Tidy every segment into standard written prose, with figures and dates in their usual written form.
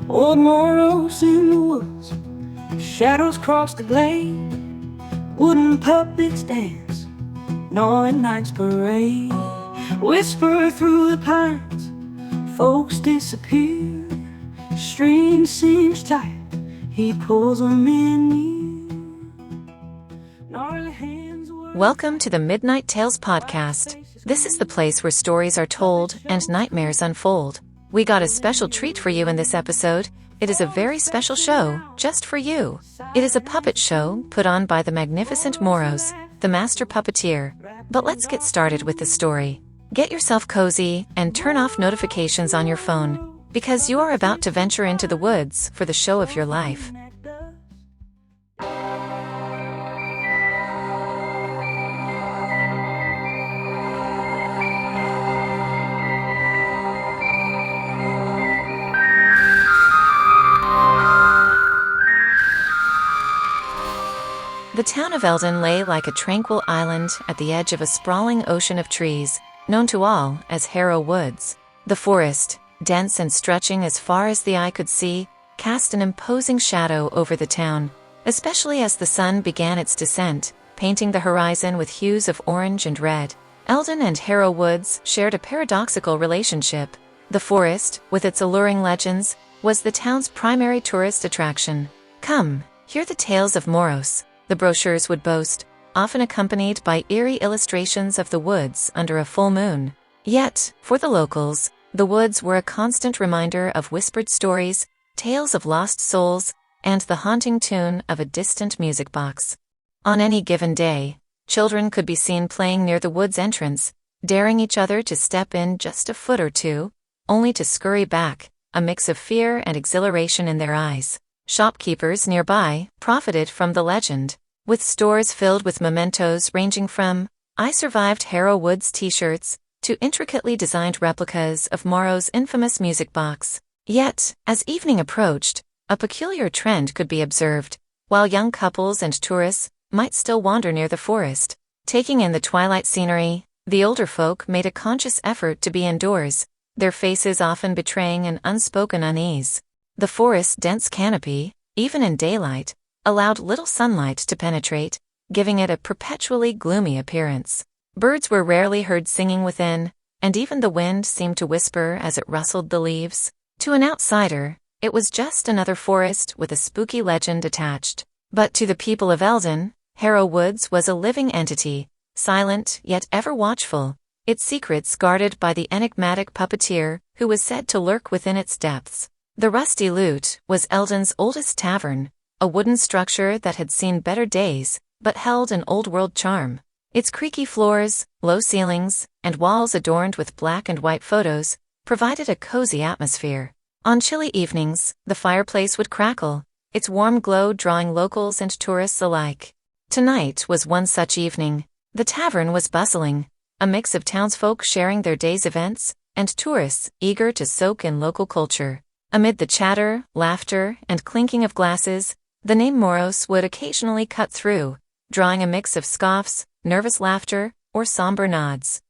Old Moros in the woods, shadows cross the glade. Wooden puppets dance, gnawing night's parade. Whisper through the pines, folks disappear. String seems tight, he pulls them in near. Gnarly hands work. Welcome to the Midnight Tales podcast. This is the place where stories are told and nightmares unfold. We got a special treat for you in this episode. It is a very special show, just for you. It is a puppet show put on by the magnificent Moros, the master puppeteer. But let's get started with the story. Get yourself cozy and turn off notifications on your phone, because you are about to venture into the woods for the show of your life. The town of Eldon lay like a tranquil island at the edge of a sprawling ocean of trees, known to all as Harrow Woods. The forest, dense and stretching as far as the eye could see, cast an imposing shadow over the town, especially as the sun began its descent, painting the horizon with hues of orange and red. Eldon and Harrow Woods shared a paradoxical relationship. The forest, with its alluring legends, was the town's primary tourist attraction. Come, hear the tales of Moros, the brochures would boast, often accompanied by eerie illustrations of the woods under a full moon. Yet, for the locals, the woods were a constant reminder of whispered stories, tales of lost souls, and the haunting tune of a distant music box. On any given day, children could be seen playing near the wood's entrance, daring each other to step in just a foot or two, only to scurry back, a mix of fear and exhilaration in their eyes. Shopkeepers nearby profited from the legend, with stores filled with mementos ranging from "I survived Harrow Woods" t-shirts to intricately designed replicas of Moros' infamous music box. Yet, as evening approached, a peculiar trend could be observed. While young couples and tourists might still wander near the forest, taking in the twilight scenery, the older folk made a conscious effort to be indoors, their faces often betraying an unspoken unease. The forest's dense canopy, even in daylight, allowed little sunlight to penetrate, giving it a perpetually gloomy appearance. Birds were rarely heard singing within, and even the wind seemed to whisper as it rustled the leaves. To an outsider, it was just another forest with a spooky legend attached. But to the people of Eldon, Harrow Woods was a living entity, silent yet ever watchful, its secrets guarded by the enigmatic puppeteer who was said to lurk within its depths. The Rusty Lute was Eldon's oldest tavern, a wooden structure that had seen better days, but held an old-world charm. Its creaky floors, low ceilings, and walls adorned with black and white photos provided a cozy atmosphere. On chilly evenings, the fireplace would crackle, its warm glow drawing locals and tourists alike. Tonight was one such evening. The tavern was bustling, a mix of townsfolk sharing their day's events, and tourists eager to soak in local culture. Amid the chatter, laughter, and clinking of glasses, the name Moros would occasionally cut through, drawing a mix of scoffs, nervous laughter, or somber nods.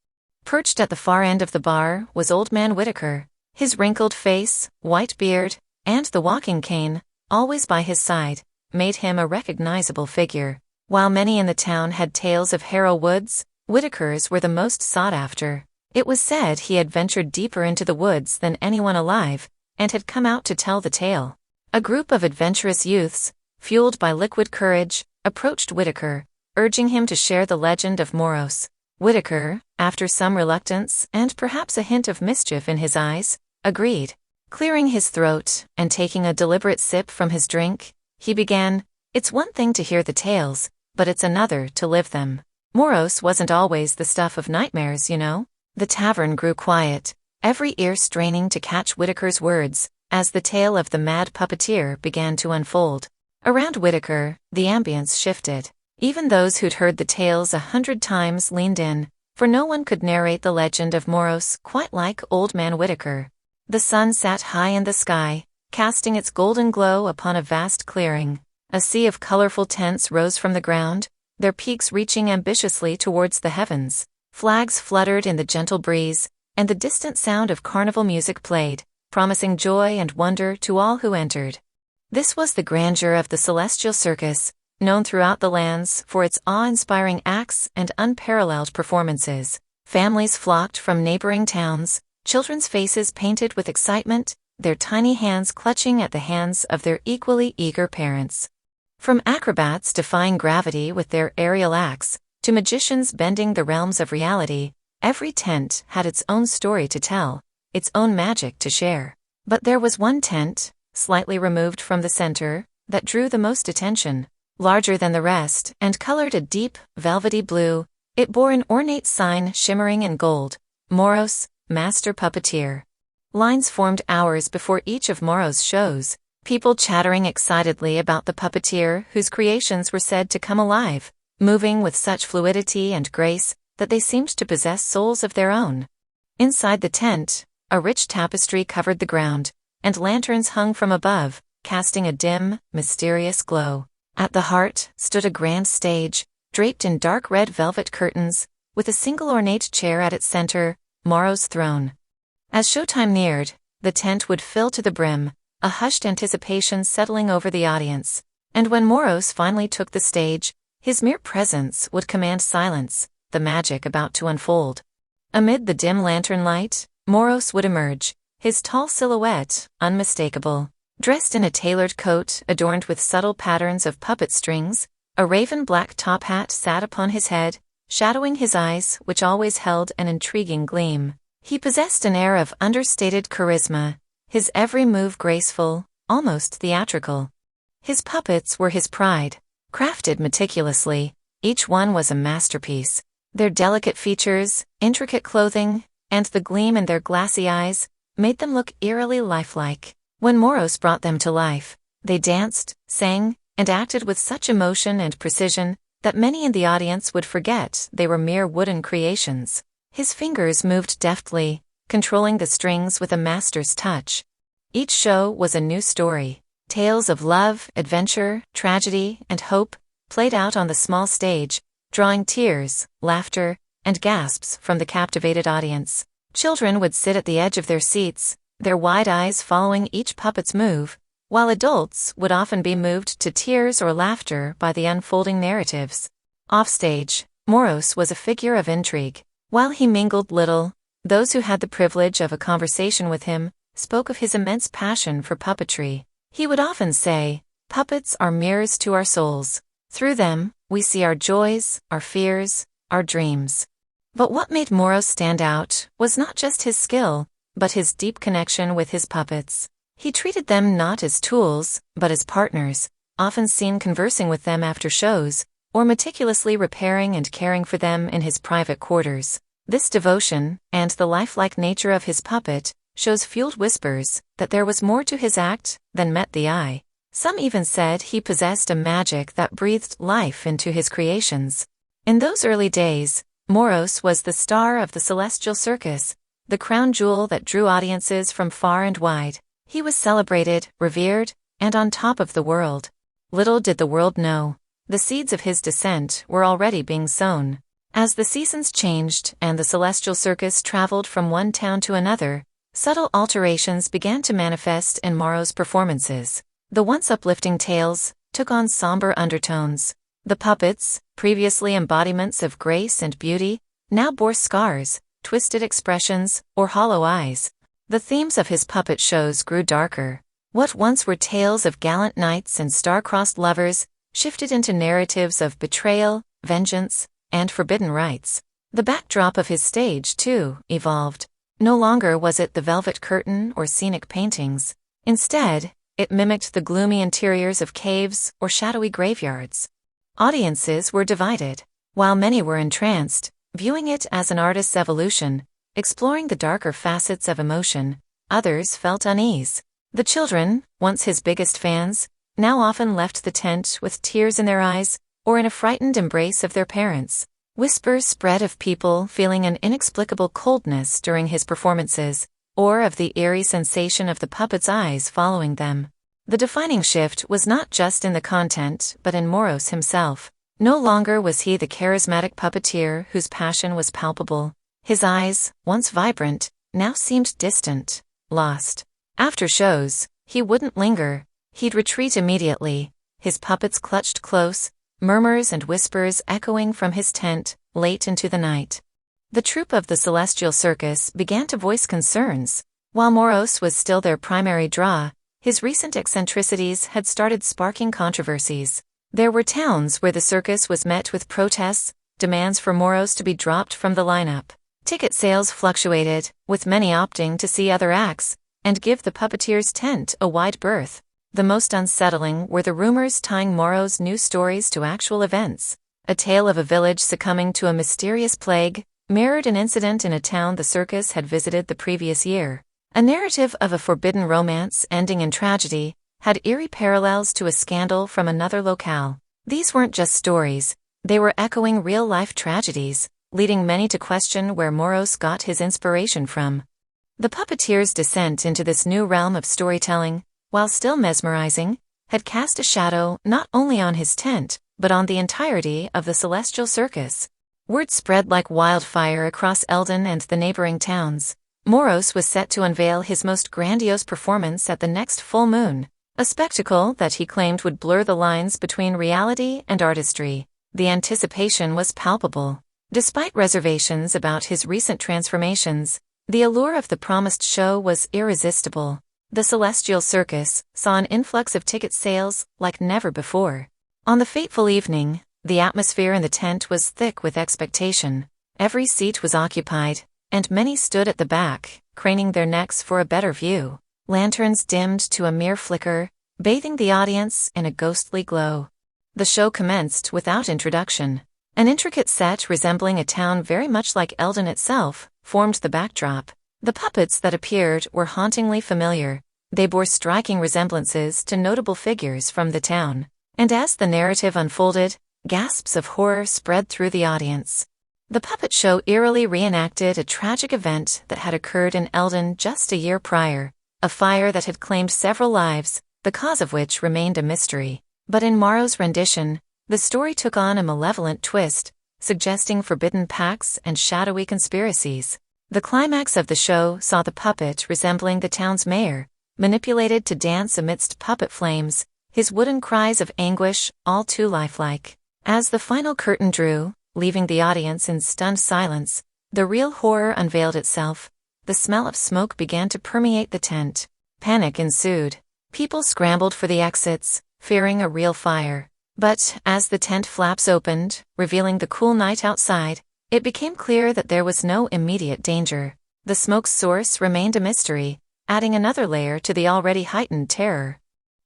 Perched at the far end of the bar was Old Man Whitaker, his wrinkled face, white beard, and the walking cane, always by his side, made him a recognizable figure. While many in the town had tales of Harrow Woods, Whitakers were the most sought after. It was said he had ventured deeper into the woods than anyone alive, and had come out to tell the tale. A group of adventurous youths, fueled by liquid courage, approached Whitaker, urging him to share the legend of Moros. Whitaker, after some reluctance and perhaps a hint of mischief in his eyes, agreed. Clearing his throat and taking a deliberate sip from his drink, he began, "It's one thing to hear the tales, but it's another to live them. Moros wasn't always the stuff of nightmares, you know." The tavern grew quiet, every ear straining to catch Whitaker's words, as the tale of the mad puppeteer began to unfold. Around Whitaker, the ambience shifted. Even those who'd heard the tales 100 times leaned in, for no one could narrate the legend of Moros quite like Old Man Whitaker. The sun sat high in the sky, casting its golden glow upon a vast clearing. A sea of colorful tents rose from the ground, their peaks reaching ambitiously towards the heavens. Flags fluttered in the gentle breeze, and the distant sound of carnival music played, promising joy and wonder to all who entered. This was the grandeur of the celestial circus, known throughout the lands for its awe-inspiring acts and unparalleled performances. Families flocked from neighboring towns, children's faces painted with excitement, their tiny hands clutching at the hands of their equally eager parents. From acrobats defying gravity with their aerial acts, to magicians bending the realms of reality, every tent had its own story to tell, its own magic to share. But there was one tent, slightly removed from the center, that drew the most attention. Larger than the rest and colored a deep, velvety blue, it bore an ornate sign shimmering in gold: Moros, Master Puppeteer. Lines formed hours before each of Moros' shows, people chattering excitedly about the puppeteer whose creations were said to come alive, moving with such fluidity and grace that they seemed to possess souls of their own. Inside the tent, a rich tapestry covered the ground, and lanterns hung from above, casting a dim, mysterious glow. At the heart stood a grand stage, draped in dark red velvet curtains, with a single ornate chair at its center, Moros' throne. As showtime neared, the tent would fill to the brim, a hushed anticipation settling over the audience. And when Moros finally took the stage, his mere presence would command silence, the magic about to unfold. Amid the dim lantern light, Moros would emerge, his tall silhouette unmistakable. Dressed in a tailored coat adorned with subtle patterns of puppet strings, a raven-black top hat sat upon his head, shadowing his eyes which always held an intriguing gleam. He possessed an air of understated charisma, his every move graceful, almost theatrical. His puppets were his pride, crafted meticulously, each one was a masterpiece. Their delicate features, intricate clothing, and the gleam in their glassy eyes made them look eerily lifelike. When Moros brought them to life, they danced, sang, and acted with such emotion and precision that many in the audience would forget they were mere wooden creations. His fingers moved deftly, controlling the strings with a master's touch. Each show was a new story. Tales of love, adventure, tragedy, and hope played out on the small stage, drawing tears, laughter, and gasps from the captivated audience. Children would sit at the edge of their seats, their wide eyes following each puppet's move, while adults would often be moved to tears or laughter by the unfolding narratives. Offstage, Moros was a figure of intrigue. While he mingled little, those who had the privilege of a conversation with him spoke of his immense passion for puppetry. He would often say, "Puppets are mirrors to our souls. Through them, we see our joys, our fears, our dreams." But what made Moros stand out was not just his skill, but his deep connection with his puppets. He treated them not as tools, but as partners, often seen conversing with them after shows, or meticulously repairing and caring for them in his private quarters. This devotion, and the lifelike nature of his puppet, shows fueled whispers that there was more to his act than met the eye. Some even said he possessed a magic that breathed life into his creations. In those early days, Moros was the star of the celestial circus, the crown jewel that drew audiences from far and wide. He was celebrated, revered, and on top of the world. Little did the world know, the seeds of his descent were already being sown. As the seasons changed and the celestial circus traveled from one town to another, subtle alterations began to manifest in Moros' performances. The once uplifting tales took on somber undertones. The puppets, previously embodiments of grace and beauty, now bore scars, twisted expressions, or hollow eyes. The themes of his puppet shows grew darker. What once were tales of gallant knights and star-crossed lovers shifted into narratives of betrayal, vengeance, and forbidden rites. The backdrop of his stage, too, evolved. No longer was it the velvet curtain or scenic paintings. Instead, it mimicked the gloomy interiors of caves or shadowy graveyards. Audiences were divided. While many were entranced, viewing it as an artist's evolution, exploring the darker facets of emotion, others felt unease. The children, once his biggest fans, now often left the tent with tears in their eyes or in a frightened embrace of their parents. Whispers spread of people feeling an inexplicable coldness during his performances, or of the eerie sensation of the puppet's eyes following them. The defining shift was not just in the content but in Moros himself. No longer was he the charismatic puppeteer whose passion was palpable. His eyes, once vibrant, now seemed distant, lost. After shows, he wouldn't linger. He'd retreat immediately, his puppets clutched close, murmurs and whispers echoing from his tent late into the night. The troupe of the Celestial Circus began to voice concerns. While Moros was still their primary draw, his recent eccentricities had started sparking controversies. There were towns where the circus was met with protests, demands for Moros to be dropped from the lineup. Ticket sales fluctuated, with many opting to see other acts and give the puppeteer's tent a wide berth. The most unsettling were the rumors tying Moros' news stories to actual events. A tale of a village succumbing to a mysterious plague mirrored an incident in a town the circus had visited the previous year. A narrative of a forbidden romance ending in tragedy had eerie parallels to a scandal from another locale. These weren't just stories, they were echoing real-life tragedies, leading many to question where Moros got his inspiration from. The puppeteer's descent into this new realm of storytelling, while still mesmerizing, had cast a shadow not only on his tent, but on the entirety of the Celestial Circus. Word spread like wildfire across Eldon and the neighboring towns. Moros was set to unveil his most grandiose performance at the next full moon, a spectacle that he claimed would blur the lines between reality and artistry. The anticipation was palpable. Despite reservations about his recent transformations, the allure of the promised show was irresistible. The Celestial Circus saw an influx of ticket sales like never before. On the fateful evening, the atmosphere in the tent was thick with expectation. Every seat was occupied, and many stood at the back, craning their necks for a better view. Lanterns dimmed to a mere flicker, bathing the audience in a ghostly glow. The show commenced without introduction. An intricate set resembling a town very much like Eldon itself formed the backdrop. The puppets that appeared were hauntingly familiar. They bore striking resemblances to notable figures from the town. And as the narrative unfolded, gasps of horror spread through the audience. The puppet show eerily reenacted a tragic event that had occurred in Eldon just a year prior, a fire that had claimed several lives, the cause of which remained a mystery. But in Morrow's rendition, the story took on a malevolent twist, suggesting forbidden pacts and shadowy conspiracies. The climax of the show saw the puppet resembling the town's mayor, manipulated to dance amidst puppet flames, his wooden cries of anguish all too lifelike. As the final curtain drew, leaving the audience in stunned silence, the real horror unveiled itself. The smell of smoke began to permeate the tent. Panic ensued. People scrambled for the exits, fearing a real fire. But as the tent flaps opened, revealing the cool night outside, it became clear that there was no immediate danger. The smoke's source remained a mystery, adding another layer to the already heightened terror.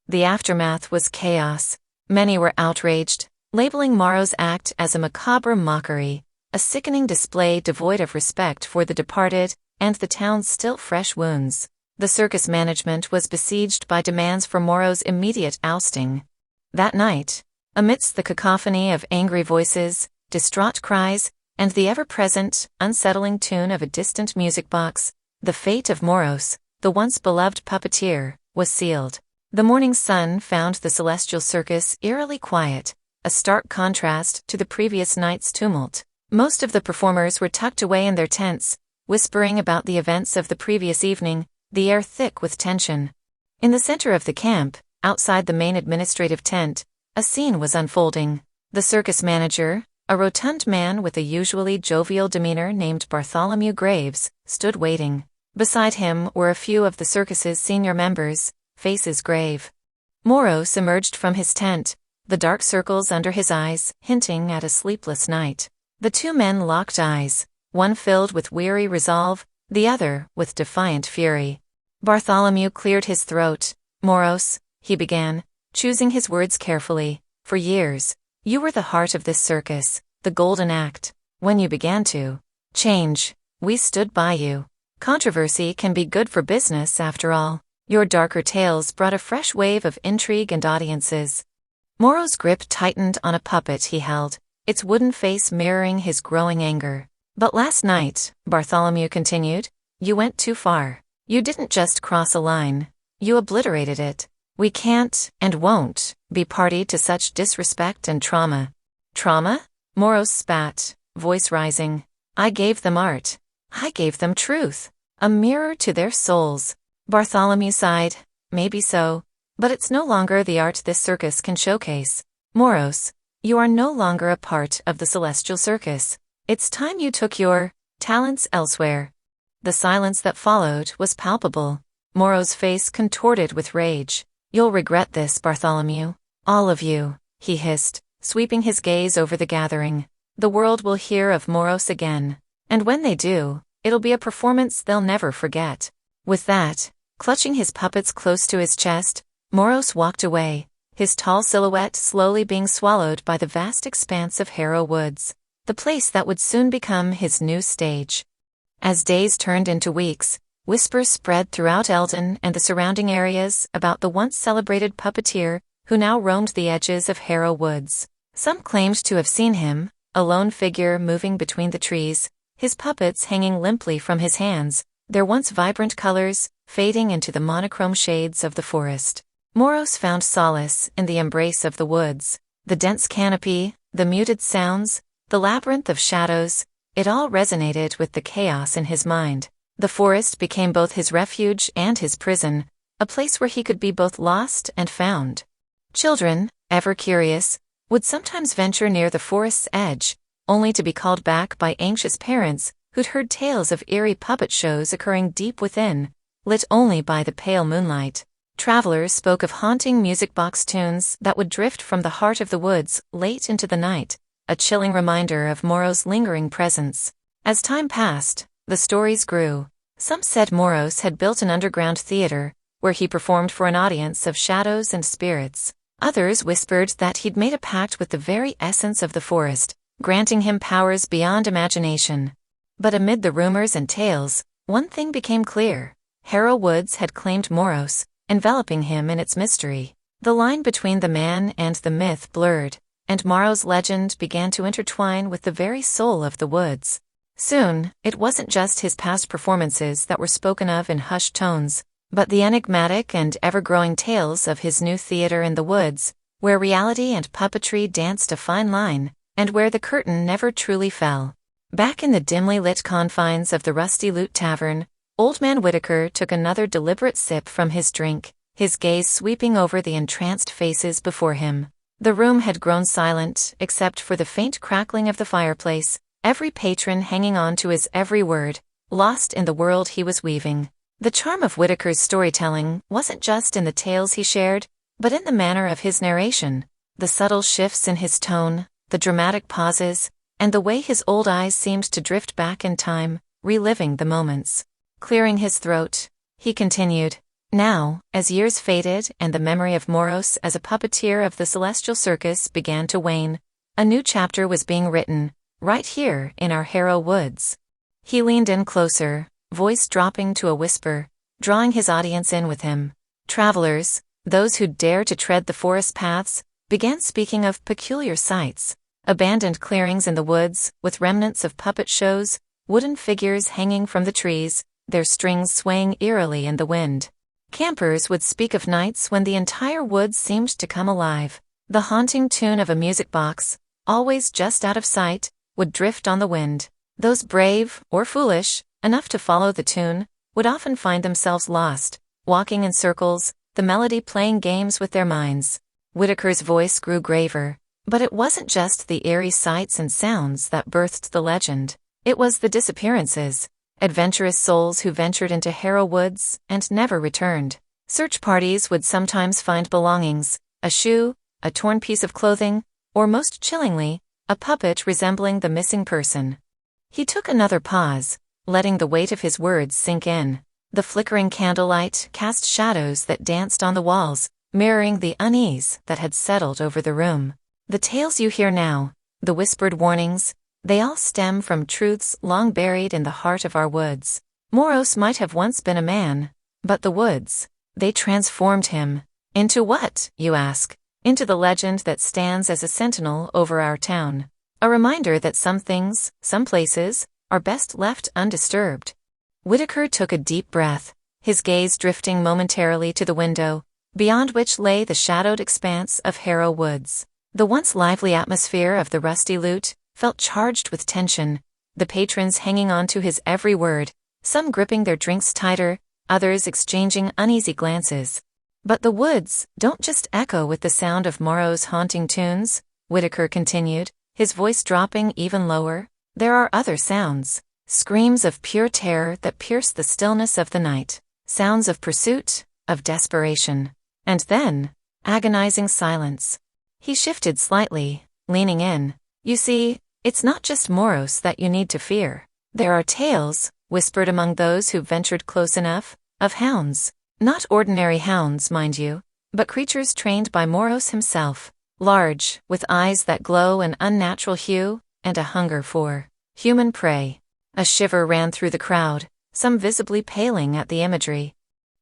The aftermath was chaos. Many were outraged, labeling Morrow's act as a macabre mockery, a sickening display devoid of respect for the departed and the town's still fresh wounds. The circus management was besieged by demands for Morrow's immediate ousting. That night, amidst the cacophony of angry voices, distraught cries, and the ever-present, unsettling tune of a distant music box, the fate of Moros, the once beloved puppeteer, was sealed. The morning sun found the Celestial Circus eerily quiet, a stark contrast to the previous night's tumult. Most of the performers were tucked away in their tents, whispering about the events of the previous evening, the air thick with tension. In the center of the camp, outside the main administrative tent, a scene was unfolding. The circus manager, a rotund man with a usually jovial demeanor named Bartholomew Graves, stood waiting. Beside him were a few of the circus's senior members, faces grave. Moros emerged from his tent, the dark circles under his eyes hinting at a sleepless night. The two men locked eyes, one filled with weary resolve, the other with defiant fury. Bartholomew cleared his throat. "Moros," he began, choosing his words carefully, "for years, you were the heart of this circus, the golden act. When you began to change, we stood by you. Controversy can be good for business after all. Your darker tales brought a fresh wave of intrigue and audiences." Moros' grip tightened on a puppet he held, its wooden face mirroring his growing anger. "But last night," Bartholomew continued, "you went too far. You didn't just cross a line, you obliterated it. We can't, and won't, be party to such disrespect and trauma." "Trauma?" Moros spat, voice rising. "I gave them art. I gave them truth. A mirror to their souls." Bartholomew sighed. Maybe so, but it's no longer the art this circus can showcase. Moros, you are no longer a part of the celestial circus. It's time you took your talents elsewhere. The silence that followed was palpable. Moro's face contorted with rage. You'll regret this, Bartholomew. All of you, he hissed, sweeping his gaze over the gathering. The world will hear of Moros again. And when they do, it'll be a performance they'll never forget. With that, clutching his puppets close to his chest, Moros walked away, his tall silhouette slowly being swallowed by the vast expanse of Harrow Woods, the place that would soon become his new stage. As days turned into weeks, whispers spread throughout Eldon and the surrounding areas about the once celebrated puppeteer who now roamed the edges of Harrow Woods. Some claimed to have seen him, a lone figure moving between the trees, his puppets hanging limply from his hands, their once vibrant colors fading into the monochrome shades of the forest. Moros found solace in the embrace of the woods. The dense canopy, the muted sounds, the labyrinth of shadows, it all resonated with the chaos in his mind. The forest became both his refuge and his prison, a place where he could be both lost and found. Children, ever curious, would sometimes venture near the forest's edge, only to be called back by anxious parents who'd heard tales of eerie puppet shows occurring deep within, lit only by the pale moonlight. Travelers spoke of haunting music box tunes that would drift from the heart of the woods late into the night, a chilling reminder of Moros' lingering presence. As time passed, the stories grew. Some said Moros had built an underground theater, where he performed for an audience of shadows and spirits. Others whispered that he'd made a pact with the very essence of the forest, granting him powers beyond imagination. But amid the rumors and tales, one thing became clear. Harrow Woods had claimed Moros, enveloping him in its mystery. The line between the man and the myth blurred, and Moros' legend began to intertwine with the very soul of the woods. Soon, it wasn't just his past performances that were spoken of in hushed tones, but the enigmatic and ever-growing tales of his new theater in the woods, where reality and puppetry danced a fine line, and where the curtain never truly fell. Back in the dimly lit confines of the Rusty Lute Tavern, Old Man Whitaker took another deliberate sip from his drink, his gaze sweeping over the entranced faces before him. The room had grown silent, except for the faint crackling of the fireplace, every patron hanging on to his every word, lost in the world he was weaving. The charm of Whitaker's storytelling wasn't just in the tales he shared, but in the manner of his narration, the subtle shifts in his tone, the dramatic pauses, and the way his old eyes seemed to drift back in time, reliving the moments. Clearing his throat, he continued, Now, as years faded and the memory of Moros as a puppeteer of the celestial circus began to wane, a new chapter was being written, right here in our Harrow Woods. He leaned in closer, voice dropping to a whisper, drawing his audience in with him. Travelers, those who'd dare to tread the forest paths, began speaking of peculiar sights, abandoned clearings in the woods with remnants of puppet shows, wooden figures hanging from the trees, their strings swaying eerily in the wind. Campers would speak of nights when the entire woods seemed to come alive. The haunting tune of a music box, always just out of sight, would drift on the wind. Those brave, or foolish, enough to follow the tune, would often find themselves lost, walking in circles, the melody playing games with their minds. Whitaker's voice grew graver, but it wasn't just the eerie sights and sounds that birthed the legend. It was the disappearances. Adventurous souls who ventured into Harrow Woods and never returned. Search parties would sometimes find belongings, a shoe, a torn piece of clothing, or most chillingly, a puppet resembling the missing person. He took another pause, letting the weight of his words sink in. The flickering candlelight cast shadows that danced on the walls, mirroring the unease that had settled over the room. The tales you hear now, the whispered warnings, they all stem from truths long buried in the heart of our woods. Moros might have once been a man, but the woods, they transformed him. Into what, you ask? Into the legend that stands as a sentinel over our town. A reminder that some things, some places, are best left undisturbed. Whitaker took a deep breath, his gaze drifting momentarily to the window, beyond which lay the shadowed expanse of Harrow Woods. The once lively atmosphere of the Rusty Lute felt charged with tension, the patrons hanging on to his every word, some gripping their drinks tighter, others exchanging uneasy glances. But the woods don't just echo with the sound of Moros' haunting tunes, Whitaker continued, his voice dropping even lower. There are other sounds, screams of pure terror that pierce the stillness of the night, sounds of pursuit, of desperation, and then, agonizing silence. He shifted slightly, leaning in. You see, it's not just Moros that you need to fear. There are tales, whispered among those who ventured close enough, of hounds. Not ordinary hounds, mind you, but creatures trained by Moros himself, large, with eyes that glow an unnatural hue, and a hunger for human prey. A shiver ran through the crowd, some visibly paling at the imagery.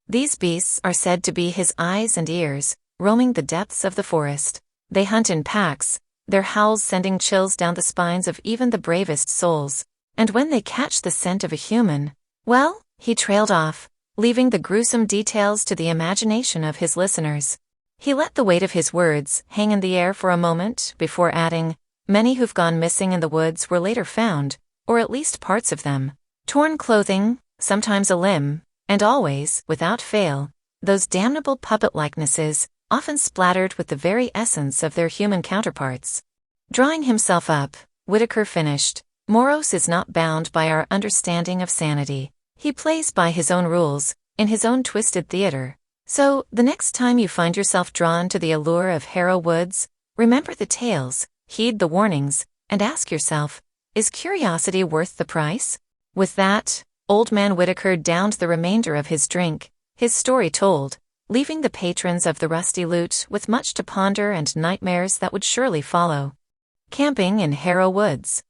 These beasts are said to be his eyes and ears, roaming the depths of the forest. They hunt in packs, their howls sending chills down the spines of even the bravest souls. And when they catch the scent of a human, well, he trailed off, leaving the gruesome details to the imagination of his listeners. He let the weight of his words hang in the air for a moment before adding, many who've gone missing in the woods were later found, or at least parts of them. Torn clothing, sometimes a limb, and always, without fail, those damnable puppet likenesses, often splattered with the very essence of their human counterparts. Drawing himself up, Whitaker finished, Moros is not bound by our understanding of sanity. He plays by his own rules, in his own twisted theater. So, the next time you find yourself drawn to the allure of Harrow Woods, remember the tales, heed the warnings, and ask yourself, is curiosity worth the price? With that, Old Man Whitaker downed the remainder of his drink, his story told, leaving the patrons of the Rusty Lute with much to ponder and nightmares that would surely follow. Camping in Harrow Woods.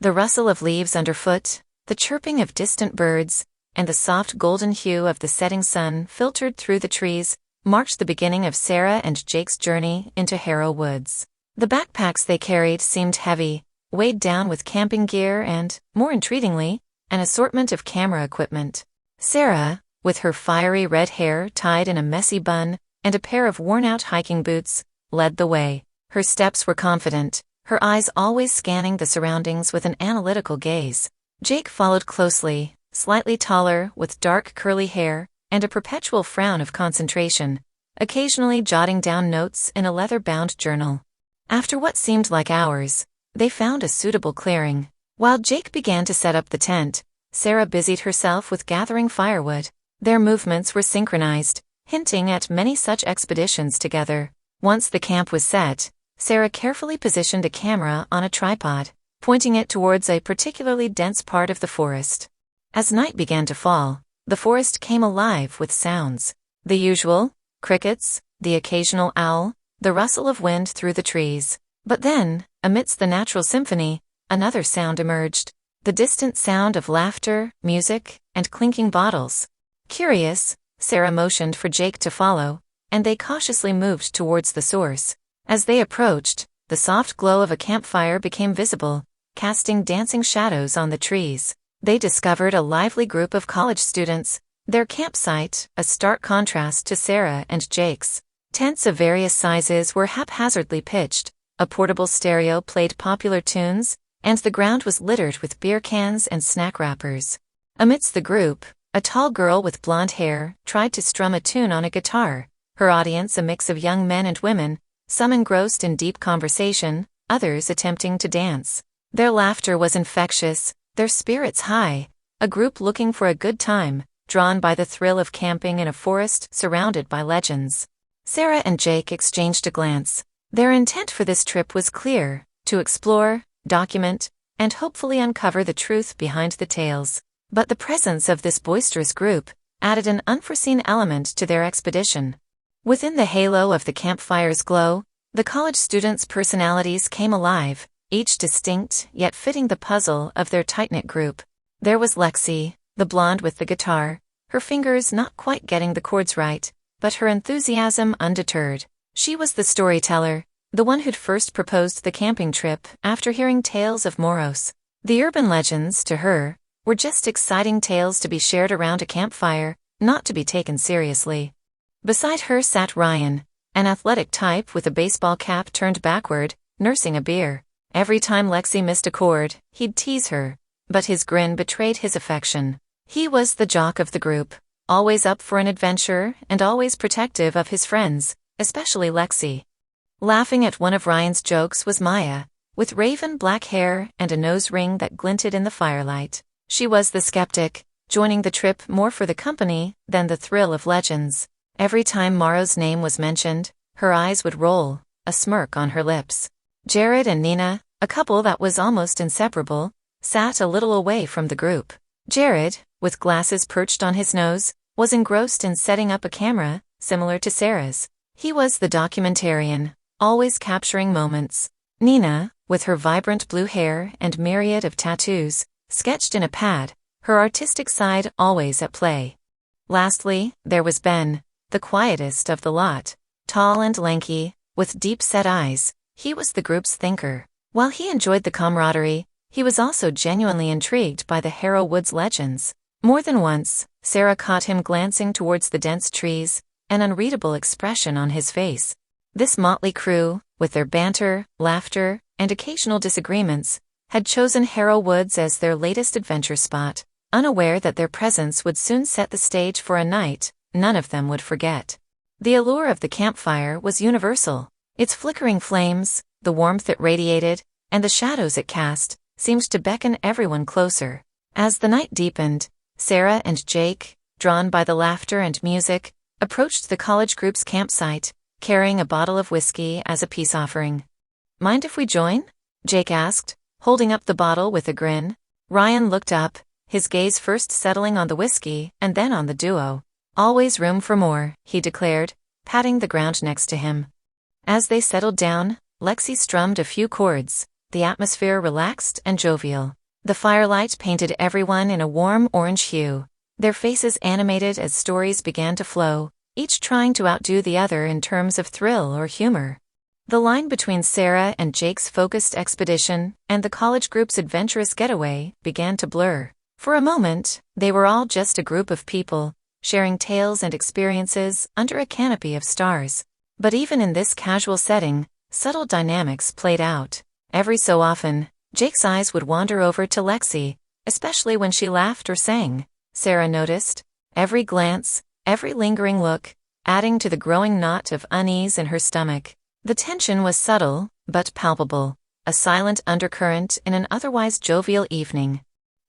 The rustle of leaves underfoot, the chirping of distant birds, and the soft golden hue of the setting sun filtered through the trees, marked the beginning of Sarah and Jake's journey into Harrow Woods. The backpacks they carried seemed heavy, weighed down with camping gear and, more intriguingly, an assortment of camera equipment. Sarah, with her fiery red hair tied in a messy bun and a pair of worn-out hiking boots, led the way. Her steps were confident, her eyes always scanning the surroundings with an analytical gaze. Jake followed closely, slightly taller, with dark curly hair, and a perpetual frown of concentration, occasionally jotting down notes in a leather-bound journal. After what seemed like hours, they found a suitable clearing. While Jake began to set up the tent, Sarah busied herself with gathering firewood. Their movements were synchronized, hinting at many such expeditions together. Once the camp was set, Sarah carefully positioned a camera on a tripod, pointing it towards a particularly dense part of the forest. As night began to fall, the forest came alive with sounds. The usual, crickets, the occasional owl, the rustle of wind through the trees. But then, amidst the natural symphony, another sound emerged. The distant sound of laughter, music, and clinking bottles. Curious, Sarah motioned for Jake to follow, and they cautiously moved towards the source. As they approached, the soft glow of a campfire became visible, casting dancing shadows on the trees. They discovered a lively group of college students, their campsite a stark contrast to Sarah and Jake's. Tents of various sizes were haphazardly pitched, a portable stereo played popular tunes, and the ground was littered with beer cans and snack wrappers. Amidst the group, a tall girl with blonde hair tried to strum a tune on a guitar, her audience a mix of young men and women, some engrossed in deep conversation, others attempting to dance. Their laughter was infectious, their spirits high, a group looking for a good time, drawn by the thrill of camping in a forest surrounded by legends. Sarah and Jake exchanged a glance. Their intent for this trip was clear, to explore, document, and hopefully uncover the truth behind the tales. But the presence of this boisterous group added an unforeseen element to their expedition. Within the halo of the campfire's glow, the college students' personalities came alive, each distinct yet fitting the puzzle of their tight-knit group. There was Lexi, the blonde with the guitar, her fingers not quite getting the chords right, but her enthusiasm undeterred. She was the storyteller, the one who'd first proposed the camping trip after hearing tales of Moros. The urban legends, to her, were just exciting tales to be shared around a campfire, not to be taken seriously. Beside her sat Ryan, an athletic type with a baseball cap turned backward, nursing a beer. Every time Lexi missed a chord, he'd tease her, but his grin betrayed his affection. He was the jock of the group, always up for an adventure and always protective of his friends, especially Lexi. Laughing at one of Ryan's jokes was Maya, with raven black hair and a nose ring that glinted in the firelight. She was the skeptic, joining the trip more for the company than the thrill of legends. Every time Maro's name was mentioned, her eyes would roll, a smirk on her lips. Jared and Nina, a couple that was almost inseparable, sat a little away from the group. Jared, with glasses perched on his nose, was engrossed in setting up a camera, similar to Sarah's. He was the documentarian, always capturing moments. Nina, with her vibrant blue hair and myriad of tattoos, sketched in a pad, her artistic side always at play. Lastly, there was Ben, the quietest of the lot. Tall and lanky, with deep-set eyes, he was the group's thinker. While he enjoyed the camaraderie, he was also genuinely intrigued by the Harrow Woods legends. More than once, Sarah caught him glancing towards the dense trees, an unreadable expression on his face. This motley crew, with their banter, laughter, and occasional disagreements, had chosen Harrow Woods as their latest adventure spot, unaware that their presence would soon set the stage for a night none of them would forget. The allure of the campfire was universal. Its flickering flames, the warmth it radiated, and the shadows it cast, seemed to beckon everyone closer. As the night deepened, Sarah and Jake, drawn by the laughter and music, approached the college group's campsite, carrying a bottle of whiskey as a peace offering. "Mind if we join?" Jake asked, holding up the bottle with a grin. Ryan looked up, his gaze first settling on the whiskey and then on the duo. "Always room for more," he declared, patting the ground next to him. As they settled down, Lexi strummed a few chords, the atmosphere relaxed and jovial. The firelight painted everyone in a warm orange hue, their faces animated as stories began to flow, each trying to outdo the other in terms of thrill or humor. The line between Sarah and Jake's focused expedition and the college group's adventurous getaway began to blur. For a moment, they were all just a group of people, sharing tales and experiences under a canopy of stars. But even in this casual setting, subtle dynamics played out. Every so often, Jake's eyes would wander over to Lexi, especially when she laughed or sang. Sarah noticed. Every glance, every lingering look, adding to the growing knot of unease in her stomach. The tension was subtle, but palpable, a silent undercurrent in an otherwise jovial evening.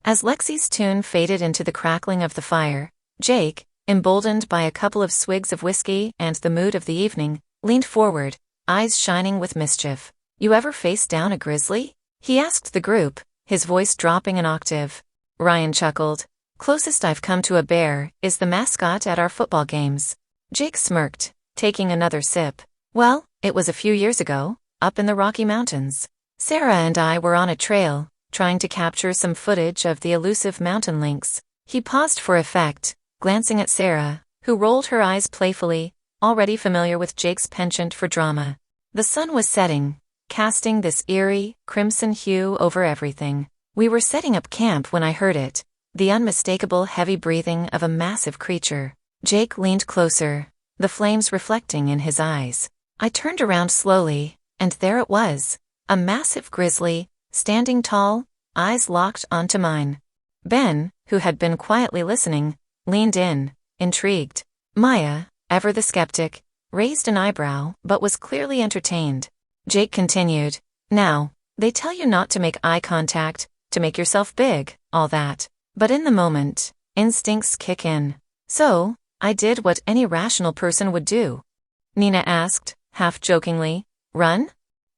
As Lexi's tune faded into the crackling of the fire, Jake, emboldened by a couple of swigs of whiskey and the mood of the evening, leaned forward, eyes shining with mischief. "You ever face down a grizzly?" he asked the group, his voice dropping an octave. Ryan chuckled. "Closest I've come to a bear is the mascot at our football games." Jake smirked, taking another sip. "Well, it was a few years ago, up in the Rocky Mountains. Sarah and I were on a trail, trying to capture some footage of the elusive mountain lynx." He paused for effect, glancing at Sarah, who rolled her eyes playfully, already familiar with Jake's penchant for drama. The sun was setting, casting this eerie, crimson hue over everything. "We were setting up camp when I heard it, the unmistakable heavy breathing of a massive creature." Jake leaned closer, the flames reflecting in his eyes. "I turned around slowly, and there it was, a massive grizzly, standing tall, eyes locked onto mine." Ben, who had been quietly listening, leaned in, intrigued. Maya, ever the skeptic, raised an eyebrow but was clearly entertained. Jake continued, "Now, they tell you not to make eye contact, to make yourself big, all that. But in the moment, instincts kick in. So, I did what any rational person would do." Nina asked, half jokingly, "Run?"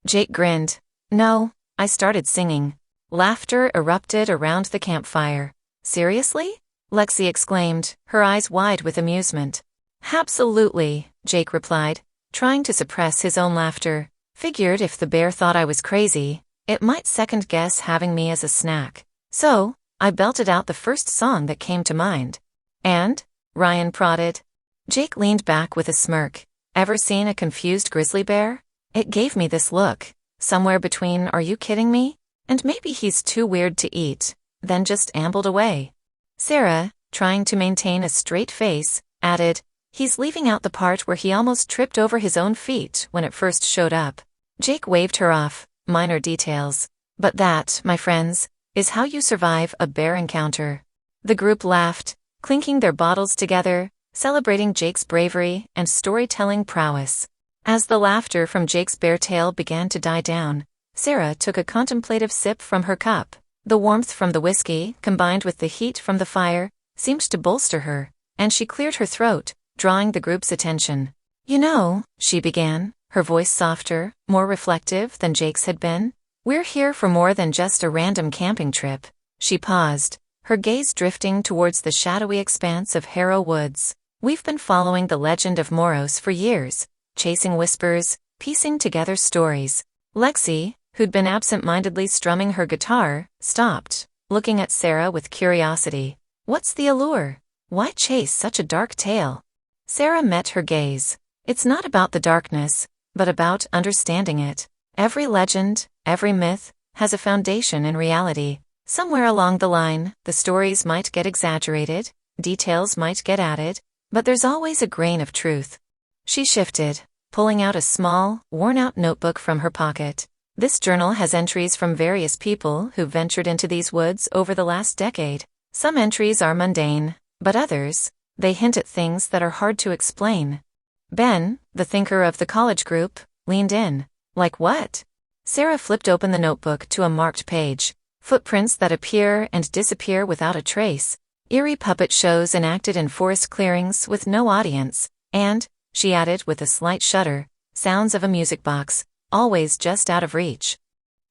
Jake grinned. "No, I started singing." Laughter erupted around the campfire. "Seriously?" Lexi exclaimed, her eyes wide with amusement. "Absolutely," Jake replied, trying to suppress his own laughter. "Figured if the bear thought I was crazy, it might second-guess having me as a snack. So, I belted out the first song that came to mind." "And?" Ryan prodded. Jake leaned back with a smirk. "Ever seen a confused grizzly bear? It gave me this look, somewhere between 'Are you kidding me?' and 'maybe he's too weird to eat,' then just ambled away." Sarah, trying to maintain a straight face, added, "He's leaving out the part where he almost tripped over his own feet when it first showed up." Jake waved her off, minor details. "But that, my friends, is how you survive a bear encounter." The group laughed, clinking their bottles together, celebrating Jake's bravery and storytelling prowess. As the laughter from Jake's bear tale began to die down, Sarah took a contemplative sip from her cup. The warmth from the whiskey, combined with the heat from the fire, seemed to bolster her, and she cleared her throat, drawing the group's attention. "You know," she began, her voice softer, more reflective than Jake's had been, "we're here for more than just a random camping trip." She paused, her gaze drifting towards the shadowy expanse of Harrow Woods. "We've been following the legend of Moros for years, chasing whispers, piecing together stories." Lexi, who'd been absent-mindedly strumming her guitar, stopped, looking at Sarah with curiosity. "What's the allure? Why chase such a dark tale?" Sarah met her gaze. "It's not about the darkness, but about understanding it. Every legend, every myth, has a foundation in reality. Somewhere along the line, the stories might get exaggerated, details might get added, but there's always a grain of truth." She shifted, pulling out a small, worn-out notebook from her pocket. "This journal has entries from various people who ventured into these woods over the last decade. Some entries are mundane, but others, they hint at things that are hard to explain." Ben, the thinker of the college group, leaned in. "Like what?" Sarah flipped open the notebook to a marked page. "Footprints that appear and disappear without a trace. Eerie puppet shows enacted in forest clearings with no audience. And," she added with a slight shudder, "sounds of a music box, always just out of reach."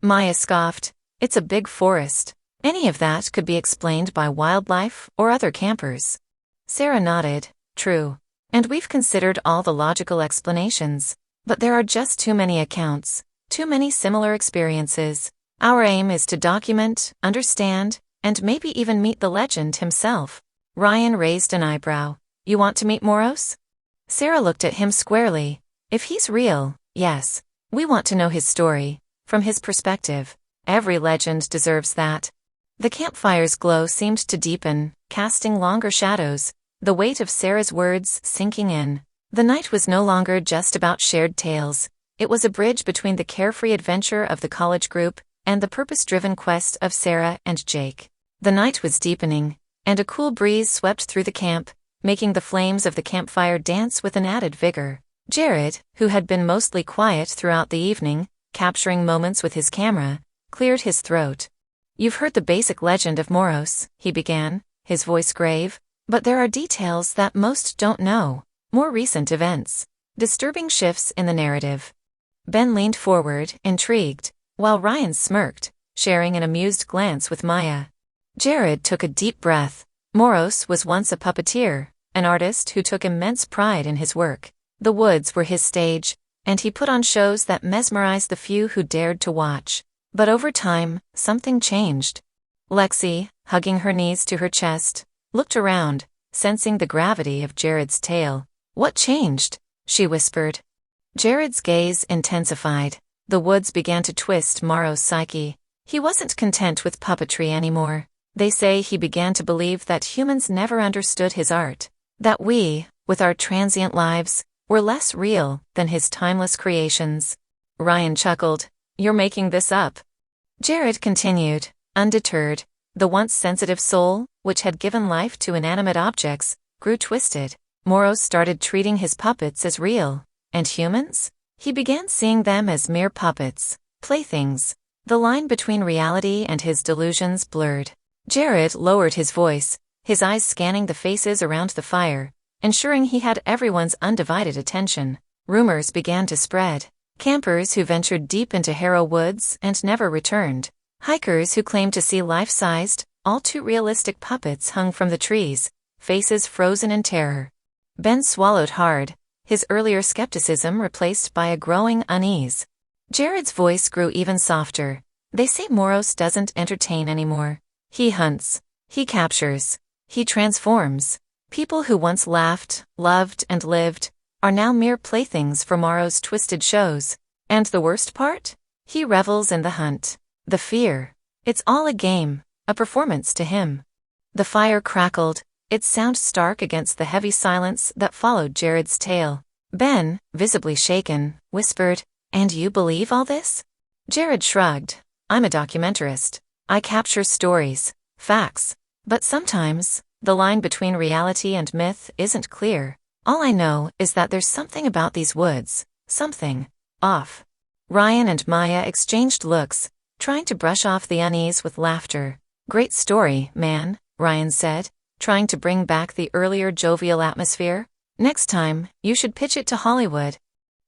Maya scoffed. "It's a big forest. Any of that could be explained by wildlife or other campers." Sarah nodded. "True. And we've considered all the logical explanations. But there are just too many accounts, too many similar experiences. Our aim is to document, understand, and maybe even meet the legend himself." Ryan raised an eyebrow. "You want to meet Moros?" Sarah looked at him squarely. "If he's real, yes. We want to know his story, from his perspective. Every legend deserves that." The campfire's glow seemed to deepen, casting longer shadows, the weight of Sarah's words sinking in. The night was no longer just about shared tales. It was a bridge between the carefree adventure of the college group and the purpose-driven quest of Sarah and Jake. The night was deepening, and a cool breeze swept through the camp, making the flames of the campfire dance with an added vigor. Jared, who had been mostly quiet throughout the evening, capturing moments with his camera, cleared his throat. "You've heard the basic legend of Moros," he began, his voice grave, "but there are details that most don't know. More recent events. Disturbing shifts in the narrative." Ben leaned forward, intrigued, while Ryan smirked, sharing an amused glance with Maya. Jared took a deep breath. Moros was once a puppeteer, an artist who took immense pride in his work. The woods were his stage, and he put on shows that mesmerized the few who dared to watch. But over time, something changed. Lexi, hugging her knees to her chest, looked around, sensing the gravity of Jared's tale. "What changed?" she whispered. Jared's gaze intensified. The woods began to twist Morrow's psyche. He wasn't content with puppetry anymore. They say he began to believe that humans never understood his art. That we, with our transient lives, were less real than his timeless creations. Ryan chuckled. "You're making this up." Jared continued, undeterred. The once sensitive soul, which had given life to inanimate objects, grew twisted. Moros started treating his puppets as real. And humans? He began seeing them as mere puppets, playthings. The line between reality and his delusions blurred. Jared lowered his voice, his eyes scanning the faces around the fire, ensuring he had everyone's undivided attention. Rumors began to spread. Campers who ventured deep into Harrow Woods and never returned. Hikers who claimed to see life-sized, all too realistic puppets hung from the trees, faces frozen in terror. Ben swallowed hard, his earlier skepticism replaced by a growing unease. Jared's voice grew even softer. "They say Moros doesn't entertain anymore. He hunts. He captures. He transforms. People who once laughed, loved, and lived are now mere playthings for Morrow's twisted shows. And the worst part? He revels in the hunt. The fear. It's all a game, a performance to him." The fire crackled, its sound stark against the heavy silence that followed Jared's tale. Ben, visibly shaken, whispered, "And you believe all this?" Jared shrugged. "I'm a documentarist. I capture stories, facts. But sometimes, The line between reality and myth isn't clear. All I know is that there's something about these woods, something off. Ryan and Maya exchanged looks, trying to brush off the unease with laughter. Great story, man, Ryan said, trying to bring back the earlier jovial atmosphere. Next time, you should pitch it to Hollywood.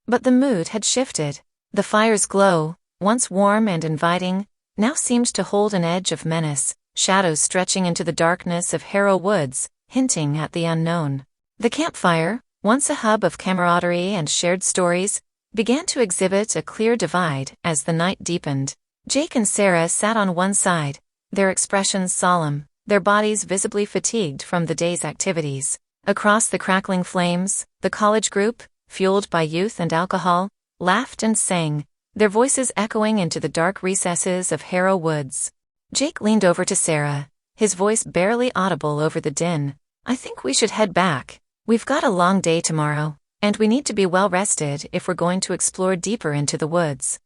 But the mood had shifted. The fire's glow, once warm and inviting, now seemed to hold an edge of menace, shadows stretching into the darkness of Harrow Woods, hinting at the unknown. The campfire, once a hub of camaraderie and shared stories, began to exhibit a clear divide as the night deepened. Jake and Sarah sat on one side, their expressions solemn, their bodies visibly fatigued from the day's activities. Across the crackling flames, the college group, fueled by youth and alcohol, laughed and sang, their voices echoing into the dark recesses of Harrow Woods. Jake leaned over to Sarah, his voice barely audible over the din. I think we should head back. We've got a long day tomorrow, and we need to be well rested if we're going to explore deeper into the woods.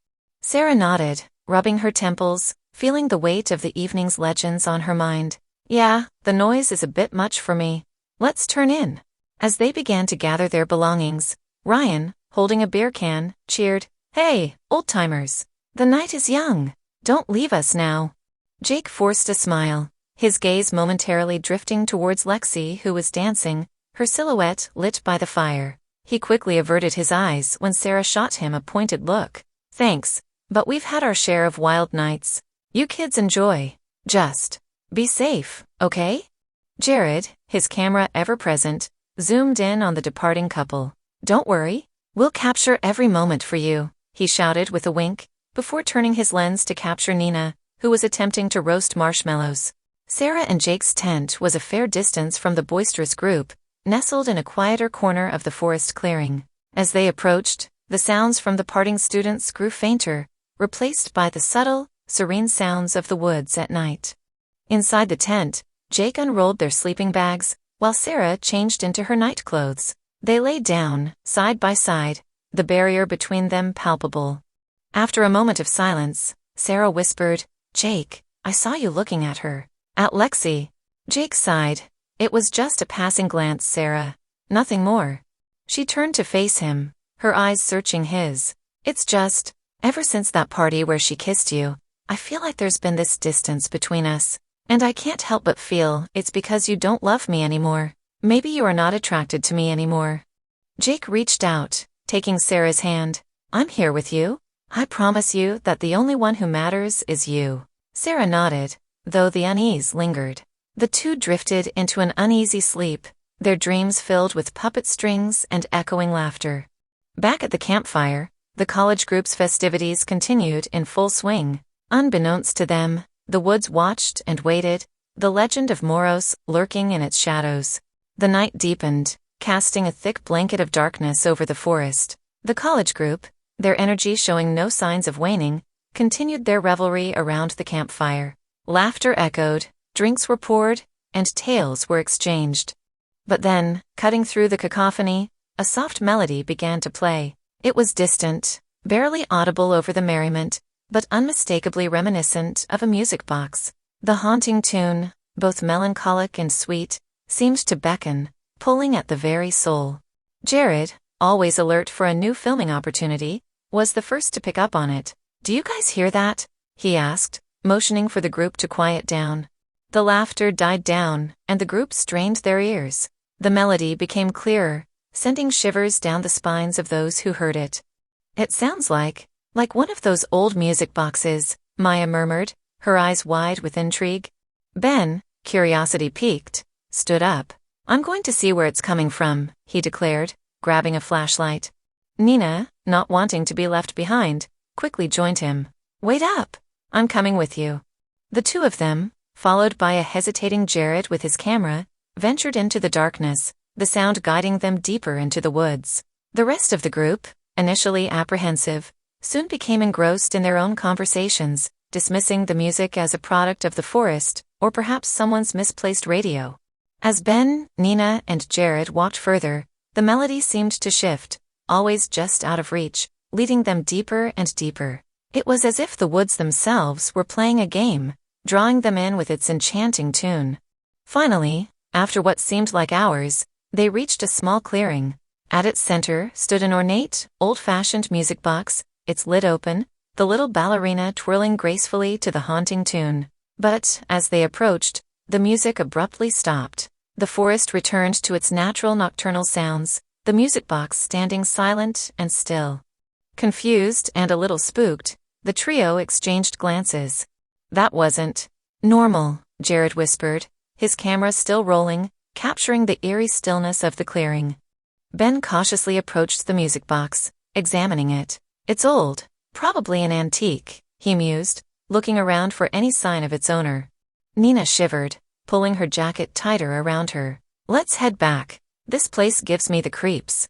Sarah nodded, rubbing her temples, feeling the weight of the evening's legends on her mind. Yeah, the noise is a bit much for me. Let's turn in. As they began to gather their belongings, Ryan, holding a beer can, cheered, Hey, old-timers. The night is young. Don't leave us now. Jake forced a smile, his gaze momentarily drifting towards Lexi, who was dancing, her silhouette lit by the fire. He quickly averted his eyes when Sarah shot him a pointed look. Thanks, but we've had our share of wild nights. You kids enjoy. Just be safe, okay? Jared, his camera ever present, zoomed in on the departing couple. Don't worry, we'll capture every moment for you, he shouted with a wink, before turning his lens to capture Nina, who was attempting to roast marshmallows. Sarah and Jake's tent was a fair distance from the boisterous group, nestled in a quieter corner of the forest clearing. As they approached, the sounds from the parting students grew fainter, replaced by the subtle, serene sounds of the woods at night. Inside the tent, Jake unrolled their sleeping bags, while Sarah changed into her night clothes. They lay down, side by side, the barrier between them palpable. After a moment of silence, Sarah whispered, Jake, I saw you looking at her. At Lexi. Jake sighed. It was just a passing glance, Sarah. Nothing more. She turned to face him, her eyes searching his. It's just, ever since that party where she kissed you, I feel like there's been this distance between us. And I can't help but feel it's because you don't love me anymore. Maybe you are not attracted to me anymore. Jake reached out, taking Sarah's hand. I'm here with you. I promise you that the only one who matters is you. Sarah nodded, though the unease lingered. The two drifted into an uneasy sleep, their dreams filled with puppet strings and echoing laughter. Back at the campfire, the college group's festivities continued in full swing. Unbeknownst to them, the woods watched and waited, the legend of Moros lurking in its shadows. The night deepened, casting a thick blanket of darkness over the forest. The college group, their energy showing no signs of waning, continued their revelry around the campfire. Laughter echoed, drinks were poured, and tales were exchanged. But then, cutting through the cacophony, a soft melody began to play. It was distant, barely audible over the merriment, but unmistakably reminiscent of a music box. The haunting tune, both melancholic and sweet, seemed to beckon, pulling at the very soul. Jared, always alert for a new filming opportunity, was the first to pick up on it. Do you guys hear that? He asked, motioning for the group to quiet down. The laughter died down, and the group strained their ears. The melody became clearer, sending shivers down the spines of those who heard it. It sounds like one of those old music boxes, Maya murmured, her eyes wide with intrigue. Ben, curiosity piqued, stood up. I'm going to see where it's coming from, he declared, grabbing a flashlight. Nina, not wanting to be left behind, quickly joined him. Wait up! I'm coming with you. The two of them, followed by a hesitating Jared with his camera, ventured into the darkness, the sound guiding them deeper into the woods. The rest of the group, initially apprehensive, soon became engrossed in their own conversations, dismissing the music as a product of the forest, or perhaps someone's misplaced radio. As Ben, Nina, and Jared walked further, the melody seemed to shift, always just out of reach, leading them deeper and deeper. It was as if the woods themselves were playing a game, drawing them in with its enchanting tune. Finally, After what seemed like hours, they reached a small clearing. At its center stood an ornate, old-fashioned music box, its lid open, the little ballerina twirling gracefully to the haunting tune. But, as they approached, the music abruptly stopped. The forest returned to its natural nocturnal sounds, the music box standing silent and still. Confused and a little spooked, the trio exchanged glances. "That wasn't normal," Jared whispered, his camera still rolling, capturing the eerie stillness of the clearing. Ben cautiously approached the music box, examining it. "It's old, probably an antique," he mused, looking around for any sign of its owner. Nina shivered, pulling her jacket tighter around her. "Let's head back. This place gives me the creeps."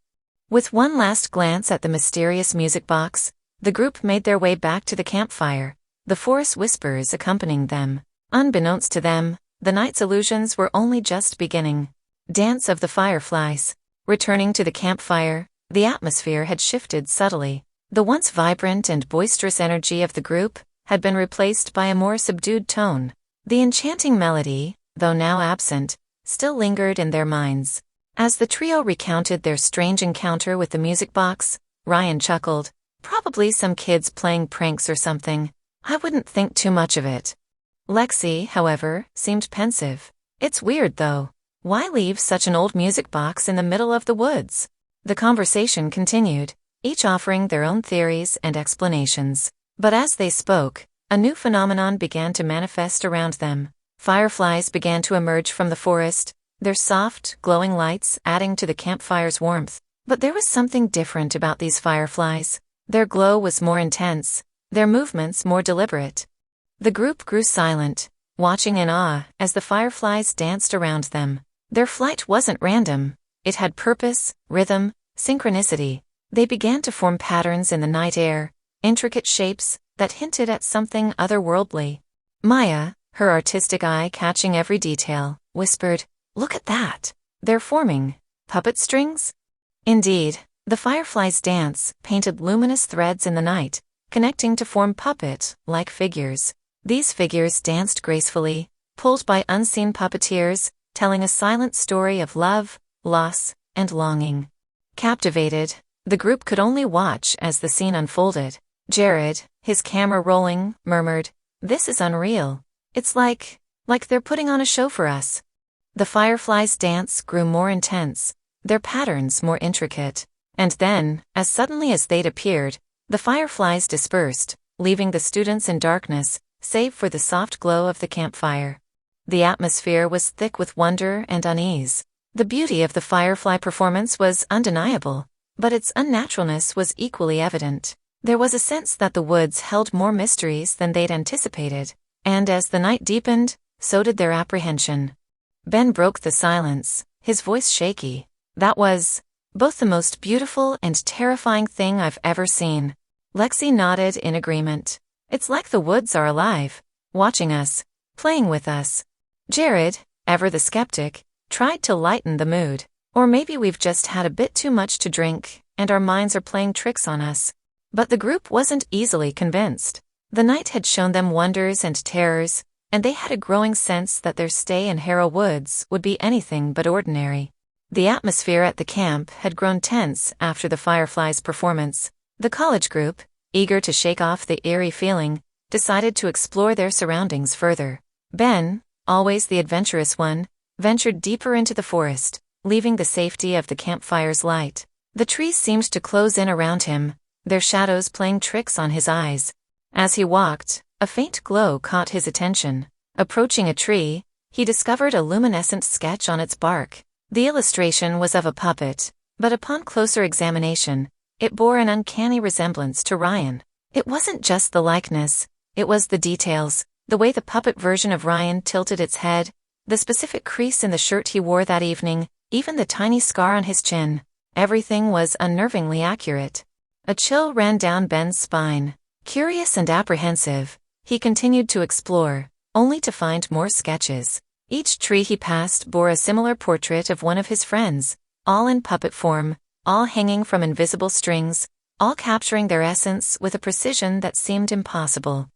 With one last glance at the mysterious music box, the group made their way back to the campfire, the forest whispers accompanying them. Unbeknownst to them, the night's illusions were only just beginning. Dance of the fireflies. Returning to the campfire, the atmosphere had shifted subtly. The once vibrant and boisterous energy of the group had been replaced by a more subdued tone. The enchanting melody, though now absent, still lingered in their minds. As the trio recounted their strange encounter with the music box, Ryan chuckled. "Probably some kids playing pranks or something. I wouldn't think too much of it." Lexi, however, seemed pensive. "It's weird though. Why leave such an old music box in the middle of the woods?" The conversation continued, each offering their own theories and explanations. But as they spoke, a new phenomenon began to manifest around them. Fireflies began to emerge from the forest, their soft, glowing lights adding to the campfire's warmth. But there was something different about these fireflies. Their glow was more intense, their movements more deliberate. The group grew silent, watching in awe as the fireflies danced around them. Their flight wasn't random. It had purpose, rhythm, synchronicity. They began to form patterns in the night air, intricate shapes that hinted at something otherworldly. Maya, her artistic eye catching every detail, whispered, "Look at that! They're forming puppet strings?" Indeed, the fireflies' dance painted luminous threads in the night, connecting to form puppet-like figures. These figures danced gracefully, pulled by unseen puppeteers, telling a silent story of love, loss, and longing. Captivated, the group could only watch as the scene unfolded. Jared, his camera rolling, murmured, "This is unreal. It's like they're putting on a show for us." The fireflies' dance grew more intense, their patterns more intricate. And then, as suddenly as they'd appeared, the fireflies dispersed, leaving the students in darkness, save for the soft glow of the campfire. The atmosphere was thick with wonder and unease. The beauty of the firefly performance was undeniable, but its unnaturalness was equally evident. There was a sense that the woods held more mysteries than they'd anticipated, and as the night deepened, so did their apprehension. Ben broke the silence, his voice shaky. "That was both the most beautiful and terrifying thing I've ever seen." Lexi nodded in agreement. "It's like the woods are alive, watching us, playing with us." Jared, ever the skeptic, tried to lighten the mood. "Or maybe we've just had a bit too much to drink, and our minds are playing tricks on us." But the group wasn't easily convinced. The night had shown them wonders and terrors, and they had a growing sense that their stay in Harrow Woods would be anything but ordinary. The atmosphere at the camp had grown tense after the Fireflies' performance. The college group, eager to shake off the eerie feeling, decided to explore their surroundings further. Ben, always the adventurous one, ventured deeper into the forest, leaving the safety of the campfire's light. The trees seemed to close in around him, their shadows playing tricks on his eyes. As he walked, a faint glow caught his attention. Approaching a tree, he discovered a luminescent sketch on its bark. The illustration was of a puppet, but upon closer examination, it bore an uncanny resemblance to Ryan. It wasn't just the likeness, it was the details, the way the puppet version of Ryan tilted its head, the specific crease in the shirt he wore that evening, even the tiny scar on his chin. Everything was unnervingly accurate. A chill ran down Ben's spine. Curious and apprehensive, he continued to explore, only to find more sketches. Each tree he passed bore a similar portrait of one of his friends, all in puppet form, all hanging from invisible strings, all capturing their essence with a precision that seemed impossible.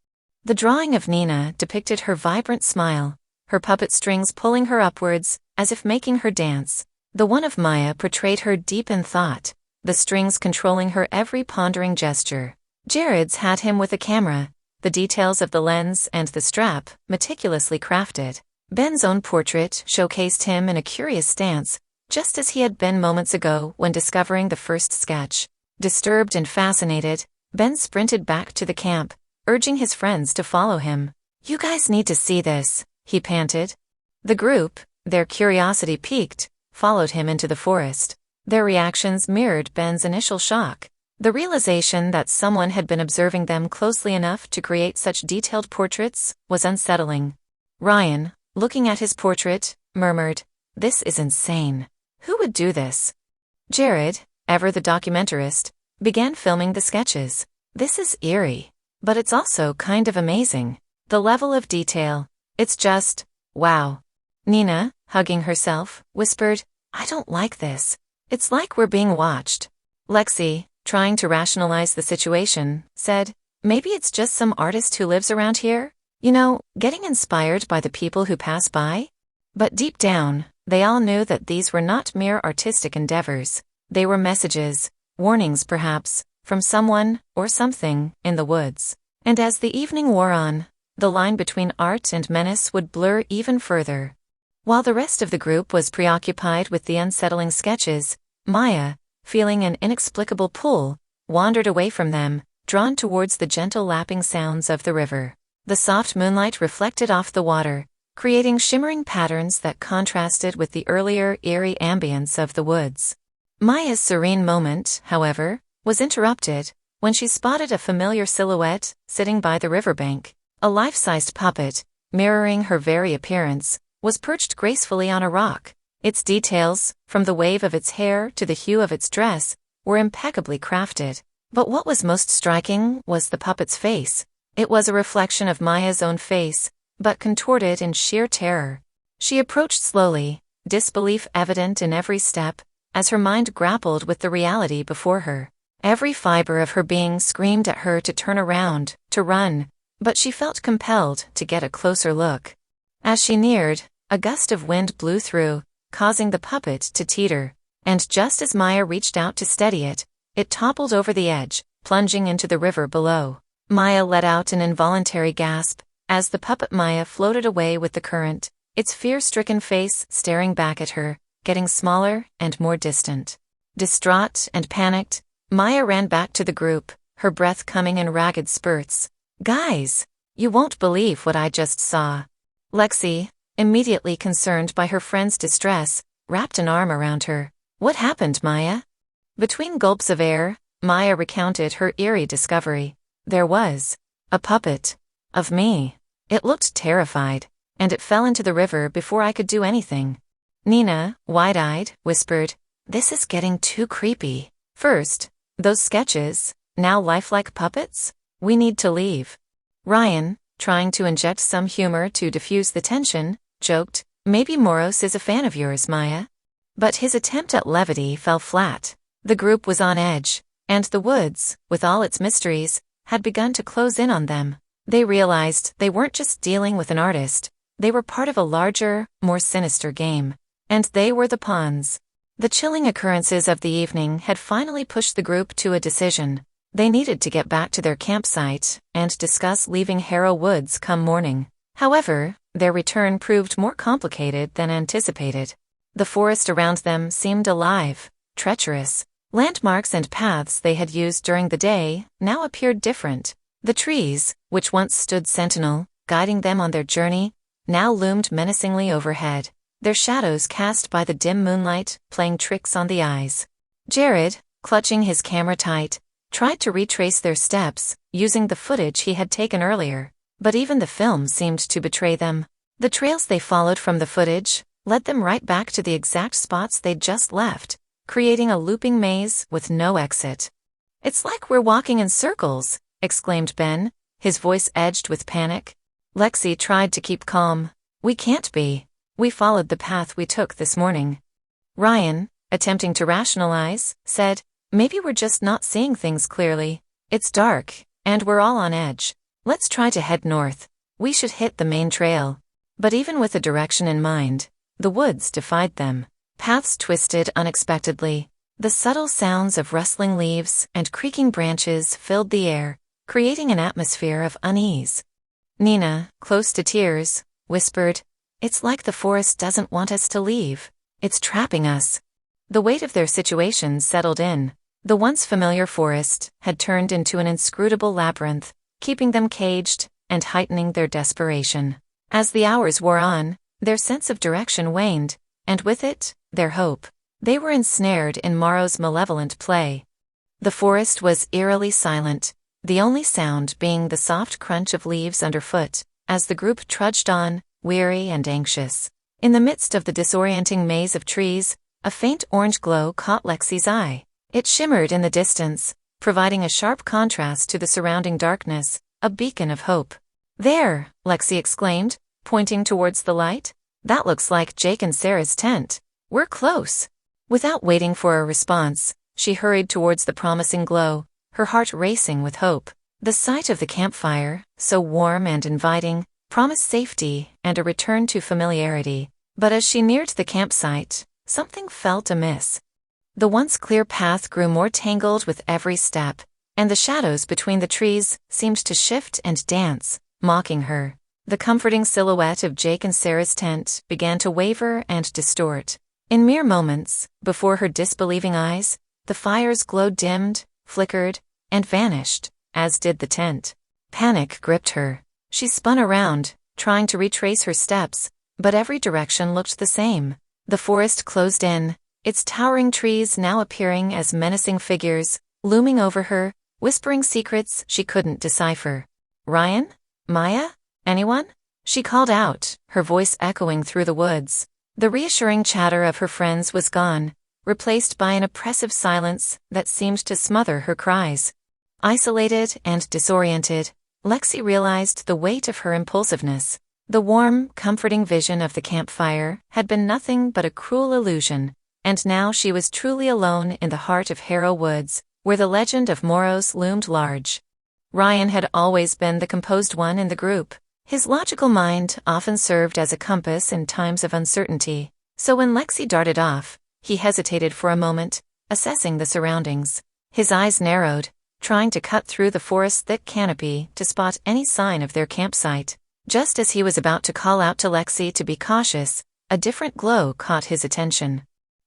The drawing of Nina depicted her vibrant smile, her puppet strings pulling her upwards, as if making her dance. The one of Maya portrayed her deep in thought, the strings controlling her every pondering gesture. Jared's had him with a camera, the details of the lens and the strap meticulously crafted. Ben's own portrait showcased him in a curious stance, just as he had been moments ago when discovering the first sketch. Disturbed and fascinated, Ben sprinted back to the camp, urging his friends to follow him. "You guys need to see this," he panted. The group, their curiosity piqued, followed him into the forest. Their reactions mirrored Ben's initial shock. The realization that someone had been observing them closely enough to create such detailed portraits was unsettling. Ryan, looking at his portrait, murmured, "This is insane. Who would do this?" Jared, ever the documentarist, began filming the sketches. "This is eerie, but it's also kind of amazing. The level of detail, it's just, wow." Nina, hugging herself, whispered, "I don't like this. It's like we're being watched." Lexi, trying to rationalize the situation, said, "Maybe it's just some artist who lives around here? You know, getting inspired by the people who pass by?" But deep down, they all knew that these were not mere artistic endeavors. They were messages, warnings perhaps, from someone or something in the woods. And as the evening wore on, the line between art and menace would blur even further. While the rest of the group was preoccupied with the unsettling sketches, Maya, feeling an inexplicable pull, wandered away from them, drawn towards the gentle lapping sounds of the river. The soft moonlight reflected off the water, creating shimmering patterns that contrasted with the earlier eerie ambience of the woods. Maya's serene moment, however, was interrupted when she spotted a familiar silhouette sitting by the riverbank. A life-sized puppet, mirroring her very appearance, was perched gracefully on a rock. Its details, from the wave of its hair to the hue of its dress, were impeccably crafted. But what was most striking was the puppet's face. It was a reflection of Maya's own face, but contorted in sheer terror. She approached slowly, disbelief evident in every step, as her mind grappled with the reality before her. Every fiber of her being screamed at her to turn around, to run, but she felt compelled to get a closer look. As she neared, a gust of wind blew through, causing the puppet to teeter, and just as Maya reached out to steady it, it toppled over the edge, plunging into the river below. Maya let out an involuntary gasp, as the puppet Maya floated away with the current, its fear-stricken face staring back at her, getting smaller and more distant. Distraught and panicked, Maya ran back to the group, her breath coming in ragged spurts. "Guys, you won't believe what I just saw." Lexi, immediately concerned by her friend's distress, wrapped an arm around her. "What happened, Maya?" Between gulps of air, Maya recounted her eerie discovery. "There was a puppet of me. It looked terrified, and it fell into the river before I could do anything." Nina, wide-eyed, whispered, "This is getting too creepy. First, those sketches, now lifelike puppets? We need to leave." Ryan, trying to inject some humor to diffuse the tension, joked, "Maybe Moros is a fan of yours, Maya." But his attempt at levity fell flat. The group was on edge, and the woods, with all its mysteries, had begun to close in on them. They realized they weren't just dealing with an artist, they were part of a larger, more sinister game. And they were the pawns. The chilling occurrences of the evening had finally pushed the group to a decision. They needed to get back to their campsite and discuss leaving Harrow Woods come morning. However, their return proved more complicated than anticipated. The forest around them seemed alive, treacherous. Landmarks and paths they had used during the day now appeared different. The trees, which once stood sentinel, guiding them on their journey, now loomed menacingly overhead, their shadows cast by the dim moonlight playing tricks on the eyes. Jared, clutching his camera tight, tried to retrace their steps, using the footage he had taken earlier, but even the film seemed to betray them. The trails they followed from the footage led them right back to the exact spots they'd just left, creating a looping maze with no exit. "It's like we're walking in circles," exclaimed Ben, his voice edged with panic. Lexi tried to keep calm. "We can't be. We followed the path we took this morning." Ryan, attempting to rationalize, said, "Maybe we're just not seeing things clearly. It's dark, and we're all on edge. Let's try to head north. We should hit the main trail." But even with a direction in mind, The woods defied them. Paths twisted unexpectedly. The subtle sounds of rustling leaves and creaking branches filled the air, creating an atmosphere of unease. Nina, close to tears, whispered, "It's like the forest doesn't want us to leave. It's trapping us." The weight of their situation settled in. The once familiar forest had turned into an inscrutable labyrinth, keeping them caged and heightening their desperation. As the hours wore on, their sense of direction waned, and with it, their hope. They were ensnared in Moros' malevolent play. The forest was eerily silent, the only sound being the soft crunch of leaves underfoot, as the group trudged on, weary and anxious. In the midst of the disorienting maze of trees, a faint orange glow caught Lexi's eye. It shimmered in the distance, providing a sharp contrast to the surrounding darkness, a beacon of hope. "There!" Lexi exclaimed, pointing towards the light. "That looks like Jake and Sarah's tent. We're close." Without waiting for a response, she hurried towards the promising glow, her heart racing with hope. The sight of the campfire, so warm and inviting, promised safety and a return to familiarity. But as she neared the campsite, something felt amiss. The once clear path grew more tangled with every step, and the shadows between the trees seemed to shift and dance, mocking her. The comforting silhouette of Jake and Sarah's tent began to waver and distort. In mere moments, before her disbelieving eyes, the fire's glow dimmed, flickered, and vanished, as did the tent. Panic gripped her. She spun around, trying to retrace her steps, but every direction looked the same. The forest closed in, its towering trees now appearing as menacing figures, looming over her, whispering secrets she couldn't decipher. "Ryan? Maya? Anyone?" She called out, her voice echoing through the woods. The reassuring chatter of her friends was gone, replaced by an oppressive silence that seemed to smother her cries. Isolated and disoriented, Lexi realized the weight of her impulsiveness. The warm, comforting vision of the campfire had been nothing but a cruel illusion, and now she was truly alone in the heart of Harrow Woods, where the legend of Moros loomed large. Ryan had always been the composed one in the group. His logical mind often served as a compass in times of uncertainty, so when Lexi darted off, he hesitated for a moment, assessing the surroundings. His eyes narrowed, trying to cut through the forest's thick canopy to spot any sign of their campsite. Just as he was about to call out to Lexi to be cautious, a different glow caught his attention.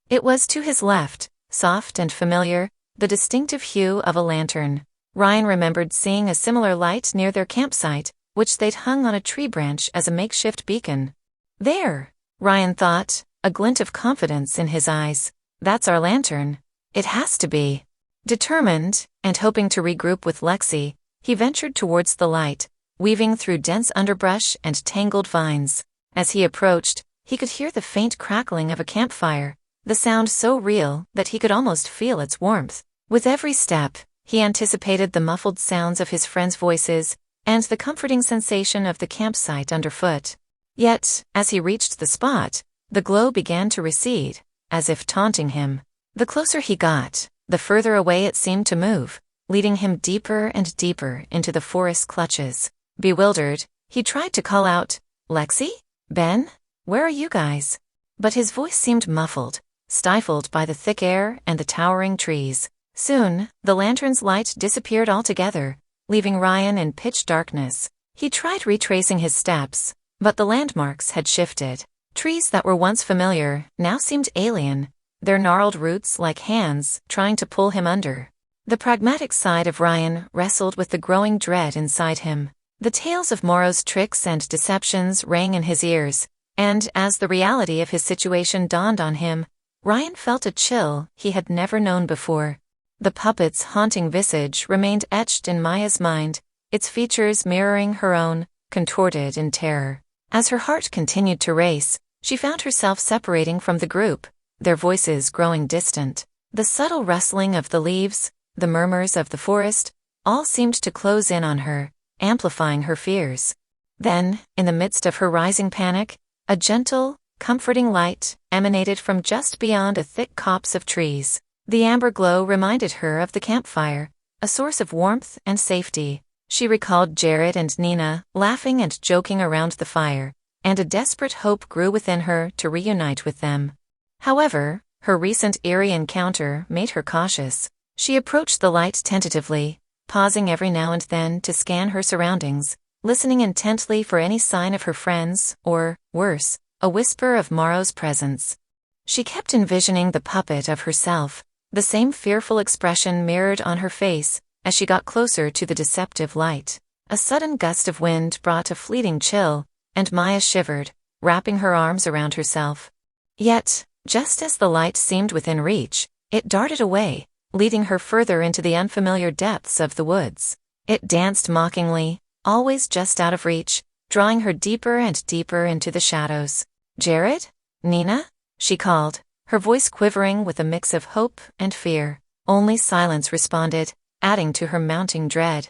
It was to his left, soft and familiar, the distinctive hue of a lantern. Ryan remembered seeing a similar light near their campsite, which they'd hung on a tree branch as a makeshift beacon. "There," Ryan thought, a glint of confidence in his eyes. "That's our lantern. It has to be." Determined, and hoping to regroup with Lexi, he ventured towards the light, weaving through dense underbrush and tangled vines. As he approached, he could hear the faint crackling of a campfire, the sound so real that he could almost feel its warmth. With every step, he anticipated the muffled sounds of his friends' voices, and the comforting sensation of the campsite underfoot. Yet, as he reached the spot, the glow began to recede, as if taunting him. The closer he got, the further away it seemed to move, leading him deeper and deeper into the forest's clutches. Bewildered, he tried to call out, "Lexi? Ben? Where are you guys?" But his voice seemed muffled, stifled by the thick air and the towering trees. Soon, the lantern's light disappeared altogether, leaving Ryan in pitch darkness. He tried retracing his steps, but the landmarks had shifted. Trees that were once familiar now seemed alien, their gnarled roots like hands trying to pull him under. The pragmatic side of Ryan wrestled with the growing dread inside him. The tales of Moros' tricks and deceptions rang in his ears, and as the reality of his situation dawned on him, Ryan felt a chill he had never known before. The puppet's haunting visage remained etched in Maya's mind, its features mirroring her own, contorted in terror. As her heart continued to race, she found herself separating from the group, their voices growing distant. The subtle rustling of the leaves, the murmurs of the forest, all seemed to close in on her, amplifying her fears. Then, in the midst of her rising panic, a gentle, comforting light emanated from just beyond a thick copse of trees. The amber glow reminded her of the campfire, a source of warmth and safety. She recalled Jared and Nina laughing and joking around the fire, and a desperate hope grew within her to reunite with them. However, her recent eerie encounter made her cautious. She approached the light tentatively, pausing every now and then to scan her surroundings, listening intently for any sign of her friends or, worse, a whisper of Moros' presence. She kept envisioning the puppet of herself, the same fearful expression mirrored on her face as she got closer to the deceptive light. A sudden gust of wind brought a fleeting chill, and Maya shivered, wrapping her arms around herself. Yet, just as the light seemed within reach, it darted away, leading her further into the unfamiliar depths of the woods. It danced mockingly, always just out of reach, drawing her deeper and deeper into the shadows. "Jared? Nina?" she called, her voice quivering with a mix of hope and fear. Only silence responded, adding to her mounting dread.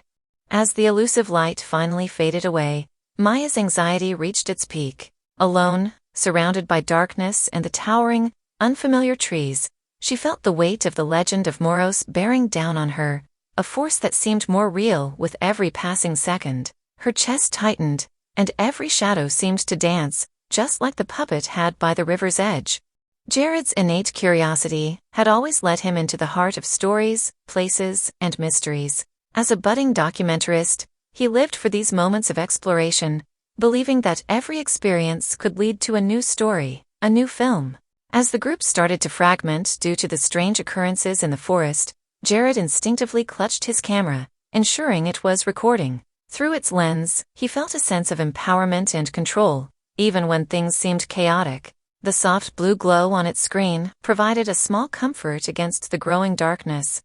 As the elusive light finally faded away, Maya's anxiety reached its peak. Alone, surrounded by darkness and the towering, unfamiliar trees, she felt the weight of the legend of Moros bearing down on her, a force that seemed more real with every passing second. Her chest tightened, and every shadow seemed to dance, just like the puppet had by the river's edge. Jared's innate curiosity had always led him into the heart of stories, places, and mysteries. As a budding documentarist, he lived for these moments of exploration, believing that every experience could lead to a new story, a new film. As the group started to fragment due to the strange occurrences in the forest, Jared instinctively clutched his camera, ensuring it was recording. Through its lens, he felt a sense of empowerment and control, even when things seemed chaotic. The soft blue glow on its screen provided a small comfort against the growing darkness.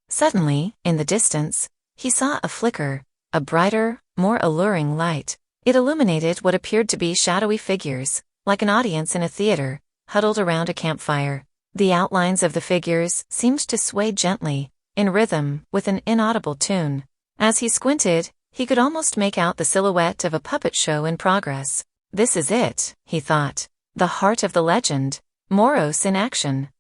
Suddenly, in the distance, he saw a flicker, a brighter, more alluring light. It illuminated what appeared to be shadowy figures, like an audience in a theater, huddled around a campfire. The outlines of the figures seemed to sway gently, in rhythm with an inaudible tune. As he squinted, he could almost make out the silhouette of a puppet show in progress. This is it, he thought. The heart of the legend, Moros in action.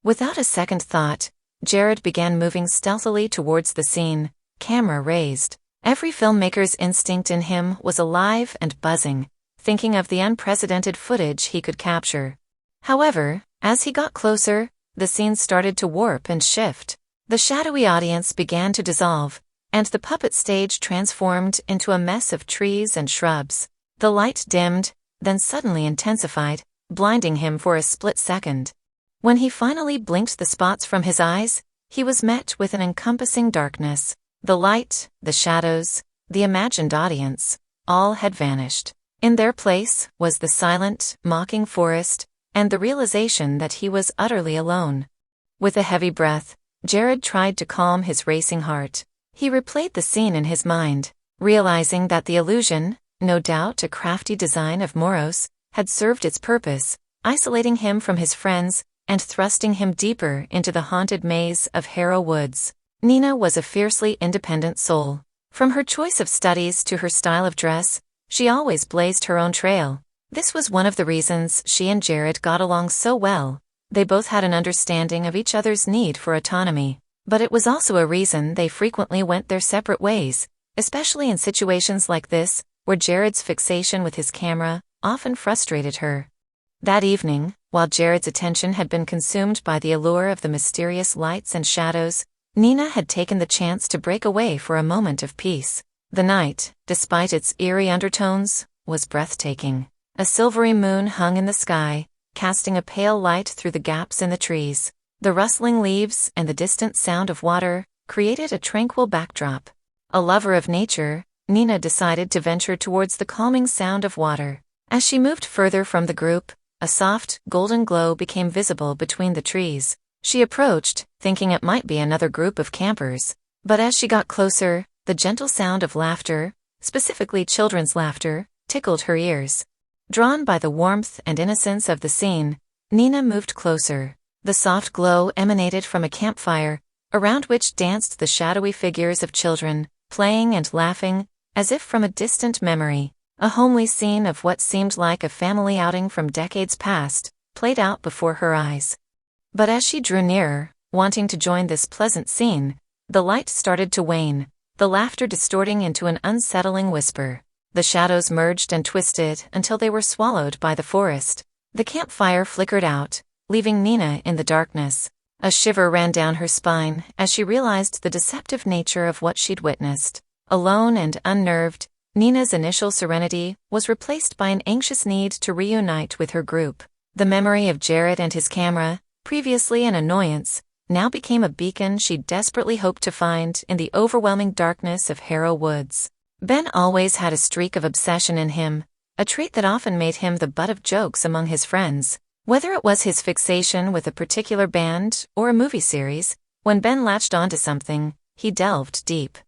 Without a second thought, Jared began moving stealthily towards the scene, camera raised. Every filmmaker's instinct in him was alive and buzzing, thinking of the unprecedented footage he could capture. However, as he got closer, the scene started to warp and shift. The shadowy audience began to dissolve, and the puppet stage transformed into a mess of trees and shrubs. The light dimmed, then suddenly intensified, blinding him for a split second. When he finally blinked the spots from his eyes, he was met with an encompassing darkness. The light, the shadows, the imagined audience, all had vanished. In their place was the silent, mocking forest, and the realization that he was utterly alone. With a heavy breath, Jared tried to calm his racing heart. He replayed the scene in his mind, realizing that the illusion, no doubt a crafty design of Moros, had served its purpose, isolating him from his friends and thrusting him deeper into the haunted maze of Harrow Woods. Nina was a fiercely independent soul. From her choice of studies to her style of dress, she always blazed her own trail. This was one of the reasons she and Jared got along so well. They both had an understanding of each other's need for autonomy. But it was also a reason they frequently went their separate ways, especially in situations like this, where Jared's fixation with his camera often frustrated her. That evening, while Jared's attention had been consumed by the allure of the mysterious lights and shadows, Nina had taken the chance to break away for a moment of peace. The night, despite its eerie undertones, was breathtaking. A silvery moon hung in the sky, casting a pale light through the gaps in the trees. The rustling leaves and the distant sound of water created a tranquil backdrop. A lover of nature, Nina decided to venture towards the calming sound of water. As she moved further from the group, a soft, golden glow became visible between the trees. She approached, thinking it might be another group of campers. But as she got closer, the gentle sound of laughter, specifically children's laughter, tickled her ears. Drawn by the warmth and innocence of the scene, Nina moved closer. The soft glow emanated from a campfire, around which danced the shadowy figures of children, playing and laughing, as if from a distant memory. A homely scene of what seemed like a family outing from decades past, played out before her eyes. But as she drew nearer, wanting to join this pleasant scene, the light started to wane, the laughter distorting into an unsettling whisper. The shadows merged and twisted until they were swallowed by the forest. The campfire flickered out, leaving Nina in the darkness. A shiver ran down her spine as she realized the deceptive nature of what she'd witnessed. Alone and unnerved, Nina's initial serenity was replaced by an anxious need to reunite with her group. The memory of Jared and his camera, previously an annoyance, now became a beacon she desperately hoped to find in the overwhelming darkness of Harrow Woods. Ben always had a streak of obsession in him, a trait that often made him the butt of jokes among his friends. Whether it was his fixation with a particular band or a movie series, when Ben latched onto something, he delved deep.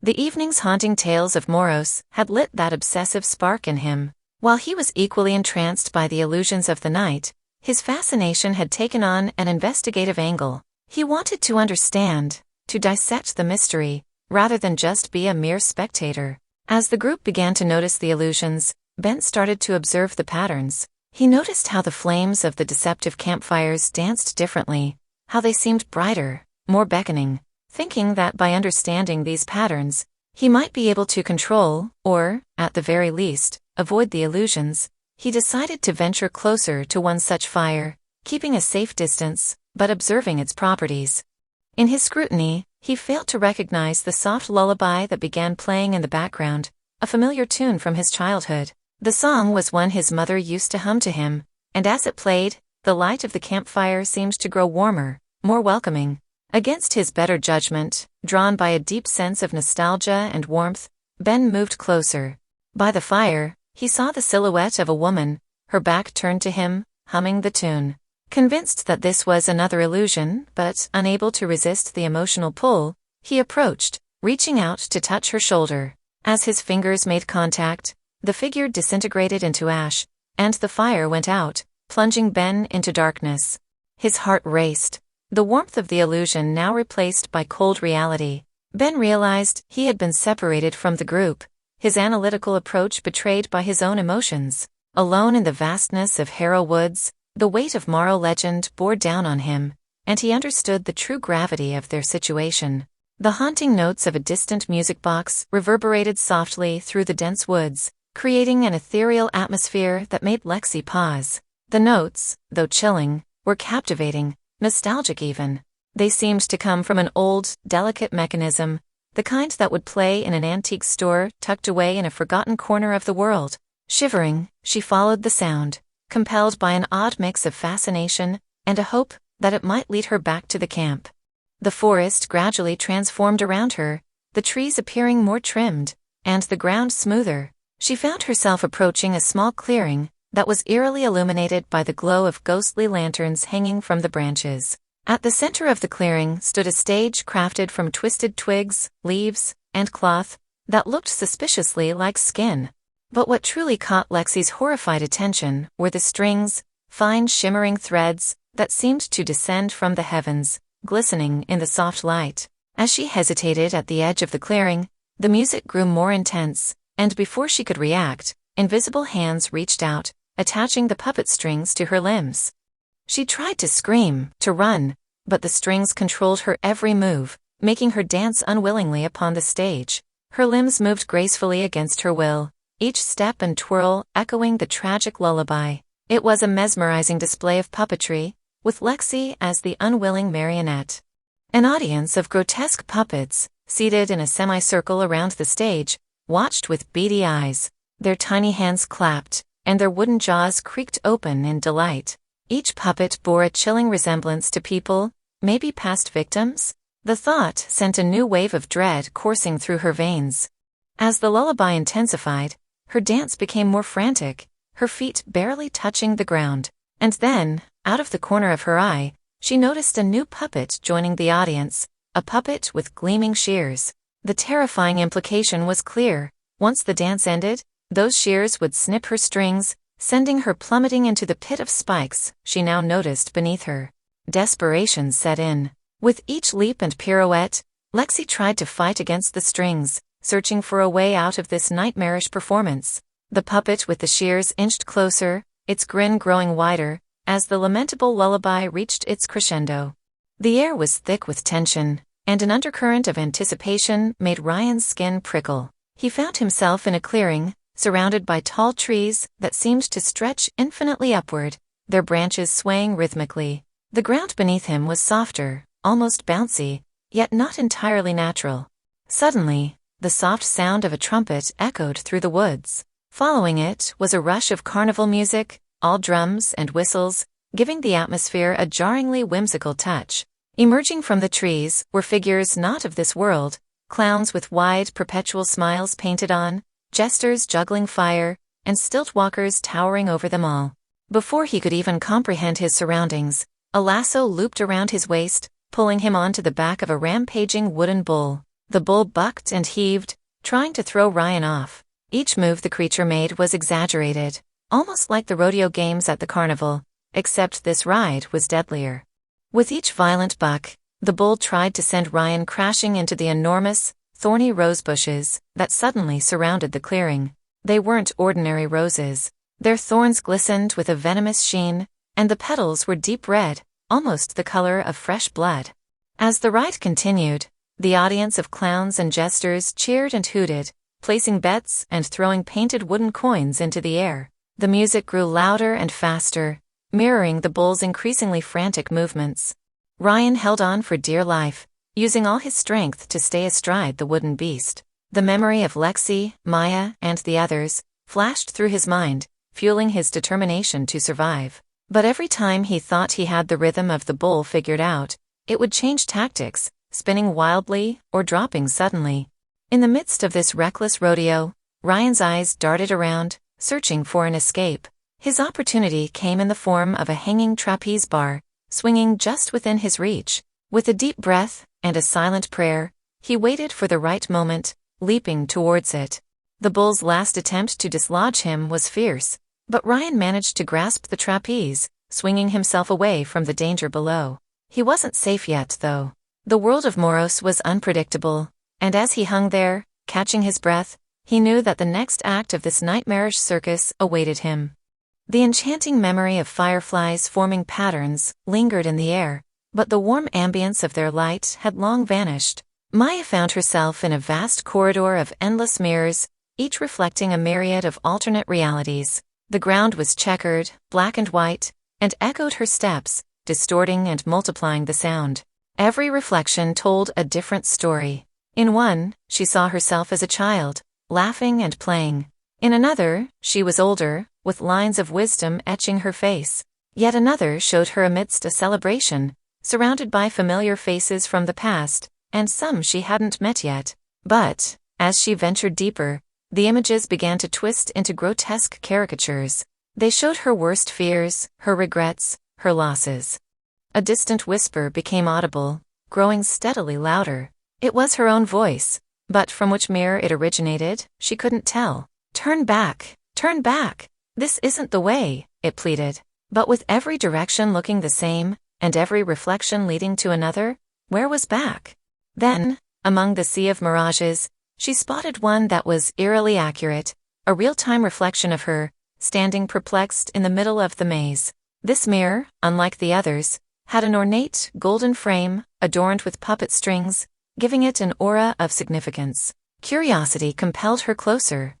The evening's haunting tales of Moros had lit that obsessive spark in him. While he was equally entranced by the illusions of the night, his fascination had taken on an investigative angle. He wanted to understand, to dissect the mystery, rather than just be a mere spectator. As the group began to notice the illusions, Ben started to observe the patterns. He noticed how the flames of the deceptive campfires danced differently, how they seemed brighter, more beckoning. Thinking that by understanding these patterns, he might be able to control, or, at the very least, avoid the illusions, he decided to venture closer to one such fire, keeping a safe distance, but observing its properties. In his scrutiny, he failed to recognize the soft lullaby that began playing in the background, a familiar tune from his childhood. The song was one his mother used to hum to him, and as it played, the light of the campfire seemed to grow warmer, more welcoming. Against his better judgment, drawn by a deep sense of nostalgia and warmth, Ben moved closer. By the fire, he saw the silhouette of a woman, her back turned to him, humming the tune. Convinced that this was another illusion, but unable to resist the emotional pull, he approached, reaching out to touch her shoulder. As his fingers made contact, the figure disintegrated into ash, and the fire went out, plunging Ben into darkness. His heart raced, the warmth of the illusion now replaced by cold reality. Ben realized he had been separated from the group, his analytical approach betrayed by his own emotions. Alone in the vastness of Harrow Woods, the weight of Moro legend bore down on him, and he understood the true gravity of their situation. The haunting notes of a distant music box reverberated softly through the dense woods, creating an ethereal atmosphere that made Lexi pause. The notes, though chilling, were captivating, nostalgic even. They seemed to come from an old, delicate mechanism, the kind that would play in an antique store tucked away in a forgotten corner of the world. Shivering, she followed the sound, compelled by an odd mix of fascination and a hope that it might lead her back to the camp. The forest gradually transformed around her, the trees appearing more trimmed, and the ground smoother. She found herself approaching a small clearing that was eerily illuminated by the glow of ghostly lanterns hanging from the branches. At the center of the clearing stood a stage crafted from twisted twigs, leaves, and cloth that looked suspiciously like skin. But what truly caught Lexi's horrified attention were the strings, fine shimmering threads that seemed to descend from the heavens, glistening in the soft light. As she hesitated at the edge of the clearing, the music grew more intense, and before she could react, invisible hands reached out, attaching the puppet strings to her limbs. She tried to scream, to run, but the strings controlled her every move, making her dance unwillingly upon the stage. Her limbs moved gracefully against her will, each step and twirl echoing the tragic lullaby. It was a mesmerizing display of puppetry, with Lexi as the unwilling marionette. An audience of grotesque puppets, seated in a semicircle around the stage, watched with beady eyes. Their tiny hands clapped, and their wooden jaws creaked open in delight. Each puppet bore a chilling resemblance to people, maybe past victims. The thought sent a new wave of dread coursing through her veins. As the lullaby intensified, her dance became more frantic, her feet barely touching the ground. And then, out of the corner of her eye, she noticed a new puppet joining the audience, a puppet with gleaming shears. The terrifying implication was clear. Once the dance ended, those shears would snip her strings, sending her plummeting into the pit of spikes she now noticed beneath her. Desperation set in. With each leap and pirouette, Lexi tried to fight against the strings, searching for a way out of this nightmarish performance. The puppet with the shears inched closer, its grin growing wider, as the lamentable lullaby reached its crescendo. The air was thick with tension, and an undercurrent of anticipation made Ryan's skin prickle. He found himself in a clearing, surrounded by tall trees that seemed to stretch infinitely upward, their branches swaying rhythmically. The ground beneath him was softer, almost bouncy, yet not entirely natural. Suddenly, the soft sound of a trumpet echoed through the woods. Following it was a rush of carnival music, all drums and whistles, giving the atmosphere a jarringly whimsical touch. Emerging from the trees were figures not of this world, clowns with wide, perpetual smiles painted on, jesters juggling fire, and stilt walkers towering over them all. Before he could even comprehend his surroundings, a lasso looped around his waist, pulling him onto the back of a rampaging wooden bull. The bull bucked and heaved, trying to throw Ryan off. Each move the creature made was exaggerated, almost like the rodeo games at the carnival, except this ride was deadlier. With each violent buck, the bull tried to send Ryan crashing into the enormous, thorny rose bushes that suddenly surrounded the clearing. They weren't ordinary roses. Their thorns glistened with a venomous sheen, and the petals were deep red, almost the color of fresh blood. As the ride continued, the audience of clowns and jesters cheered and hooted, placing bets and throwing painted wooden coins into the air. The music grew louder and faster, mirroring the bull's increasingly frantic movements. Ryan held on for dear life, using all his strength to stay astride the wooden beast. The memory of Lexi, Maya, and the others flashed through his mind, fueling his determination to survive. But every time he thought he had the rhythm of the bull figured out, it would change tactics, spinning wildly or dropping suddenly. In the midst of this reckless rodeo, Ryan's eyes darted around, searching for an escape. His opportunity came in the form of a hanging trapeze bar, swinging just within his reach. With a deep breath and a silent prayer, he waited for the right moment, leaping towards it. The bull's last attempt to dislodge him was fierce, but Ryan managed to grasp the trapeze, swinging himself away from the danger below. He wasn't safe yet, though. The world of Moros was unpredictable, and as he hung there, catching his breath, he knew that the next act of this nightmarish circus awaited him. The enchanting memory of fireflies forming patterns lingered in the air, but the warm ambience of their light had long vanished. Maya found herself in a vast corridor of endless mirrors, each reflecting a myriad of alternate realities. The ground was checkered, black and white, and echoed her steps, distorting and multiplying the sound. Every reflection told a different story. In one, she saw herself as a child, laughing and playing. In another, she was older, with lines of wisdom etching her face. Yet another showed her amidst a celebration, surrounded by familiar faces from the past, and some she hadn't met yet. But, as she ventured deeper, the images began to twist into grotesque caricatures. They showed her worst fears, her regrets, her losses. A distant whisper became audible, growing steadily louder. It was her own voice, but from which mirror it originated, she couldn't tell. "Turn back! Turn back! This isn't the way," it pleaded. But with every direction looking the same, and every reflection leading to another, where was back? Then, among the sea of mirages, she spotted one that was eerily accurate, a real-time reflection of her, standing perplexed in the middle of the maze. This mirror, unlike the others, had an ornate, golden frame, adorned with puppet strings, giving it an aura of significance. Curiosity compelled her closer.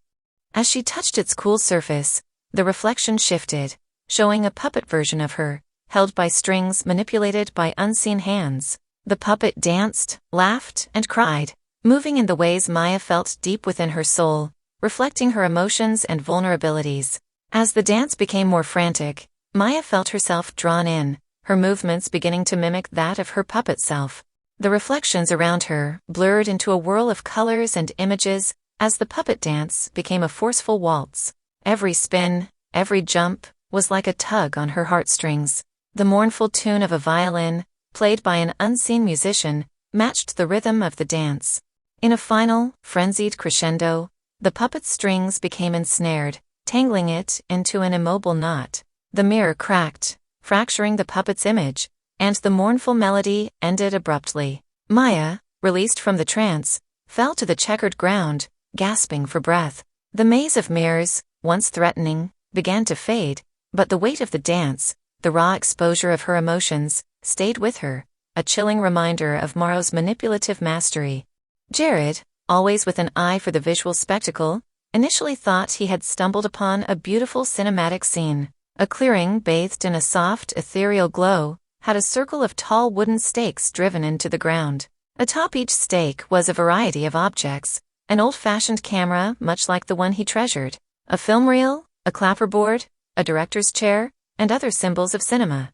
As she touched its cool surface, the reflection shifted, showing a puppet version of her, held by strings manipulated by unseen hands. The puppet danced, laughed, and cried, moving in the ways Maya felt deep within her soul, reflecting her emotions and vulnerabilities. As the dance became more frantic, Maya felt herself drawn in, her movements beginning to mimic that of her puppet self. The reflections around her blurred into a whirl of colors and images as the puppet dance became a forceful waltz. Every spin, every jump, was like a tug on her heartstrings. The mournful tune of a violin, played by an unseen musician, matched the rhythm of the dance. In a final, frenzied crescendo, the puppet's strings became ensnared, tangling it into an immobile knot. The mirror cracked, fracturing the puppet's image, and the mournful melody ended abruptly. Maya, released from the trance, fell to the checkered ground, gasping for breath. The maze of mirrors, once threatening, began to fade, but the weight of the dance, the raw exposure of her emotions, stayed with her, a chilling reminder of Morrow's manipulative mastery. Jared, always with an eye for the visual spectacle, initially thought he had stumbled upon a beautiful cinematic scene. A clearing bathed in a soft, ethereal glow had a circle of tall wooden stakes driven into the ground. Atop each stake was a variety of objects, an old-fashioned camera much like the one he treasured, a film reel, a clapperboard, a director's chair, and other symbols of cinema.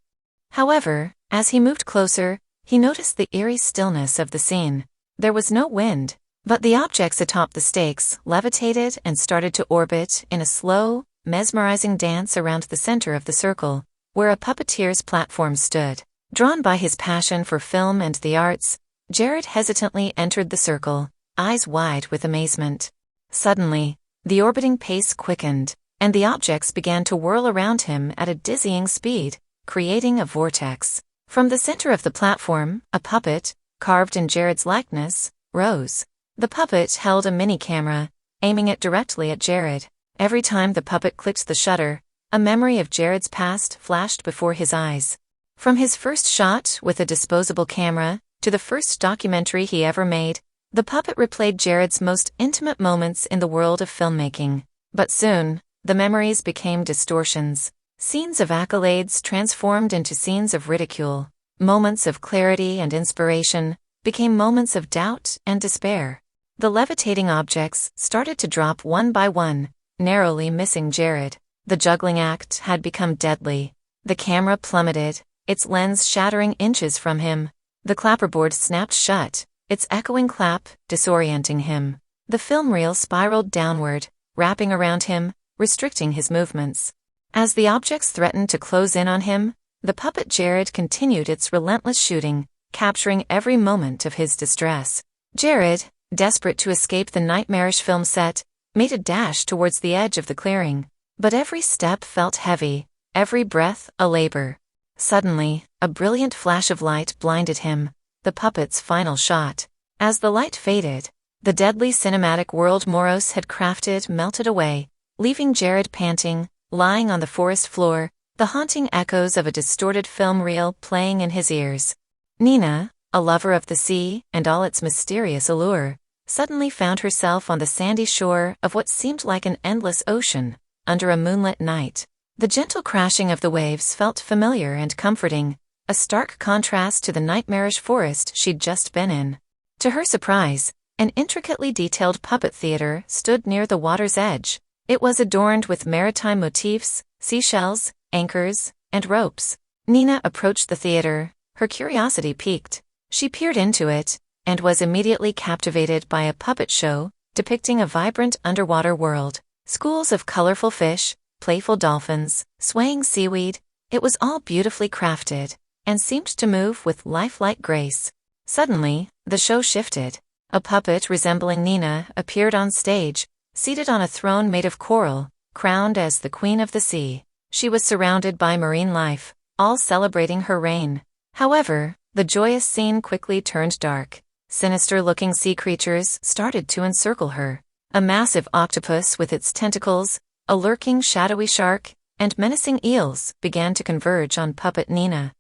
However, as he moved closer, he noticed the eerie stillness of the scene. There was no wind, but the objects atop the stakes levitated and started to orbit in a slow, mesmerizing dance around the center of the circle, where a puppeteer's platform stood. Drawn by his passion for film and the arts, Jared hesitantly entered the circle, eyes wide with amazement. Suddenly, the orbiting pace quickened, and the objects began to whirl around him at a dizzying speed, creating a vortex. From the center of the platform, a puppet, carved in Jared's likeness, rose. The puppet held a mini-camera, aiming it directly at Jared. Every time the puppet clicked the shutter, a memory of Jared's past flashed before his eyes. From his first shot with a disposable camera, to the first documentary he ever made, the puppet replayed Jared's most intimate moments in the world of filmmaking. But soon, the memories became distortions. Scenes of accolades transformed into scenes of ridicule. Moments of clarity and inspiration became moments of doubt and despair. The levitating objects started to drop one by one, narrowly missing Jared. The juggling act had become deadly. The camera plummeted, its lens shattering inches from him. The clapperboard snapped shut, its echoing clap disorienting him. The film reel spiraled downward, wrapping around him, restricting his movements. As the objects threatened to close in on him, the puppet Jared continued its relentless shooting, capturing every moment of his distress. Jared, desperate to escape the nightmarish film set, made a dash towards the edge of the clearing. But every step felt heavy, every breath a labor. Suddenly, a brilliant flash of light blinded him, the puppet's final shot. As the light faded, the deadly cinematic world Moros had crafted melted away, leaving Jared panting, lying on the forest floor, the haunting echoes of a distorted film reel playing in his ears. Nina, a lover of the sea and all its mysterious allure, suddenly found herself on the sandy shore of what seemed like an endless ocean, under a moonlit night. The gentle crashing of the waves felt familiar and comforting, a stark contrast to the nightmarish forest she'd just been in. To her surprise, an intricately detailed puppet theater stood near the water's edge. It was adorned with maritime motifs, seashells, anchors, and ropes. Nina approached the theater, her curiosity piqued. She peered into it, and was immediately captivated by a puppet show depicting a vibrant underwater world. Schools of colorful fish, playful dolphins, swaying seaweed, it was all beautifully crafted, and seemed to move with lifelike grace. Suddenly, the show shifted. A puppet resembling Nina appeared on stage, seated on a throne made of coral, crowned as the Queen of the Sea. She was surrounded by marine life, all celebrating her reign. However, the joyous scene quickly turned dark. Sinister-looking sea creatures started to encircle her. A massive octopus with its tentacles, a lurking shadowy shark, and menacing eels began to converge on puppet Nina.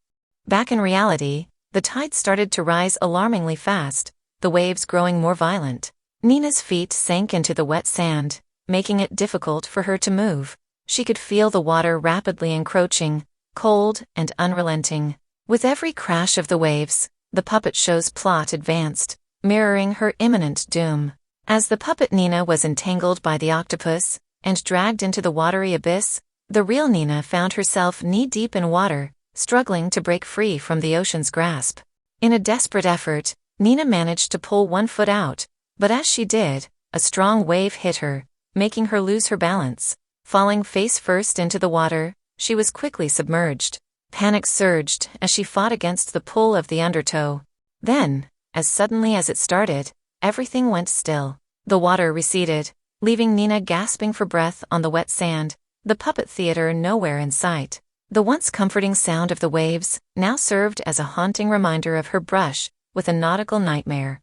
Back in reality, the tide started to rise alarmingly fast, the waves growing more violent. Nina's feet sank into the wet sand, making it difficult for her to move. She could feel the water rapidly encroaching, cold and unrelenting. With every crash of the waves, the puppet show's plot advanced, mirroring her imminent doom. As the puppet Nina was entangled by the octopus and dragged into the watery abyss, the real Nina found herself knee-deep in water, struggling to break free from the ocean's grasp. In a desperate effort, Nina managed to pull one foot out, but as she did, a strong wave hit her, making her lose her balance. Falling face first into the water, she was quickly submerged. Panic surged as she fought against the pull of the undertow. Then, as suddenly as it started, everything went still. The water receded, leaving Nina gasping for breath on the wet sand, the puppet theater nowhere in sight. The once comforting sound of the waves now served as a haunting reminder of her brush with a nautical nightmare.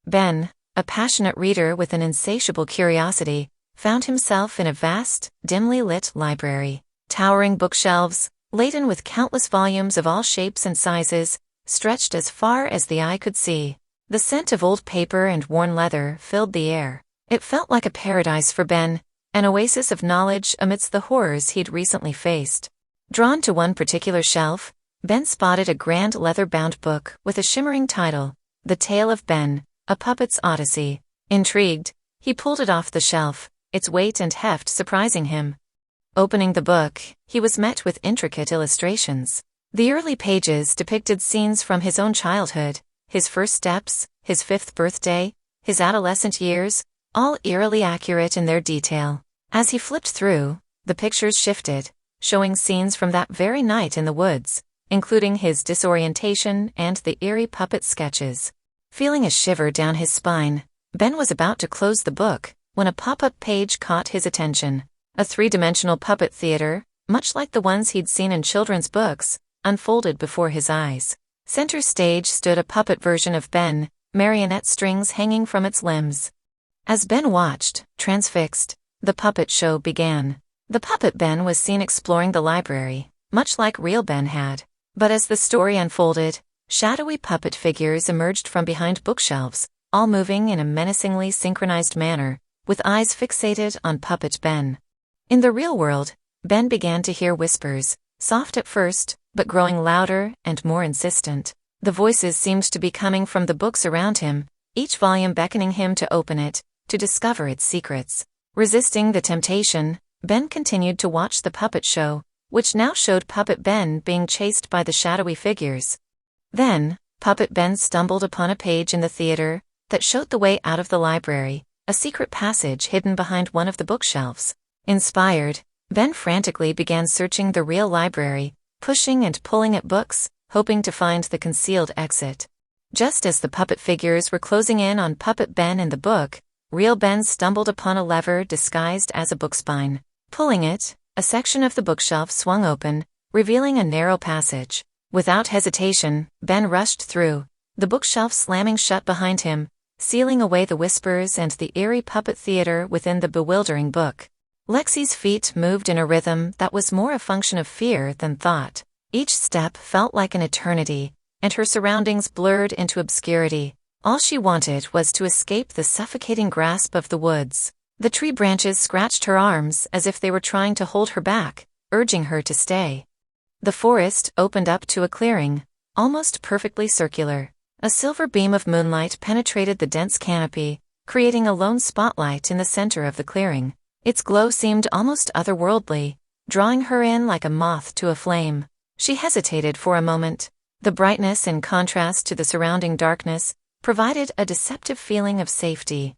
Ben, a passionate reader with an insatiable curiosity, found himself in a vast, dimly lit library. Towering bookshelves, laden with countless volumes of all shapes and sizes, stretched as far as the eye could see. The scent of old paper and worn leather filled the air. It felt like a paradise for Ben, an oasis of knowledge amidst the horrors he'd recently faced. Drawn to one particular shelf, Ben spotted a grand leather-bound book with a shimmering title, The Tale of Ben, A Puppet's Odyssey. Intrigued, he pulled it off the shelf, its weight and heft surprising him. Opening the book, he was met with intricate illustrations. The early pages depicted scenes from his own childhood, his first steps, his 5th birthday, his adolescent years, all eerily accurate in their detail. As he flipped through, the pictures shifted, showing scenes from that very night in the woods, including his disorientation and the eerie puppet sketches. Feeling a shiver down his spine, Ben was about to close the book when a pop-up page caught his attention. A 3-dimensional puppet theater, much like the ones he'd seen in children's books, unfolded before his eyes. Center stage stood a puppet version of Ben, marionette strings hanging from its limbs. As Ben watched, transfixed, the puppet show began. The puppet Ben was seen exploring the library, much like real Ben had. But as the story unfolded, shadowy puppet figures emerged from behind bookshelves, all moving in a menacingly synchronized manner, with eyes fixated on puppet Ben. In the real world, Ben began to hear whispers, soft at first, but growing louder and more insistent. The voices seemed to be coming from the books around him, each volume beckoning him to open it, to discover its secrets. Resisting the temptation, Ben continued to watch the puppet show, which now showed Puppet Ben being chased by the shadowy figures. Then, Puppet Ben stumbled upon a page in the theater that showed the way out of the library, a secret passage hidden behind one of the bookshelves. Inspired, Ben frantically began searching the real library, pushing and pulling at books, hoping to find the concealed exit. Just as the puppet figures were closing in on Puppet Ben in the book, real Ben stumbled upon a lever disguised as a bookspine. Pulling it, a section of the bookshelf swung open, revealing a narrow passage. Without hesitation, Ben rushed through, the bookshelf slamming shut behind him, sealing away the whispers and the eerie puppet theater within the bewildering book. Lexi's feet moved in a rhythm that was more a function of fear than thought. Each step felt like an eternity, and her surroundings blurred into obscurity. All she wanted was to escape the suffocating grasp of the woods. The tree branches scratched her arms as if they were trying to hold her back, urging her to stay. The forest opened up to a clearing, almost perfectly circular. A silver beam of moonlight penetrated the dense canopy, creating a lone spotlight in the center of the clearing. Its glow seemed almost otherworldly, drawing her in like a moth to a flame. She hesitated for a moment. The brightness, in contrast to the surrounding darkness, provided a deceptive feeling of safety.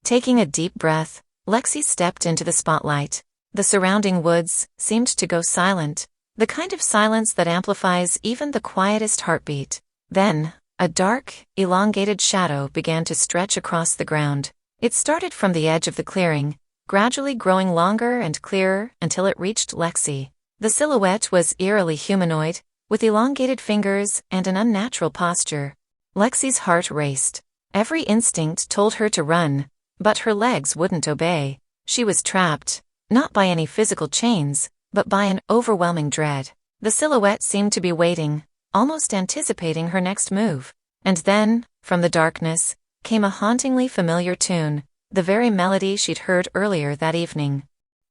Taking a deep breath, Lexi stepped into the spotlight. The surrounding woods seemed to go silent, the kind of silence that amplifies even the quietest heartbeat. Then, a dark, elongated shadow began to stretch across the ground. It started from the edge of the clearing, gradually growing longer and clearer until it reached Lexi. The silhouette was eerily humanoid, with elongated fingers and an unnatural posture. Lexi's heart raced. Every instinct told her to run, but her legs wouldn't obey. She was trapped, not by any physical chains, but by an overwhelming dread. The silhouette seemed to be waiting, almost anticipating her next move. And then, from the darkness, came a hauntingly familiar tune, the very melody she'd heard earlier that evening.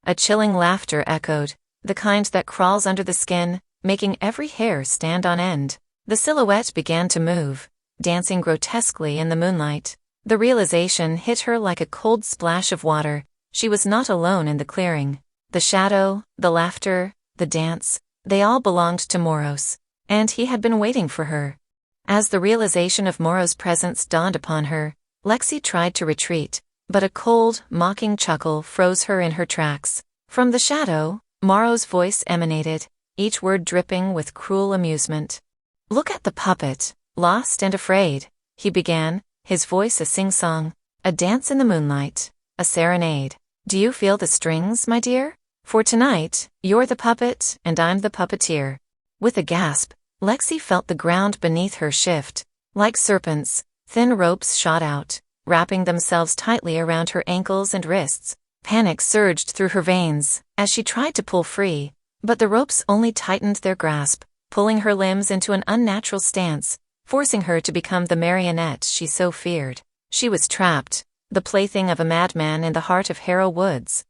A chilling laughter echoed, the kind that crawls under the skin, making every hair stand on end. The silhouette began to move, dancing grotesquely in the moonlight. The realization hit her like a cold splash of water. She was not alone in the clearing. The shadow, the laughter, the dance, they all belonged to Moros, and he had been waiting for her. As the realization of Moros' presence dawned upon her, Lexi tried to retreat, but a cold, mocking chuckle froze her in her tracks. From the shadow, Moros' voice emanated, each word dripping with cruel amusement. "Look at the puppet, lost and afraid," he began, his voice a sing-song, "a dance in the moonlight, a serenade. Do you feel the strings, my dear? For tonight, you're the puppet and I'm the puppeteer." With a gasp, Lexi felt the ground beneath her shift. Like serpents, thin ropes shot out, wrapping themselves tightly around her ankles and wrists. Panic surged through her veins as she tried to pull free, but the ropes only tightened their grasp, pulling her limbs into an unnatural stance, forcing her to become the marionette she so feared. She was trapped, the plaything of a madman in the heart of Harrow Woods.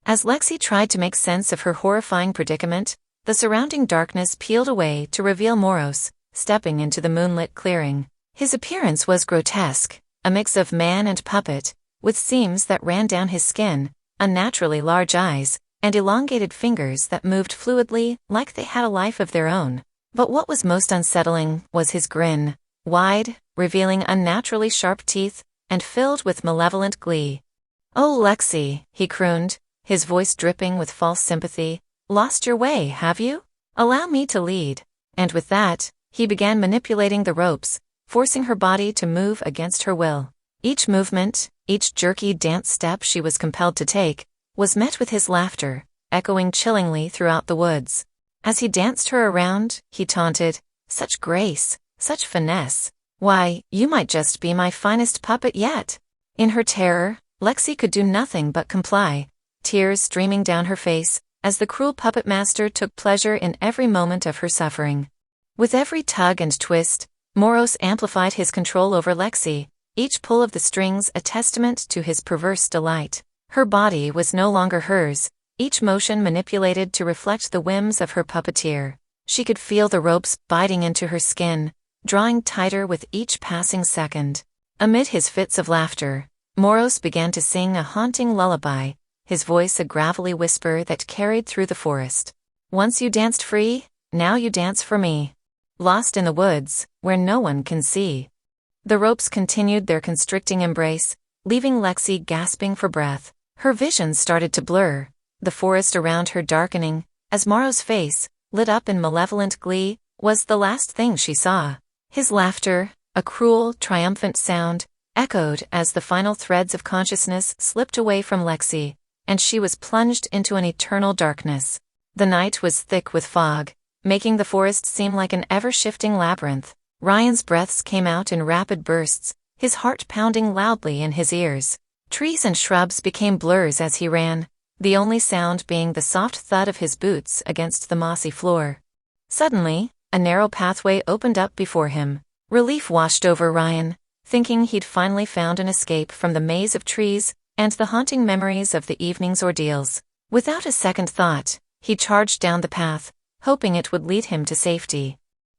As Lexi tried to make sense of her horrifying predicament, the surrounding darkness peeled away to reveal Moros, stepping into the moonlit clearing. His appearance was grotesque, a mix of man and puppet, with seams that ran down his skin, unnaturally large eyes, and elongated fingers that moved fluidly like they had a life of their own. But what was most unsettling was his grin, wide, revealing unnaturally sharp teeth, and filled with malevolent glee. "Oh, Lexi," he crooned, his voice dripping with false sympathy, "lost your way, have you? Allow me to lead." And with that, he began manipulating the ropes, forcing her body to move against her will. Each movement, each jerky dance step she was compelled to take, was met with his laughter, echoing chillingly throughout the woods. As he danced her around, he taunted, "Such grace, such finesse. Why, you might just be my finest puppet yet." In her terror, Lexi could do nothing but comply, tears streaming down her face, as the cruel puppet master took pleasure in every moment of her suffering. With every tug and twist, Moros amplified his control over Lexi, each pull of the strings a testament to his perverse delight. Her body was no longer hers, each motion manipulated to reflect the whims of her puppeteer. She could feel the ropes biting into her skin, drawing tighter with each passing second. Amid his fits of laughter, Moros began to sing a haunting lullaby, his voice a gravelly whisper that carried through the forest. "Once you danced free, now you dance for me. Lost in the woods, where no one can see." The ropes continued their constricting embrace, leaving Lexi gasping for breath. Her vision started to blur, the forest around her darkening, as Morrow's face, lit up in malevolent glee, was the last thing she saw. His laughter, a cruel, triumphant sound, echoed as the final threads of consciousness slipped away from Lexi, and she was plunged into an eternal darkness. The night was thick with fog, making the forest seem like an ever-shifting labyrinth. Ryan's breaths came out in rapid bursts, his heart pounding loudly in his ears. Trees and shrubs became blurs as he ran, the only sound being the soft thud of his boots against the mossy floor. Suddenly, a narrow pathway opened up before him. Relief washed over Ryan, thinking he'd finally found an escape from the maze of trees and the haunting memories of the evening's ordeals. Without a second thought, he charged down the path, hoping it would lead him to safety.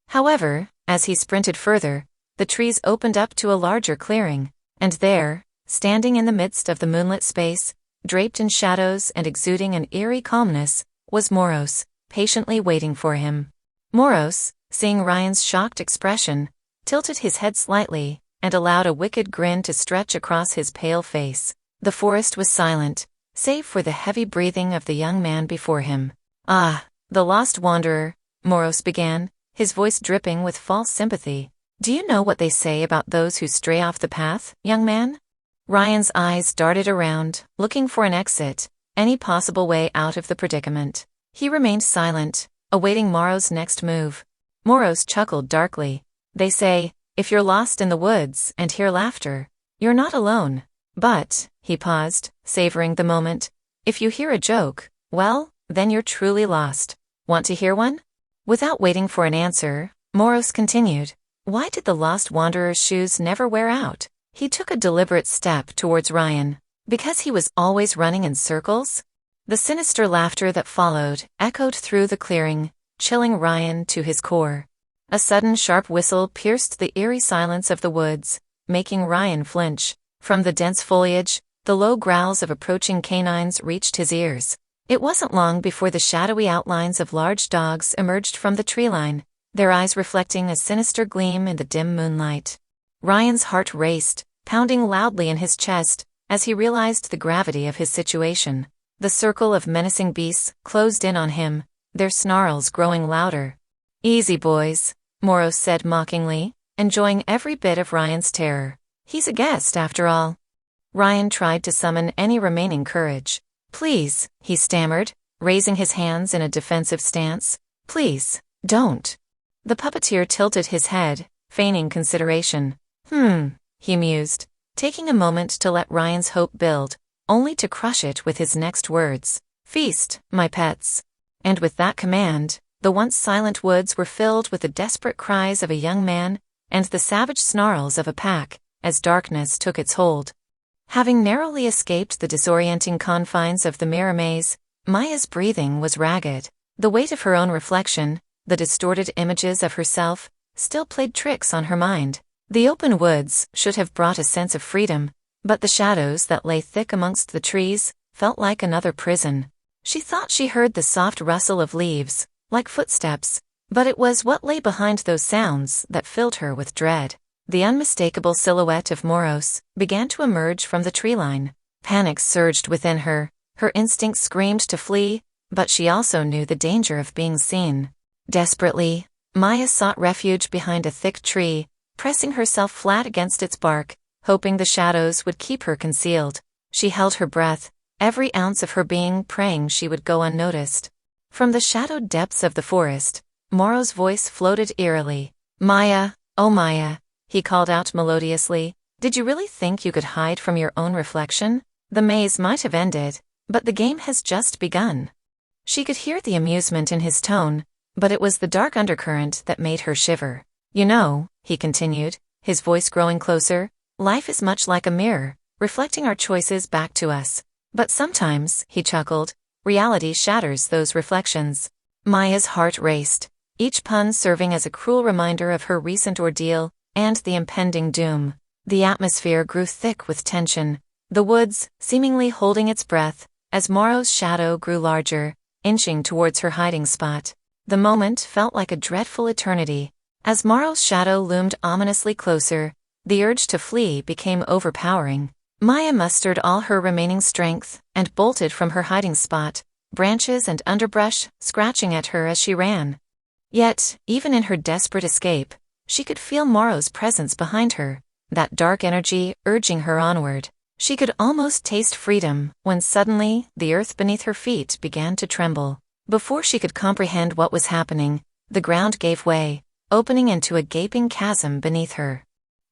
However, as he sprinted further, the trees opened up to a larger clearing, and there, standing in the midst of the moonlit space, draped in shadows and exuding an eerie calmness, was Moros, patiently waiting for him. Moros, seeing Ryan's shocked expression, tilted his head slightly and allowed a wicked grin to stretch across his pale face. The forest was silent, save for the heavy breathing of the young man before him. "Ah, the lost wanderer," Moros began, his voice dripping with false sympathy. "Do you know what they say about those who stray off the path, young man?" Ryan's eyes darted around, looking for an exit, any possible way out of the predicament. He remained silent, awaiting Morrow's next move. Moros chuckled darkly. "They say, if you're lost in the woods and hear laughter, you're not alone. But," he paused, savoring the moment, "if you hear a joke, well, then you're truly lost. Want to hear one?" Without waiting for an answer, Moros continued, "Why did the lost wanderer's shoes never wear out?" He took a deliberate step towards Ryan. Because he was always running in circles? The sinister laughter that followed echoed through the clearing, chilling Ryan to his core. A sudden sharp whistle pierced the eerie silence of the woods, making Ryan flinch. From the dense foliage, the low growls of approaching canines reached his ears. It wasn't long before the shadowy outlines of large dogs emerged from the treeline, their eyes reflecting a sinister gleam in the dim moonlight. Ryan's heart raced, pounding loudly in his chest, as he realized the gravity of his situation. The circle of menacing beasts closed in on him, their snarls growing louder. "Easy, boys," Moros said mockingly, enjoying every bit of Ryan's terror. "He's a guest, after all." Ryan tried to summon any remaining courage. "Please," he stammered, raising his hands in a defensive stance. "Please, don't." The puppeteer tilted his head, feigning consideration. He mused, taking a moment to let Ryan's hope build, only to crush it with his next words. "Feast, my pets." And with that command, the once silent woods were filled with the desperate cries of a young man and the savage snarls of a pack, as darkness took its hold. Having narrowly escaped the disorienting confines of the mirror maze, Maya's breathing was ragged. The weight of her own reflection, the distorted images of herself, still played tricks on her mind. The open woods should have brought a sense of freedom, but the shadows that lay thick amongst the trees felt like another prison. She thought she heard the soft rustle of leaves, like footsteps, but it was what lay behind those sounds that filled her with dread. The unmistakable silhouette of Moros began to emerge from the tree line. Panic surged within her. Her instincts screamed to flee, but she also knew the danger of being seen. Desperately, Maya sought refuge behind a thick tree, pressing herself flat against its bark, hoping the shadows would keep her concealed. She held her breath, every ounce of her being praying she would go unnoticed. From the shadowed depths of the forest, Moro's voice floated eerily. "Maya, oh Maya," he called out melodiously, "did you really think you could hide from your own reflection? The maze might have ended, but the game has just begun." She could hear the amusement in his tone, but it was the dark undercurrent that made her shiver. "You know," he continued, his voice growing closer, "life is much like a mirror, reflecting our choices back to us. But sometimes," he chuckled, "reality shatters those reflections." Maya's heart raced, each pun serving as a cruel reminder of her recent ordeal and the impending doom. The atmosphere grew thick with tension, the woods seemingly holding its breath as Moro's shadow grew larger, inching towards her hiding spot. The moment felt like a dreadful eternity. As Moro's shadow loomed ominously closer, the urge to flee became overpowering. Maya mustered all her remaining strength and bolted from her hiding spot, branches and underbrush scratching at her as she ran. Yet, even in her desperate escape, she could feel Moro's presence behind her, that dark energy urging her onward. She could almost taste freedom when suddenly the earth beneath her feet began to tremble. Before she could comprehend what was happening, the ground gave way, opening into a gaping chasm beneath her.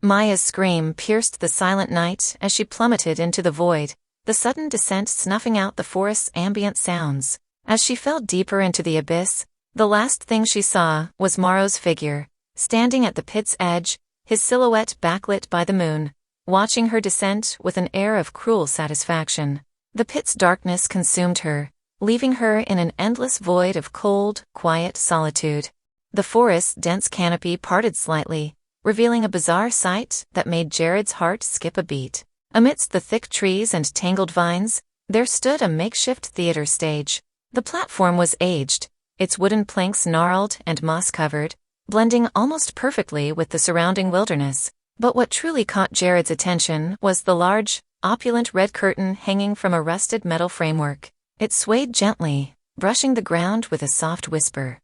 Maya's scream pierced the silent night as she plummeted into the void, the sudden descent snuffing out the forest's ambient sounds. As she fell deeper into the abyss, the last thing she saw was Moro's figure, standing at the pit's edge, his silhouette backlit by the moon, watching her descent with an air of cruel satisfaction. The pit's darkness consumed her, leaving her in an endless void of cold, quiet solitude. The forest's dense canopy parted slightly, revealing a bizarre sight that made Jared's heart skip a beat. Amidst the thick trees and tangled vines, there stood a makeshift theater stage. The platform was aged, its wooden planks gnarled and moss-covered, blending almost perfectly with the surrounding wilderness. But what truly caught Jared's attention was the large, opulent red curtain hanging from a rusted metal framework. It swayed gently, brushing the ground with a soft whisper.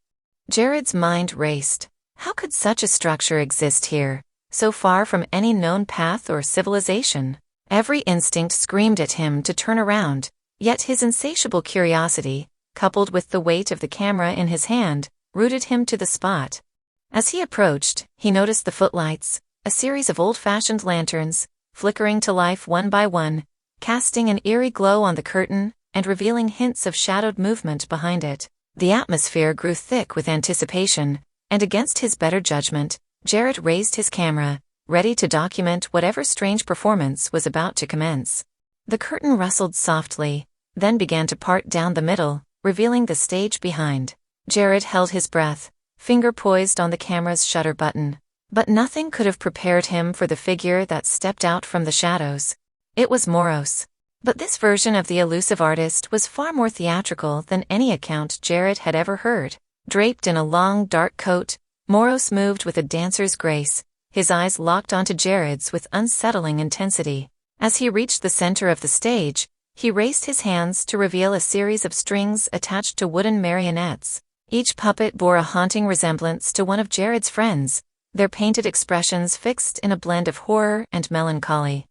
Jared's mind raced. How could such a structure exist here, so far from any known path or civilization? Every instinct screamed at him to turn around, yet his insatiable curiosity, coupled with the weight of the camera in his hand, rooted him to the spot. As he approached, he noticed the footlights, a series of old-fashioned lanterns, flickering to life one by one, casting an eerie glow on the curtain and revealing hints of shadowed movement behind it. The atmosphere grew thick with anticipation, and against his better judgment, Jared raised his camera, ready to document whatever strange performance was about to commence. The curtain rustled softly, then began to part down the middle, revealing the stage behind. Jared held his breath, finger poised on the camera's shutter button. But nothing could have prepared him for the figure that stepped out from the shadows. It was Moros. But this version of the elusive artist was far more theatrical than any account Jared had ever heard. Draped in a long, dark coat, Moros moved with a dancer's grace, his eyes locked onto Jared's with unsettling intensity. As he reached the center of the stage, he raised his hands to reveal a series of strings attached to wooden marionettes. Each puppet bore a haunting resemblance to one of Jared's friends, their painted expressions fixed in a blend of horror and melancholy.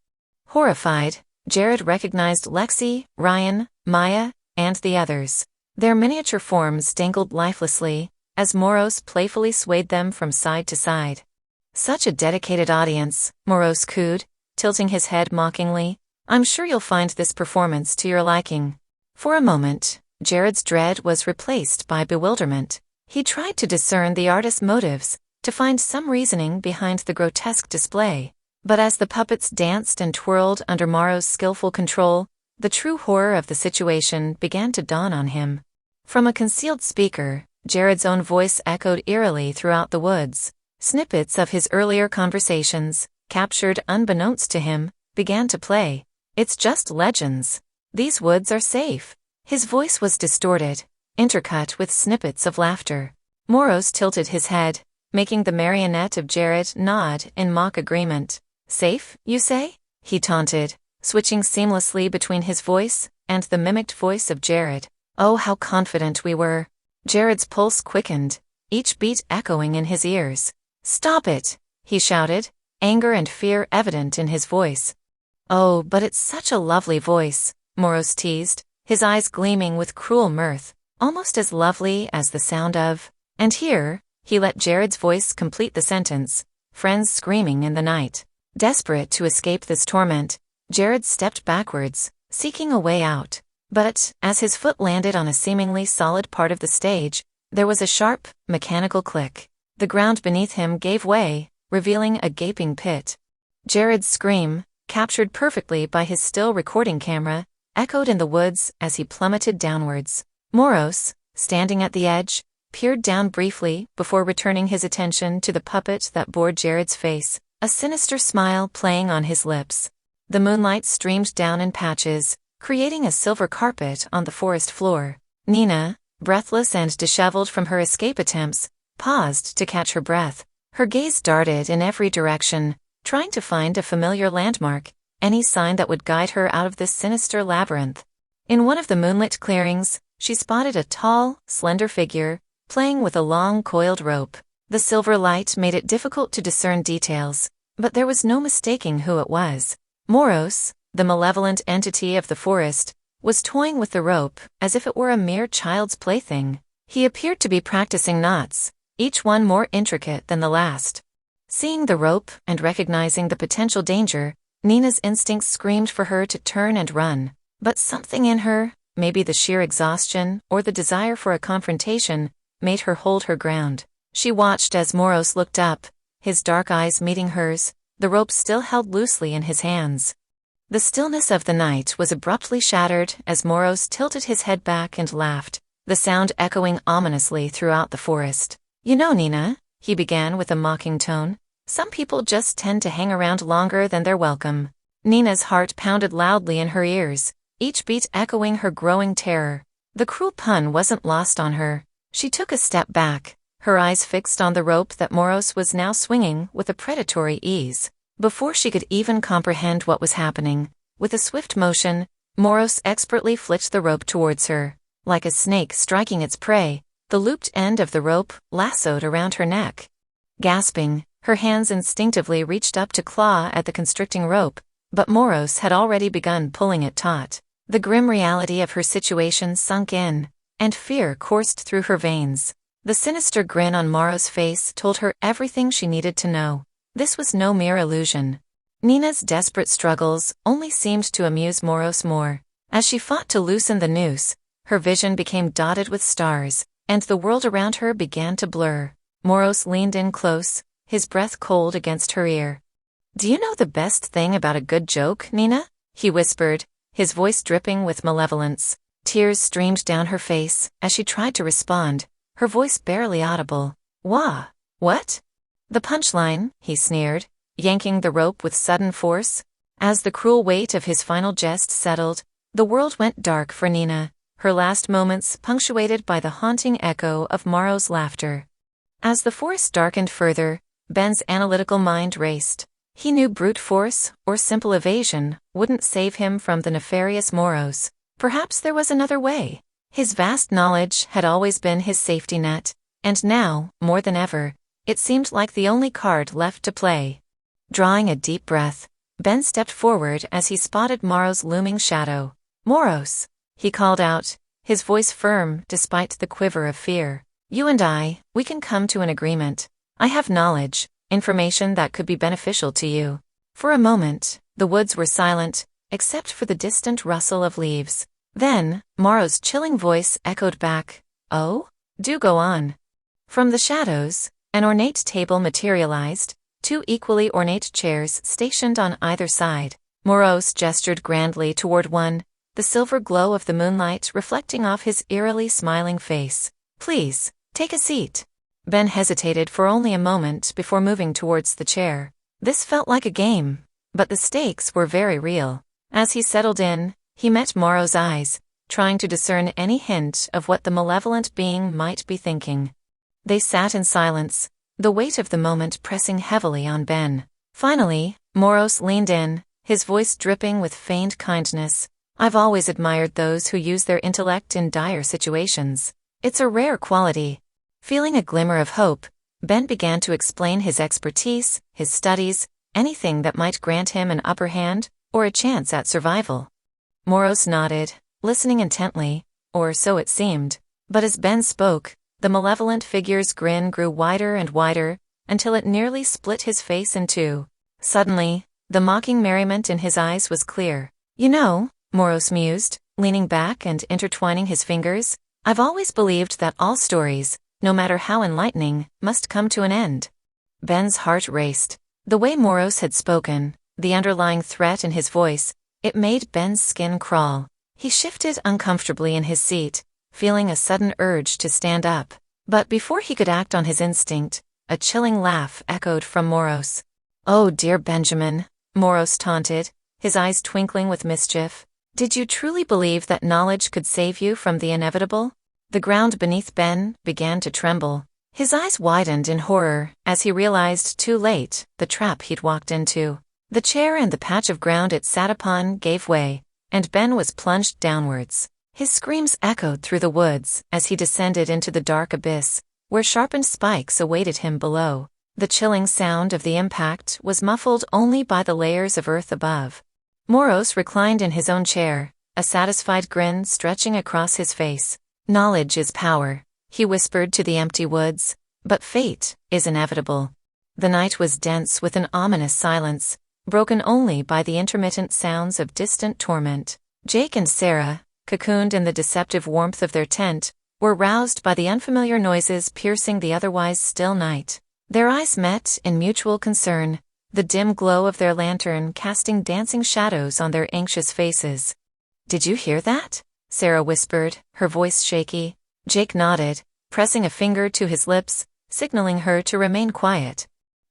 Horrified, Jared recognized Lexi, Ryan, Maya, and the others. Their miniature forms dangled lifelessly, as Moros playfully swayed them from side to side. "Such a dedicated audience," Moros cooed, tilting his head mockingly. "I'm sure you'll find this performance to your liking." For a moment, Jared's dread was replaced by bewilderment. He tried to discern the artist's motives, to find some reasoning behind the grotesque display. But as the puppets danced and twirled under Moros' skillful control, the true horror of the situation began to dawn on him. From a concealed speaker, Jared's own voice echoed eerily throughout the woods. Snippets of his earlier conversations, captured unbeknownst to him, began to play. "It's just legends. These woods are safe." His voice was distorted, intercut with snippets of laughter. Moros tilted his head, making the marionette of Jared nod in mock agreement. "Safe, you say?" he taunted, switching seamlessly between his voice and the mimicked voice of Jared. Oh, how confident we were. Jared's pulse quickened, each beat echoing in his ears. "Stop it!" he shouted, anger and fear evident in his voice. "Oh, but it's such a lovely voice," Moros teased, his eyes gleaming with cruel mirth, almost as lovely as the sound of. And here, he let Jared's voice complete the sentence, friends screaming in the night. Desperate to escape this torment, Jared stepped backwards, seeking a way out. But, as his foot landed on a seemingly solid part of the stage, there was a sharp, mechanical click. The ground beneath him gave way, revealing a gaping pit. Jared's scream, captured perfectly by his still recording camera, echoed in the woods as he plummeted downwards. Moros, standing at the edge, peered down briefly before returning his attention to the puppet that bore Jared's face, a sinister smile playing on his lips. The moonlight streamed down in patches, creating a silver carpet on the forest floor. Nina, breathless and disheveled from her escape attempts, paused to catch her breath. Her gaze darted in every direction, trying to find a familiar landmark, any sign that would guide her out of this sinister labyrinth. In one of the moonlit clearings, she spotted a tall, slender figure, playing with a long coiled rope. The silver light made it difficult to discern details, but there was no mistaking who it was. Moros, the malevolent entity of the forest, was toying with the rope as if it were a mere child's plaything. He appeared to be practicing knots, each one more intricate than the last. Seeing the rope and recognizing the potential danger, Nina's instincts screamed for her to turn and run. But something in her, maybe the sheer exhaustion or the desire for a confrontation, made her hold her ground. She watched as Moros looked up, his dark eyes meeting hers, the rope still held loosely in his hands. The stillness of the night was abruptly shattered as Moros tilted his head back and laughed, the sound echoing ominously throughout the forest. "You know, Nina," he began with a mocking tone, "some people just tend to hang around longer than they're welcome." Nina's heart pounded loudly in her ears, each beat echoing her growing terror. The cruel pun wasn't lost on her. She took a step back, her eyes fixed on the rope that Moros was now swinging with a predatory ease. Before she could even comprehend what was happening, with a swift motion, Moros expertly flicked the rope towards her. Like a snake striking its prey, the looped end of the rope lassoed around her neck. Gasping, her hands instinctively reached up to claw at the constricting rope, but Moros had already begun pulling it taut. The grim reality of her situation sunk in, and fear coursed through her veins. The sinister grin on Moros' face told her everything she needed to know. This was no mere illusion. Nina's desperate struggles only seemed to amuse Moros more. As she fought to loosen the noose, her vision became dotted with stars, and the world around her began to blur. Moros leaned in close, his breath cold against her ear. "Do you know the best thing about a good joke, Nina?" he whispered, his voice dripping with malevolence. Tears streamed down her face as she tried to respond, her voice barely audible. "Wah? What?" "The punchline," he sneered, yanking the rope with sudden force. As the cruel weight of his final jest settled, the world went dark for Nina, her last moments punctuated by the haunting echo of Moros' laughter. As the forest darkened further, Ben's analytical mind raced. He knew brute force or simple evasion wouldn't save him from the nefarious Moros. Perhaps there was another way. His vast knowledge had always been his safety net, and now, more than ever, it seemed like the only card left to play. Drawing a deep breath, Ben stepped forward as he spotted Moros' looming shadow. "Moros," he called out, his voice firm despite the quiver of fear. "You and we can come to an agreement. I have knowledge, information that could be beneficial to you." For a moment, the woods were silent, except for the distant rustle of leaves. Then, Moros' chilling voice echoed back, "Oh? Do go on." From the shadows, an ornate table materialized, two equally ornate chairs stationed on either side. Moros gestured grandly toward one, the silver glow of the moonlight reflecting off his eerily smiling face. "Please, take a seat." Ben hesitated for only a moment before moving towards the chair. This felt like a game, but the stakes were very real. As he settled in, he met Morrow's eyes, trying to discern any hint of what the malevolent being might be thinking. They sat in silence, the weight of the moment pressing heavily on Ben. Finally, Moros leaned in, his voice dripping with feigned kindness. "I've always admired those who use their intellect in dire situations. It's a rare quality." Feeling a glimmer of hope, Ben began to explain his expertise, his studies, anything that might grant him an upper hand or a chance at survival. Moros nodded, listening intently, or so it seemed. But as Ben spoke, the malevolent figure's grin grew wider and wider, until it nearly split his face in two. Suddenly, the mocking merriment in his eyes was clear. "You know," Moros mused, leaning back and intertwining his fingers, "I've always believed that all stories, no matter how enlightening, must come to an end." Ben's heart raced. The way Moros had spoken, the underlying threat in his voice, it made Ben's skin crawl. He shifted uncomfortably in his seat, feeling a sudden urge to stand up. But before he could act on his instinct, a chilling laugh echoed from Moros. "Oh dear Benjamin," Moros taunted, his eyes twinkling with mischief. "Did you truly believe that knowledge could save you from the inevitable?" The ground beneath Ben began to tremble. His eyes widened in horror as he realized too late the trap he'd walked into. The chair and the patch of ground it sat upon gave way, and Ben was plunged downwards. His screams echoed through the woods as he descended into the dark abyss, where sharpened spikes awaited him below. The chilling sound of the impact was muffled only by the layers of earth above. Moros reclined in his own chair, a satisfied grin stretching across his face. "Knowledge is power," he whispered to the empty woods, "but fate is inevitable." The night was dense with an ominous silence, broken only by the intermittent sounds of distant torment. Jake and Sarah, cocooned in the deceptive warmth of their tent, were roused by the unfamiliar noises piercing the otherwise still night. Their eyes met in mutual concern, the dim glow of their lantern casting dancing shadows on their anxious faces. "Did you hear that?" Sarah whispered, her voice shaky. Jake nodded, pressing a finger to his lips, signaling her to remain quiet.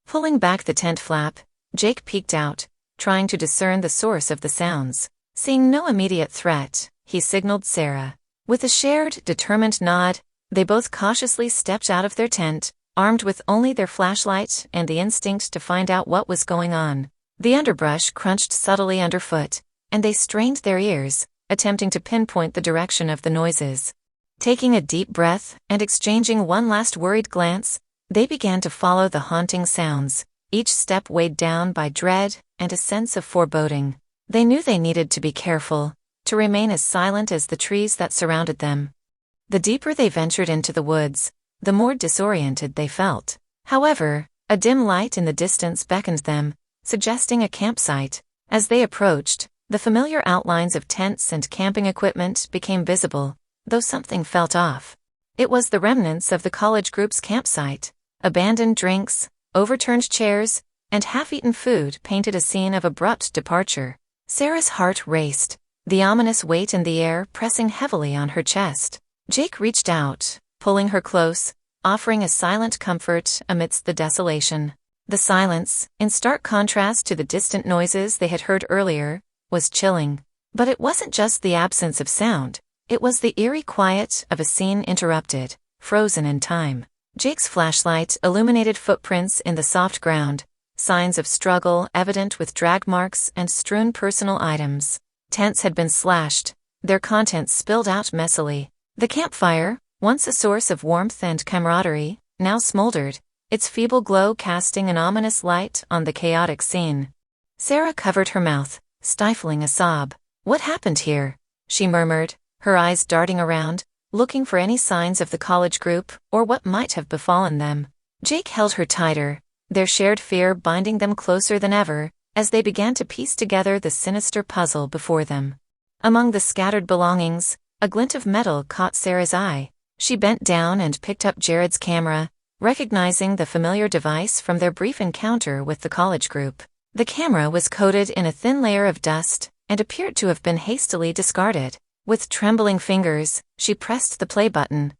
Pulling back the tent flap, Jake peeked out, trying to discern the source of the sounds. Seeing no immediate threat, he signaled Sarah. With a shared, determined nod, they both cautiously stepped out of their tent, armed with only their flashlight and the instinct to find out what was going on. The underbrush crunched subtly underfoot, and they strained their ears, attempting to pinpoint the direction of the noises. Taking a deep breath and exchanging one last worried glance, they began to follow the haunting sounds, each step weighed down by dread and a sense of foreboding. They knew they needed to be careful, to remain as silent as the trees that surrounded them. The deeper they ventured into the woods, the more disoriented they felt. However, a dim light in the distance beckoned them, suggesting a campsite. As they approached, the familiar outlines of tents and camping equipment became visible, though something felt off. It was the remnants of the college group's campsite. Abandoned drinks, overturned chairs, and half-eaten food painted a scene of abrupt departure. Sarah's heart raced, the ominous weight in the air pressing heavily on her chest. Jake reached out, pulling her close, offering a silent comfort amidst the desolation. The silence, in stark contrast to the distant noises they had heard earlier, was chilling. But it wasn't just the absence of sound, it was the eerie quiet of a scene interrupted, frozen in time. Jake's flashlight illuminated footprints in the soft ground, signs of struggle evident with drag marks and strewn personal items. Tents had been slashed, their contents spilled out messily. The campfire, once a source of warmth and camaraderie, now smoldered, its feeble glow casting an ominous light on the chaotic scene. Sarah covered her mouth, stifling a sob. "What happened here?" she murmured, her eyes darting around, looking for any signs of the college group or what might have befallen them. Jake held her tighter, their shared fear binding them closer than ever, as they began to piece together the sinister puzzle before them. Among the scattered belongings, a glint of metal caught Sarah's eye. She bent down and picked up Jared's camera, recognizing the familiar device from their brief encounter with the college group. The camera was coated in a thin layer of dust and appeared to have been hastily discarded. With trembling fingers, she pressed the play button.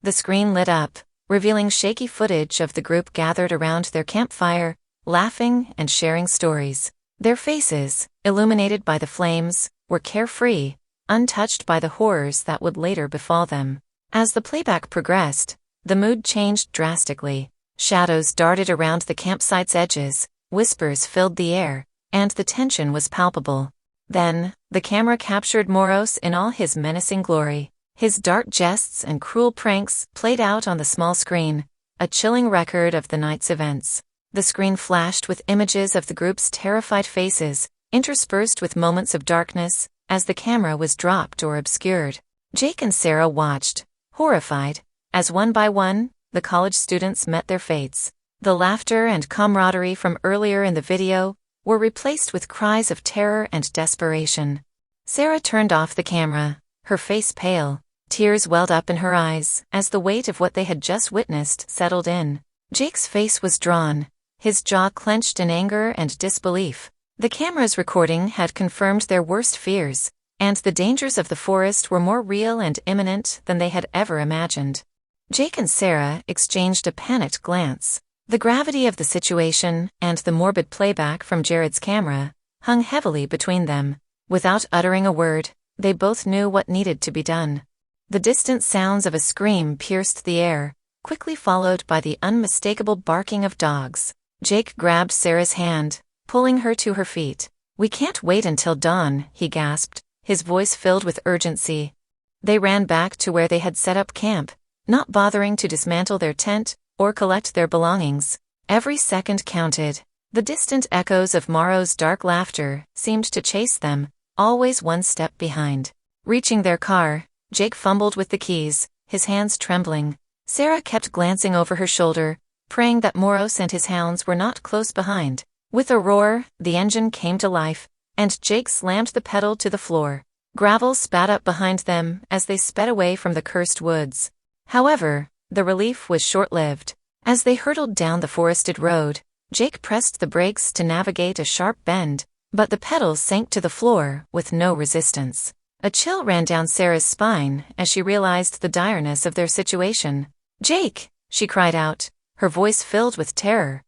The screen lit up, revealing shaky footage of the group gathered around their campfire, laughing and sharing stories. Their faces, illuminated by the flames, were carefree, untouched by the horrors that would later befall them. As the playback progressed, the mood changed drastically. Shadows darted around the campsite's edges, whispers filled the air, and the tension was palpable. Then, the camera captured Moros in all his menacing glory. His dark jests and cruel pranks played out on the small screen, a chilling record of the night's events. The screen flashed with images of the group's terrified faces, interspersed with moments of darkness, as the camera was dropped or obscured. Jake and Sarah watched, horrified, as one by one, the college students met their fates. The laughter and camaraderie from earlier in the video were replaced with cries of terror and desperation. Sarah turned off the camera, her face pale. Tears welled up in her eyes as the weight of what they had just witnessed settled in. Jake's face was drawn, his jaw clenched in anger and disbelief. The camera's recording had confirmed their worst fears, and the dangers of the forest were more real and imminent than they had ever imagined. Jake and Sarah exchanged a panicked glance. The gravity of the situation and the morbid playback from Jared's camera hung heavily between them. Without uttering a word, they both knew what needed to be done. The distant sounds of a scream pierced the air, quickly followed by the unmistakable barking of dogs. Jake grabbed Sarah's hand, pulling her to her feet. "We can't wait until dawn," he gasped, his voice filled with urgency. They ran back to where they had set up camp, not bothering to dismantle their tent or collect their belongings. Every second counted. The distant echoes of Morrow's dark laughter seemed to chase them, always one step behind. Reaching their car, Jake fumbled with the keys, his hands trembling. Sarah kept glancing over her shoulder, praying that Moros and his hounds were not close behind. With a roar, the engine came to life, and Jake slammed the pedal to the floor. Gravel spat up behind them as they sped away from the cursed woods. However, the relief was short-lived. As they hurtled down the forested road, Jake pressed the brakes to navigate a sharp bend, but the pedals sank to the floor with no resistance. A chill ran down Sarah's spine as she realized the direness of their situation. "Jake!" she cried out, her voice filled with terror.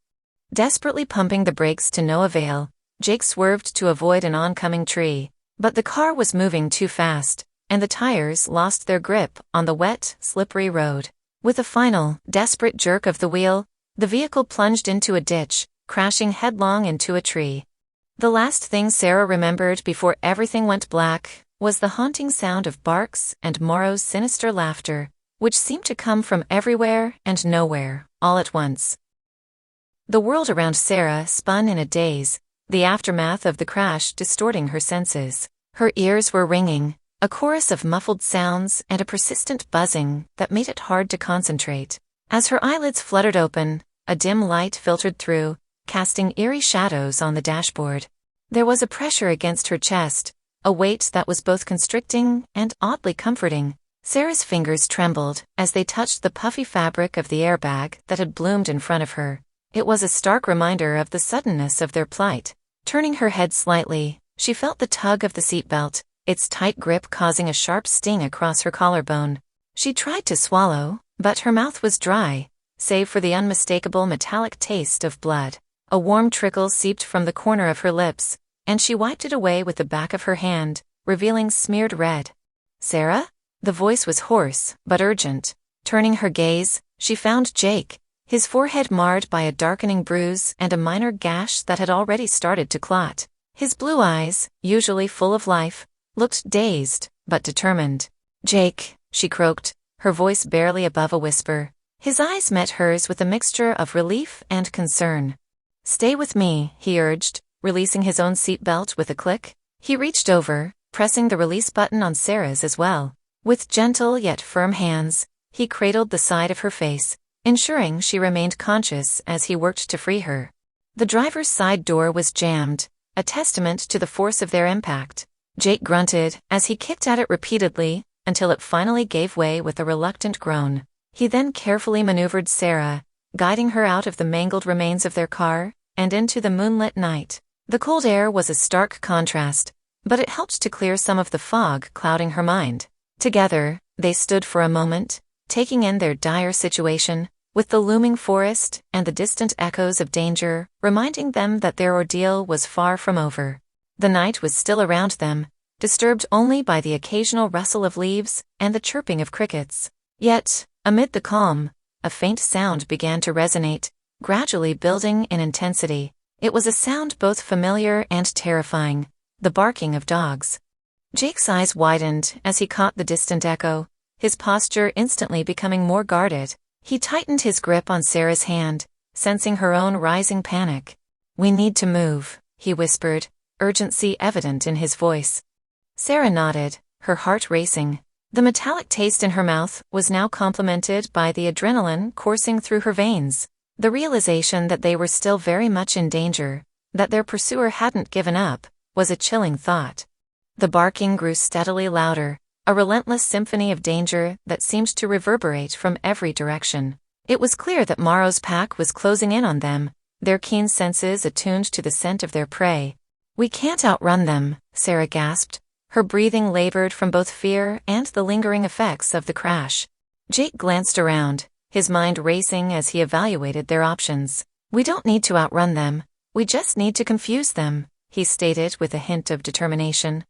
Desperately pumping the brakes to no avail, Jake swerved to avoid an oncoming tree, but the car was moving too fast, and the tires lost their grip on the wet, slippery road. With a final, desperate jerk of the wheel, the vehicle plunged into a ditch, crashing headlong into a tree. The last thing Sarah remembered before everything went black was the haunting sound of barks and Morrow's sinister laughter, which seemed to come from everywhere and nowhere, all at once. The world around Sarah spun in a daze, the aftermath of the crash distorting her senses. Her ears were ringing, a chorus of muffled sounds and a persistent buzzing that made it hard to concentrate. As her eyelids fluttered open, a dim light filtered through, casting eerie shadows on the dashboard. There was a pressure against her chest, a weight that was both constricting and oddly comforting. Sarah's fingers trembled as they touched the puffy fabric of the airbag that had bloomed in front of her. It was a stark reminder of the suddenness of their plight. Turning her head slightly, she felt the tug of the seatbelt, its tight grip causing a sharp sting across her collarbone. She tried to swallow, but her mouth was dry, save for the unmistakable metallic taste of blood. A warm trickle seeped from the corner of her lips, and she wiped it away with the back of her hand, revealing smeared red. "Sarah?" The voice was hoarse, but urgent. Turning her gaze, she found Jake, his forehead marred by a darkening bruise and a minor gash that had already started to clot. His blue eyes, usually full of life, looked dazed, but determined. "Jake," she croaked, her voice barely above a whisper. His eyes met hers with a mixture of relief and concern. "Stay with me," he urged, releasing his own seatbelt with a click. He reached over, pressing the release button on Sarah's as well. With gentle yet firm hands, he cradled the side of her face, ensuring she remained conscious as he worked to free her. The driver's side door was jammed, a testament to the force of their impact. Jake grunted as he kicked at it repeatedly until it finally gave way with a reluctant groan. He then carefully maneuvered Sarah, guiding her out of the mangled remains of their car and into the moonlit night. The cold air was a stark contrast, but it helped to clear some of the fog clouding her mind. Together, they stood for a moment, taking in their dire situation, with the looming forest and the distant echoes of danger reminding them that their ordeal was far from over. The night was still around them, disturbed only by the occasional rustle of leaves and the chirping of crickets. Yet, amid the calm, a faint sound began to resonate, gradually building in intensity. It was a sound both familiar and terrifying, the barking of dogs. Jake's eyes widened as he caught the distant echo, his posture instantly becoming more guarded. He tightened his grip on Sarah's hand, sensing her own rising panic. "We need to move," he whispered, urgency evident in his voice. Sarah nodded, her heart racing. The metallic taste in her mouth was now complemented by the adrenaline coursing through her veins. The realization that they were still very much in danger, that their pursuer hadn't given up, was a chilling thought. The barking grew steadily louder, a relentless symphony of danger that seemed to reverberate from every direction. It was clear that Moros' pack was closing in on them, their keen senses attuned to the scent of their prey. "We can't outrun them," Sarah gasped, her breathing labored from both fear and the lingering effects of the crash. Jake glanced around, his mind racing as he evaluated their options. "We don't need to outrun them, we just need to confuse them," he stated with a hint of determination.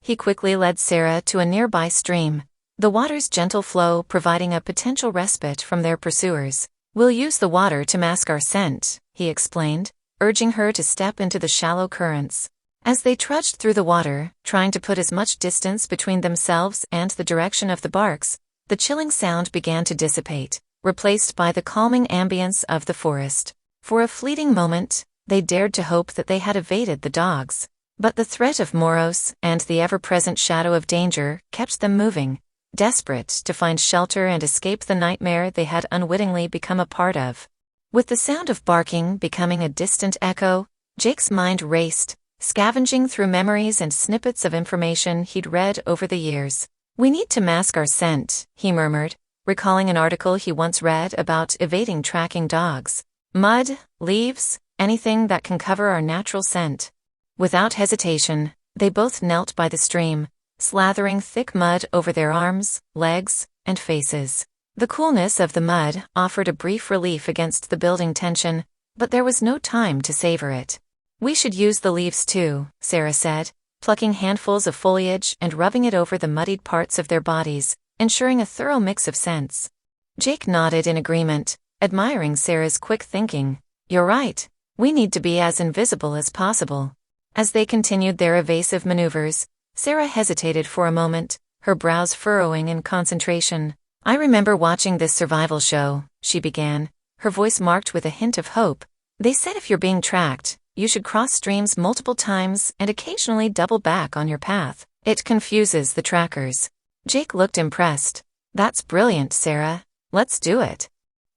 He quickly led Sarah to a nearby stream, the water's gentle flow providing a potential respite from their pursuers. "We'll use the water to mask our scent," he explained, urging her to step into the shallow currents. As they trudged through the water, trying to put as much distance between themselves and the direction of the barks, the chilling sound began to dissipate, replaced by the calming ambience of the forest. For a fleeting moment, they dared to hope that they had evaded the dogs. But the threat of Moros and the ever-present shadow of danger kept them moving, desperate to find shelter and escape the nightmare they had unwittingly become a part of. With the sound of barking becoming a distant echo, Jake's mind raced, scavenging through memories and snippets of information he'd read over the years. "We need to mask our scent," he murmured, recalling an article he once read about evading tracking dogs. "Mud, leaves, anything that can cover our natural scent." Without hesitation, they both knelt by the stream, slathering thick mud over their arms, legs, and faces. The coolness of the mud offered a brief relief against the building tension, but there was no time to savor it. "We should use the leaves too," Sarah said, plucking handfuls of foliage and rubbing it over the muddied parts of their bodies, ensuring a thorough mix of scents. Jake nodded in agreement, admiring Sarah's quick thinking. "You're right. We need to be as invisible as possible." As they continued their evasive maneuvers, Sarah hesitated for a moment, her brows furrowing in concentration. "I remember watching this survival show," she began, her voice marked with a hint of hope. "They said if you're being tracked, you should cross streams multiple times and occasionally double back on your path. It confuses the trackers." Jake looked impressed. "That's brilliant, Sarah. Let's do it."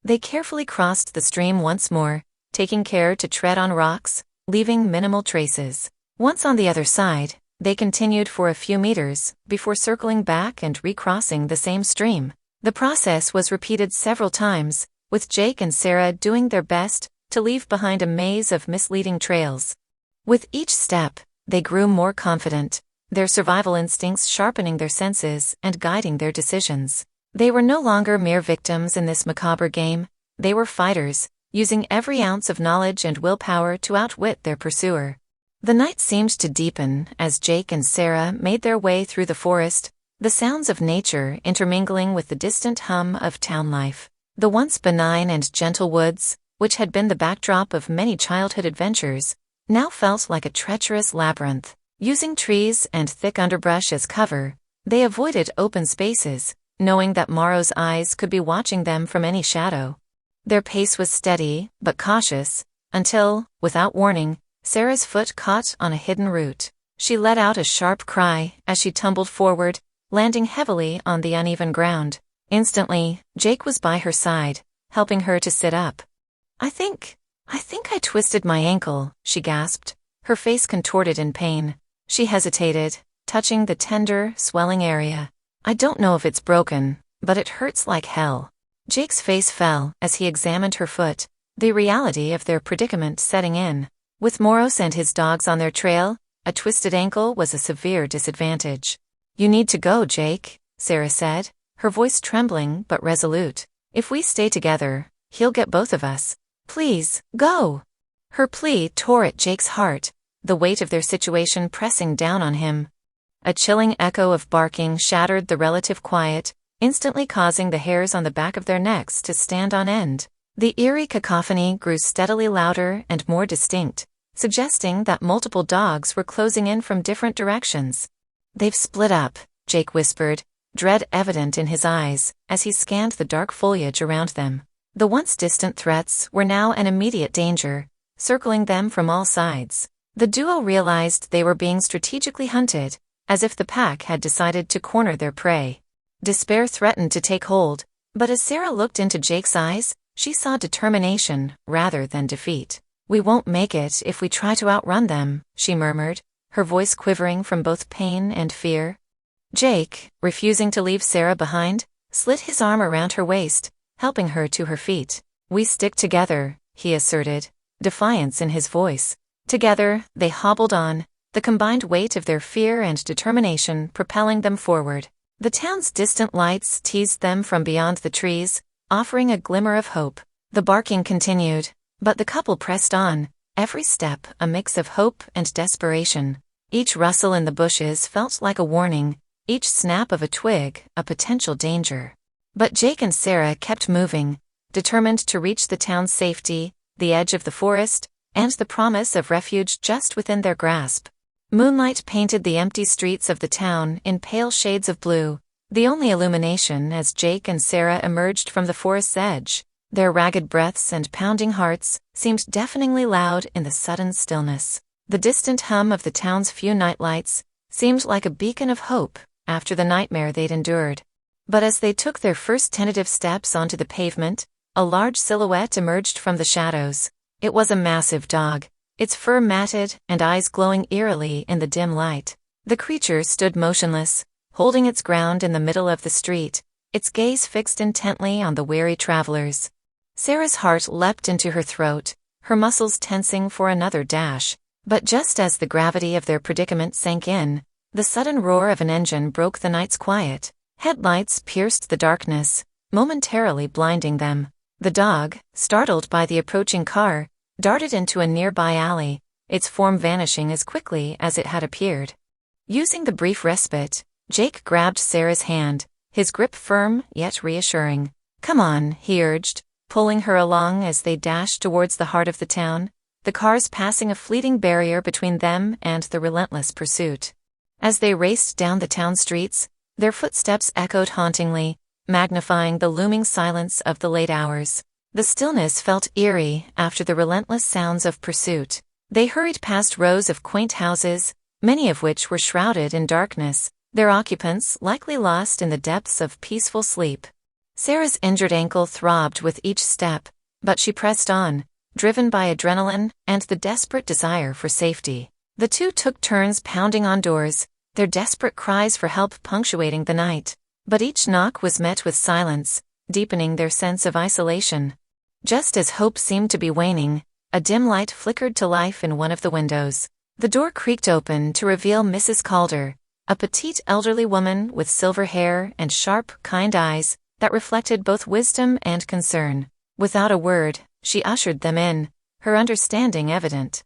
They carefully crossed the stream once more, taking care to tread on rocks, leaving minimal traces. Once on the other side, they continued for a few meters, before circling back and recrossing the same stream. The process was repeated several times, with Jake and Sarah doing their best to leave behind a maze of misleading trails. With each step, they grew more confident, their survival instincts sharpening their senses and guiding their decisions. They were no longer mere victims in this macabre game, they were fighters, using every ounce of knowledge and willpower to outwit their pursuer. The night seemed to deepen as Jake and Sarah made their way through the forest, the sounds of nature intermingling with the distant hum of town life. The once benign and gentle woods, which had been the backdrop of many childhood adventures, now felt like a treacherous labyrinth. Using trees and thick underbrush as cover, they avoided open spaces, knowing that Morrow's eyes could be watching them from any shadow. Their pace was steady, but cautious, until, without warning, Sarah's foot caught on a hidden root. She let out a sharp cry as she tumbled forward, landing heavily on the uneven ground. Instantly, Jake was by her side, helping her to sit up. I think I twisted my ankle," she gasped, her face contorted in pain. She hesitated, touching the tender, swelling area. "I don't know if it's broken, but it hurts like hell." Jake's face fell as he examined her foot, the reality of their predicament setting in. With Moros and his dogs on their trail, a twisted ankle was a severe disadvantage. "You need to go, Jake," Sarah said, her voice trembling but resolute. "If we stay together, he'll get both of us. Please, go." Her plea tore at Jake's heart, the weight of their situation pressing down on him. A chilling echo of barking shattered the relative quiet, instantly causing the hairs on the back of their necks to stand on end. The eerie cacophony grew steadily louder and more distinct, suggesting that multiple dogs were closing in from different directions. "They've split up," Jake whispered, dread evident in his eyes, as he scanned the dark foliage around them. The once distant threats were now an immediate danger, circling them from all sides. The duo realized they were being strategically hunted, as if the pack had decided to corner their prey. Despair threatened to take hold, but as Sarah looked into Jake's eyes, she saw determination rather than defeat. "We won't make it if we try to outrun them," she murmured, her voice quivering from both pain and fear. Jake, refusing to leave Sarah behind, slid his arm around her waist, helping her to her feet. "We stick together," he asserted, defiance in his voice. Together, they hobbled on, the combined weight of their fear and determination propelling them forward. The town's distant lights teased them from beyond the trees, offering a glimmer of hope. The barking continued, but the couple pressed on, every step a mix of hope and desperation. Each rustle in the bushes felt like a warning, each snap of a twig a potential danger. But Jake and Sarah kept moving, determined to reach the town's safety, the edge of the forest, and the promise of refuge just within their grasp. Moonlight painted the empty streets of the town in pale shades of blue, the only illumination as Jake and Sarah emerged from the forest's edge. Their ragged breaths and pounding hearts seemed deafeningly loud in the sudden stillness. The distant hum of the town's few nightlights seemed like a beacon of hope after the nightmare they'd endured. But as they took their first tentative steps onto the pavement, a large silhouette emerged from the shadows. It was a massive dog, its fur matted and eyes glowing eerily in the dim light. The creature stood motionless, holding its ground in the middle of the street, its gaze fixed intently on the weary travelers. Sarah's heart leapt into her throat, her muscles tensing for another dash. But just as the gravity of their predicament sank in, the sudden roar of an engine broke the night's quiet. Headlights pierced the darkness, momentarily blinding them. The dog, startled by the approaching car, darted into a nearby alley, its form vanishing as quickly as it had appeared. Using the brief respite, Jake grabbed Sarah's hand, his grip firm yet reassuring. "Come on," he urged, pulling her along as they dashed towards the heart of the town, the cars passing a fleeting barrier between them and the relentless pursuit. As they raced down the town streets, their footsteps echoed hauntingly, magnifying the looming silence of the late hours. The stillness felt eerie after the relentless sounds of pursuit. They hurried past rows of quaint houses, many of which were shrouded in darkness, their occupants likely lost in the depths of peaceful sleep. Sarah's injured ankle throbbed with each step, but she pressed on, driven by adrenaline and the desperate desire for safety. The two took turns pounding on doors, their desperate cries for help punctuating the night. But each knock was met with silence, deepening their sense of isolation. Just as hope seemed to be waning, a dim light flickered to life in one of the windows. The door creaked open to reveal Mrs. Calder, a petite elderly woman with silver hair and sharp, kind eyes that reflected both wisdom and concern. Without a word, she ushered them in, her understanding evident.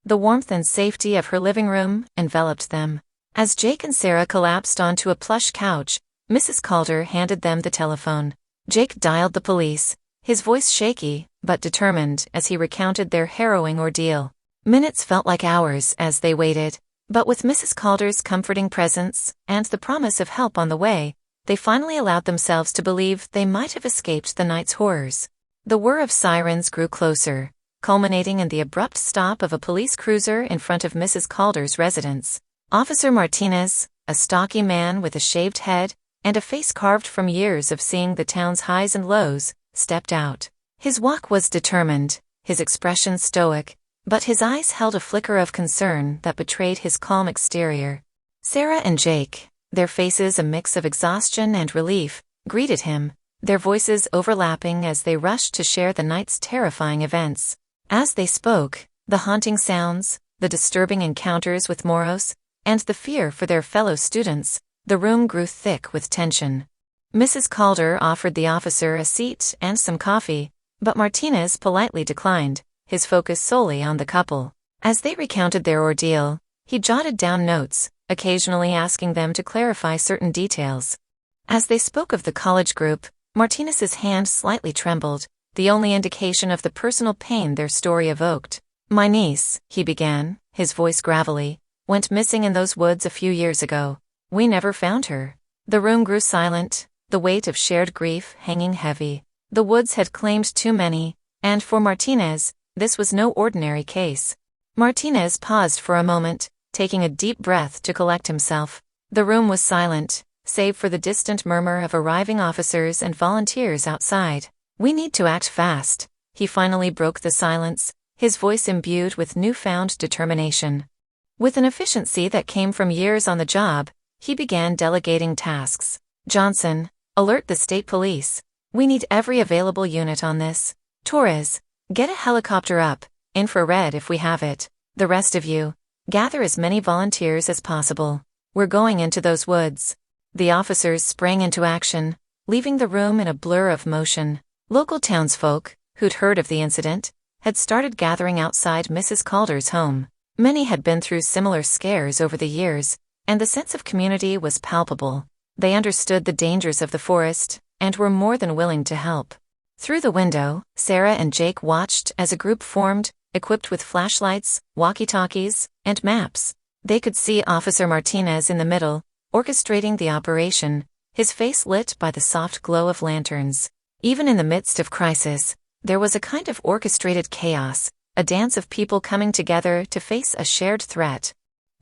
The warmth and safety of her living room enveloped them. As Jake and Sarah collapsed onto a plush couch, Mrs. Calder handed them the telephone. Jake dialed the police, his voice shaky but determined as he recounted their harrowing ordeal. Minutes felt like hours as they waited, but with Mrs. Calder's comforting presence and the promise of help on the way, they finally allowed themselves to believe they might have escaped the night's horrors. The whir of sirens grew closer, culminating in the abrupt stop of a police cruiser in front of Mrs. Calder's residence. Officer Martinez, a stocky man with a shaved head and a face carved from years of seeing the town's highs and lows, stepped out. His walk was determined, his expression stoic, but his eyes held a flicker of concern that betrayed his calm exterior. Sarah and Jake, their faces a mix of exhaustion and relief, greeted him, their voices overlapping as they rushed to share the night's terrifying events. As they spoke, the haunting sounds, the disturbing encounters with Moros, and the fear for their fellow students, the room grew thick with tension. Mrs. Calder offered the officer a seat and some coffee, but Martinez politely declined, his focus solely on the couple. As they recounted their ordeal, he jotted down notes, occasionally asking them to clarify certain details. As they spoke of the college group, Martinez's hand slightly trembled, the only indication of the personal pain their story evoked. "My niece," he began, his voice gravelly, "went missing in those woods a few years ago. We never found her." The room grew silent, the weight of shared grief hanging heavy. The woods had claimed too many, and for Martinez, this was no ordinary case. Martinez paused for a moment, taking a deep breath to collect himself. The room was silent, save for the distant murmur of arriving officers and volunteers outside. "We need to act fast," he finally broke the silence, his voice imbued with newfound determination. With an efficiency that came from years on the job, he began delegating tasks. "Johnson, alert the state police. We need every available unit on this. Torres, get a helicopter up, infrared if we have it. The rest of you, gather as many volunteers as possible. We're going into those woods." The officers sprang into action, leaving the room in a blur of motion. Local townsfolk, who'd heard of the incident, had started gathering outside Mrs. Calder's home. Many had been through similar scares over the years, and the sense of community was palpable. They understood the dangers of the forest, and were more than willing to help. Through the window, Sarah and Jake watched as a group formed, equipped with flashlights, walkie-talkies, and maps. They could see Officer Martinez in the middle, orchestrating the operation, his face lit by the soft glow of lanterns. Even in the midst of crisis, there was a kind of orchestrated chaos, a dance of people coming together to face a shared threat.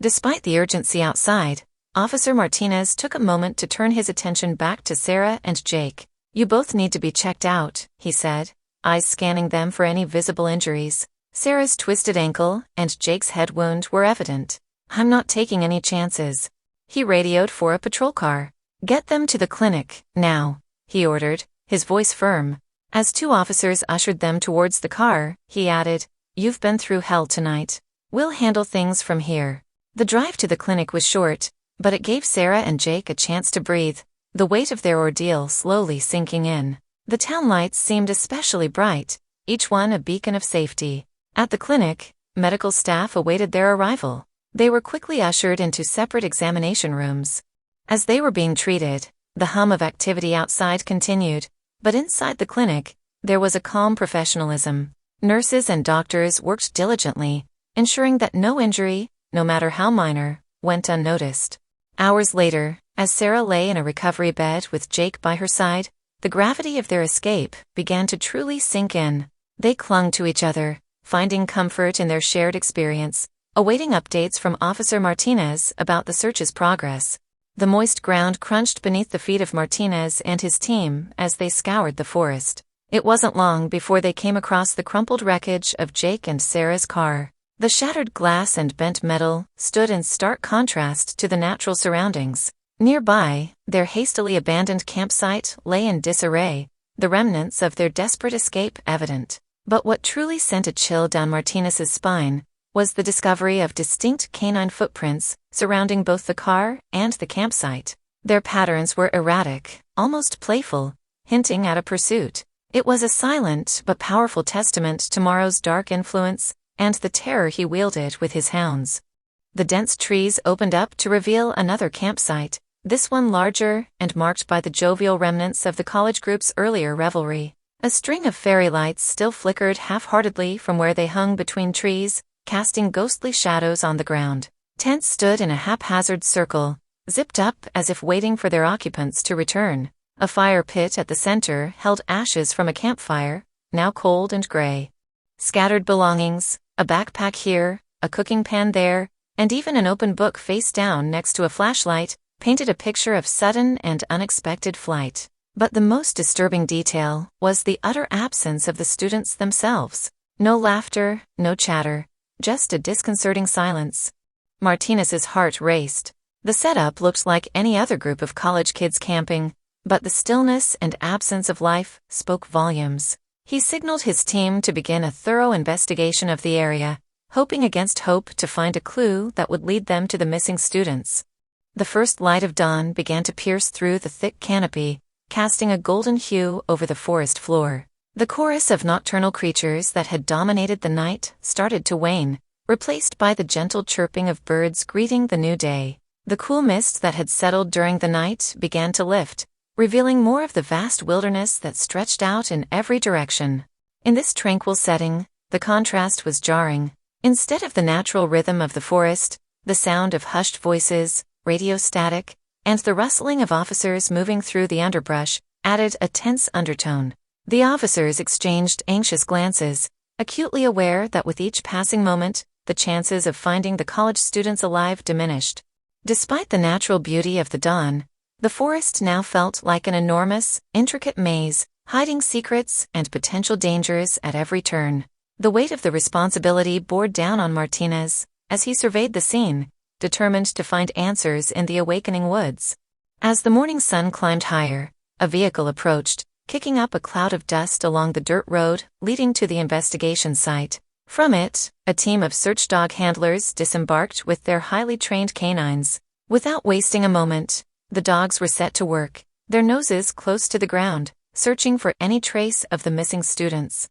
Despite the urgency outside, Officer Martinez took a moment to turn his attention back to Sarah and Jake. "You both need to be checked out," he said, eyes scanning them for any visible injuries. Sarah's twisted ankle and Jake's head wound were evident. "I'm not taking any chances." He radioed for a patrol car. "Get them to the clinic, now," he ordered, his voice firm. As two officers ushered them towards the car, he added, "You've been through hell tonight. We'll handle things from here." The drive to the clinic was short, but it gave Sarah and Jake a chance to breathe, the weight of their ordeal slowly sinking in. The town lights seemed especially bright, each one a beacon of safety. At the clinic, medical staff awaited their arrival. They were quickly ushered into separate examination rooms. As they were being treated, the hum of activity outside continued, but inside the clinic, there was a calm professionalism. Nurses and doctors worked diligently, ensuring that no injury, no matter how minor, went unnoticed. Hours later, as Sarah lay in a recovery bed with Jake by her side, the gravity of their escape began to truly sink in. They clung to each other, finding comfort in their shared experience, awaiting updates from Officer Martinez about the search's progress. The moist ground crunched beneath the feet of Martinez and his team as they scoured the forest. It wasn't long before they came across the crumpled wreckage of Jake and Sarah's car. The shattered glass and bent metal stood in stark contrast to the natural surroundings. Nearby, their hastily abandoned campsite lay in disarray, the remnants of their desperate escape evident. But what truly sent a chill down Martinez's spine was the discovery of distinct canine footprints surrounding both the car and the campsite. Their patterns were erratic, almost playful, hinting at a pursuit. It was a silent but powerful testament to Moros' dark influence and the terror he wielded with his hounds. The dense trees opened up to reveal another campsite, this one larger and marked by the jovial remnants of the college group's earlier revelry. A string of fairy lights still flickered half-heartedly from where they hung between trees, casting ghostly shadows on the ground. Tents stood in a haphazard circle, zipped up as if waiting for their occupants to return. A fire pit at the center held ashes from a campfire, now cold and gray. Scattered belongings, a backpack here, a cooking pan there, and even an open book face down next to a flashlight, painted a picture of sudden and unexpected flight. But the most disturbing detail was the utter absence of the students themselves. No laughter, no chatter, just a disconcerting silence. Martinez's heart raced. The setup looked like any other group of college kids camping, but the stillness and absence of life spoke volumes. He signaled his team to begin a thorough investigation of the area, hoping against hope to find a clue that would lead them to the missing students. The first light of dawn began to pierce through the thick canopy, casting a golden hue over the forest floor. The chorus of nocturnal creatures that had dominated the night started to wane, replaced by the gentle chirping of birds greeting the new day. The cool mist that had settled during the night began to lift, revealing more of the vast wilderness that stretched out in every direction. In this tranquil setting, the contrast was jarring. Instead of the natural rhythm of the forest, the sound of hushed voices, radio static, and the rustling of officers moving through the underbrush added a tense undertone. The officers exchanged anxious glances, acutely aware that with each passing moment, the chances of finding the college students alive diminished. Despite the natural beauty of the dawn, the forest now felt like an enormous, intricate maze, hiding secrets and potential dangers at every turn. The weight of the responsibility bore down on Martinez as he surveyed the scene, determined to find answers in the awakening woods. As the morning sun climbed higher, a vehicle approached, kicking up a cloud of dust along the dirt road leading to the investigation site. From it, a team of search dog handlers disembarked with their highly trained canines. Without wasting a moment, the dogs were set to work, their noses close to the ground, searching for any trace of the missing students.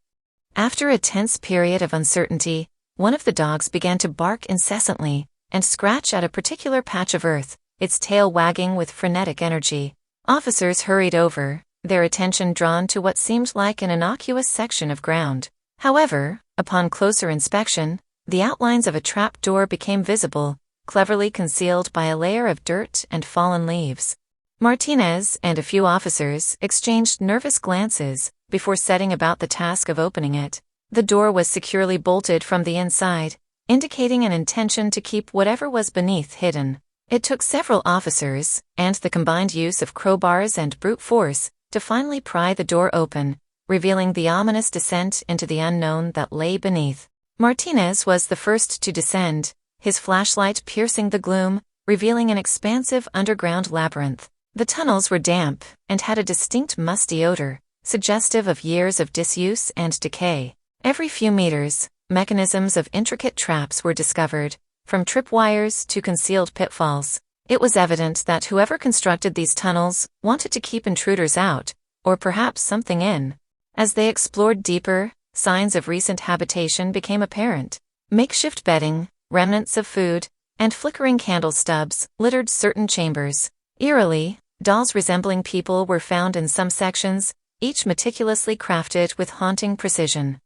After a tense period of uncertainty, one of the dogs began to bark incessantly and scratch at a particular patch of earth, its tail wagging with frenetic energy. Officers hurried over, their attention drawn to what seemed like an innocuous section of ground. However, upon closer inspection, the outlines of a trap door became visible, cleverly concealed by a layer of dirt and fallen leaves. Martinez and a few officers exchanged nervous glances before setting about the task of opening it. The door was securely bolted from the inside, indicating an intention to keep whatever was beneath hidden. It took several officers, and the combined use of crowbars and brute force, to finally pry the door open, revealing the ominous descent into the unknown that lay beneath. Martinez was the first to descend, his flashlight piercing the gloom, revealing an expansive underground labyrinth. The tunnels were damp and had a distinct musty odor, suggestive of years of disuse and decay. Every few meters, mechanisms of intricate traps were discovered, from tripwires to concealed pitfalls. It was evident that whoever constructed these tunnels wanted to keep intruders out, or perhaps something in. As they explored deeper, signs of recent habitation became apparent. Makeshift bedding, remnants of food, and flickering candle stubs littered certain chambers. Eerily, dolls resembling people were found in some sections, each meticulously crafted with haunting precision.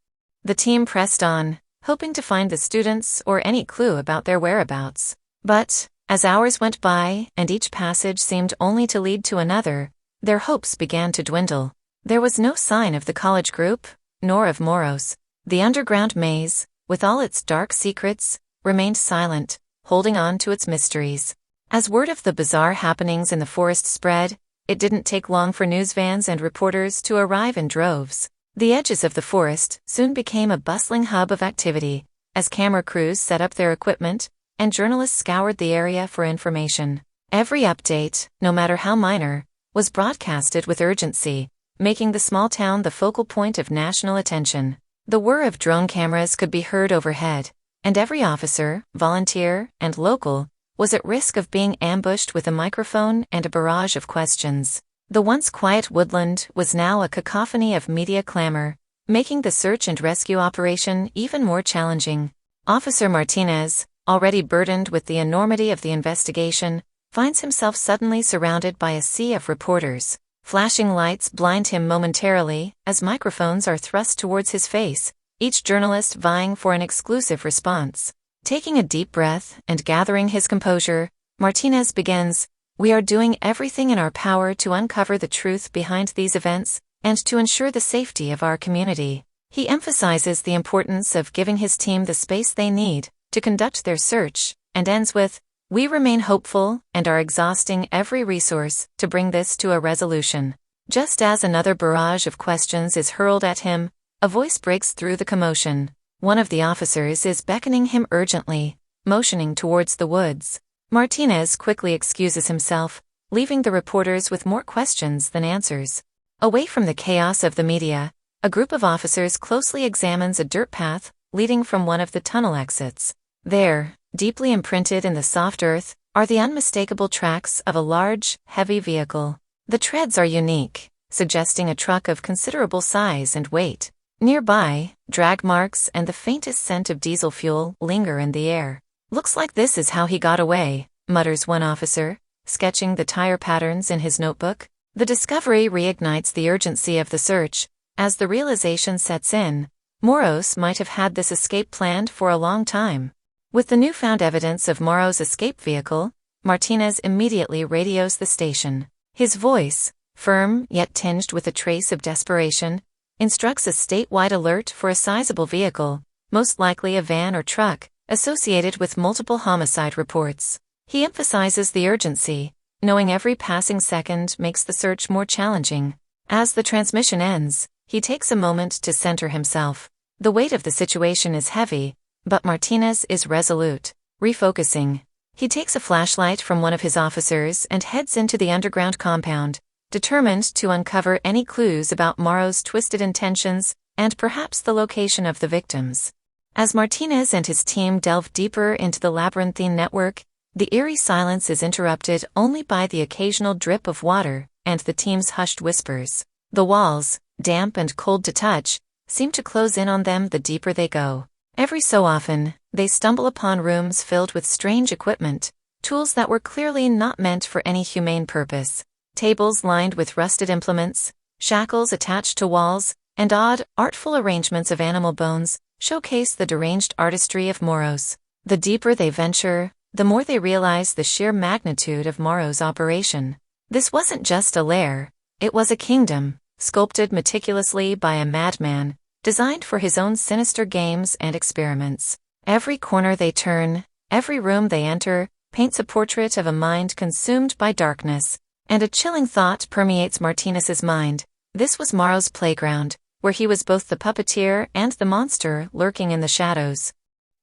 The team pressed on, hoping to find the students or any clue about their whereabouts. But, as hours went by and each passage seemed only to lead to another, their hopes began to dwindle. There was no sign of the college group, nor of Moros. The underground maze, with all its dark secrets, remained silent, holding on to its mysteries. As word of the bizarre happenings in the forest spread, it didn't take long for news vans and reporters to arrive in droves. The edges of the forest soon became a bustling hub of activity, as camera crews set up their equipment, and journalists scoured the area for information. Every update, no matter how minor, was broadcasted with urgency, making the small town the focal point of national attention. The whir of drone cameras could be heard overhead, and every officer, volunteer, and local was at risk of being ambushed with a microphone and a barrage of questions. The once quiet woodland was now a cacophony of media clamor, making the search and rescue operation even more challenging. Officer Martinez, already burdened with the enormity of the investigation, finds himself suddenly surrounded by a sea of reporters. Flashing lights blind him momentarily as microphones are thrust towards his face, each journalist vying for an exclusive response. Taking a deep breath and gathering his composure, Martinez begins, "We are doing everything in our power to uncover the truth behind these events and to ensure the safety of our community." He emphasizes the importance of giving his team the space they need to conduct their search, and ends with, "We remain hopeful and are exhausting every resource to bring this to a resolution." Just as another barrage of questions is hurled at him, a voice breaks through the commotion. One of the officers is beckoning him urgently, motioning towards the woods. Martinez quickly excuses himself, leaving the reporters with more questions than answers. Away from the chaos of the media, a group of officers closely examines a dirt path leading from one of the tunnel exits. There, deeply imprinted in the soft earth, are the unmistakable tracks of a large, heavy vehicle. The treads are unique, suggesting a truck of considerable size and weight. Nearby, drag marks and the faintest scent of diesel fuel linger in the air. "Looks like this is how he got away," mutters one officer, sketching the tire patterns in his notebook. The discovery reignites the urgency of the search. As the realization sets in, Moros might have had this escape planned for a long time. With the newfound evidence of Moros' escape vehicle, Martinez immediately radios the station. His voice, firm yet tinged with a trace of desperation, instructs a statewide alert for a sizable vehicle, most likely a van or truck, associated with multiple homicide reports. He emphasizes the urgency, knowing every passing second makes the search more challenging. As the transmission ends, he takes a moment to center himself. The weight of the situation is heavy, but Martinez is resolute. Refocusing, he takes a flashlight from one of his officers and heads into the underground compound, determined to uncover any clues about Moros' twisted intentions and perhaps the location of the victims. As Martinez and his team delve deeper into the labyrinthine network, the eerie silence is interrupted only by the occasional drip of water and the team's hushed whispers. The walls, damp and cold to touch, seem to close in on them the deeper they go. Every so often, they stumble upon rooms filled with strange equipment, tools that were clearly not meant for any humane purpose. Tables lined with rusted implements, shackles attached to walls, and odd, artful arrangements of animal bones showcase the deranged artistry of Moros. The deeper they venture, the more they realize the sheer magnitude of Moros' operation. This wasn't just a lair, it was a kingdom, sculpted meticulously by a madman, designed for his own sinister games and experiments. Every corner they turn, every room they enter, paints a portrait of a mind consumed by darkness. And a chilling thought permeates Martinez's mind. This was Moros' playground, where he was both the puppeteer and the monster lurking in the shadows.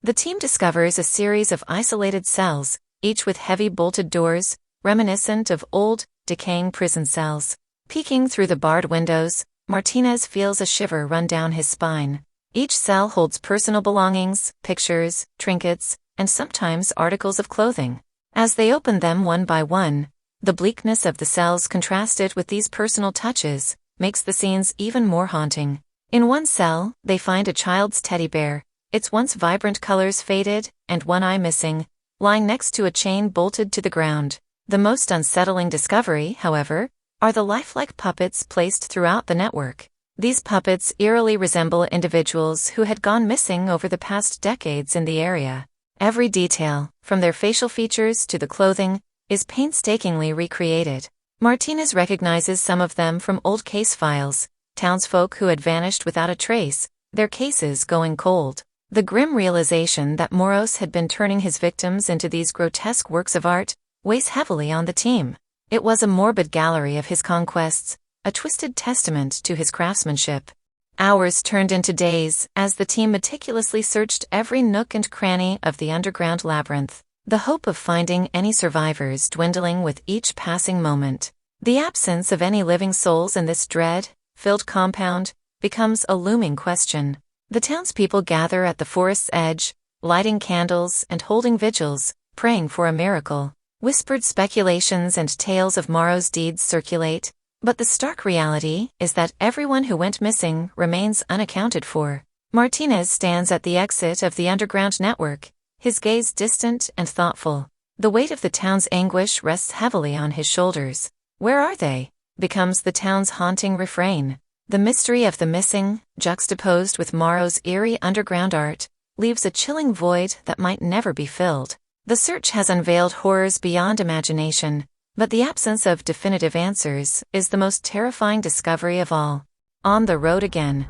The team discovers a series of isolated cells, each with heavy bolted doors, reminiscent of old, decaying prison cells. Peeking through the barred windows, Martinez feels a shiver run down his spine. Each cell holds personal belongings, pictures, trinkets, and sometimes articles of clothing. As they open them one by one, the bleakness of the cells contrasted with these personal touches makes the scenes even more haunting. In one cell, they find a child's teddy bear, its once vibrant colors faded and one eye missing, lying next to a chain bolted to the ground. The most unsettling discovery, however, are the lifelike puppets placed throughout the network. These puppets eerily resemble individuals who had gone missing over the past decades in the area. Every detail, from their facial features to the clothing, is painstakingly recreated. Martinez recognizes some of them from old case files, townsfolk who had vanished without a trace, their cases going cold. The grim realization that Moros had been turning his victims into these grotesque works of art weighs heavily on the team. It was a morbid gallery of his conquests, a twisted testament to his craftsmanship. Hours turned into days as the team meticulously searched every nook and cranny of the underground labyrinth, the hope of finding any survivors dwindling with each passing moment. The absence of any living souls in this dread-filled compound becomes a looming question. The townspeople gather at the forest's edge, lighting candles and holding vigils, praying for a miracle. Whispered speculations and tales of Moros' deeds circulate, but the stark reality is that everyone who went missing remains unaccounted for. Martinez stands at the exit of the underground network, his gaze distant and thoughtful. The weight of the town's anguish rests heavily on his shoulders. "Where are they?" becomes the town's haunting refrain. The mystery of the missing, juxtaposed with Moros' eerie underground art, leaves a chilling void that might never be filled. The search has unveiled horrors beyond imagination, but the absence of definitive answers is the most terrifying discovery of all. On the road again.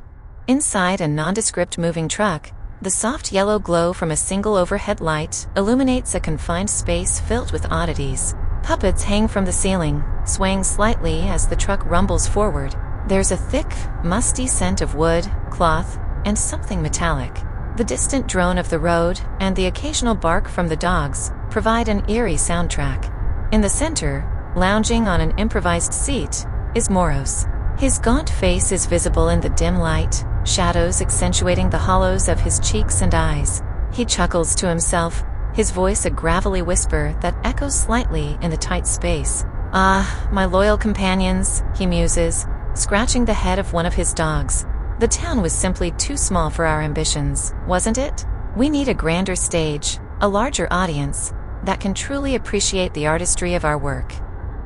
Inside a nondescript moving truck, the soft yellow glow from a single overhead light illuminates a confined space filled with oddities. Puppets hang from the ceiling, swaying slightly as the truck rumbles forward. There's a thick, musty scent of wood, cloth, and something metallic. The distant drone of the road and the occasional bark from the dogs provide an eerie soundtrack. In the center, Lounging on an improvised seat is Moros. His gaunt face is visible in the dim light, shadows accentuating the hollows of his cheeks and eyes. He chuckles to himself, his voice a gravelly whisper that echoes slightly in the tight space. "Ah, my loyal companions," he muses, scratching the head of one of his dogs. "The town was simply too small for our ambitions, wasn't it? We need a grander stage, a larger audience, that can truly appreciate the artistry of our work."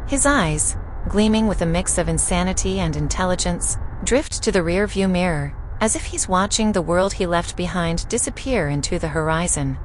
His eyes, gleaming with a mix of insanity and intelligence, drift to the rear-view mirror, as if he's watching the world he left behind disappear into the horizon.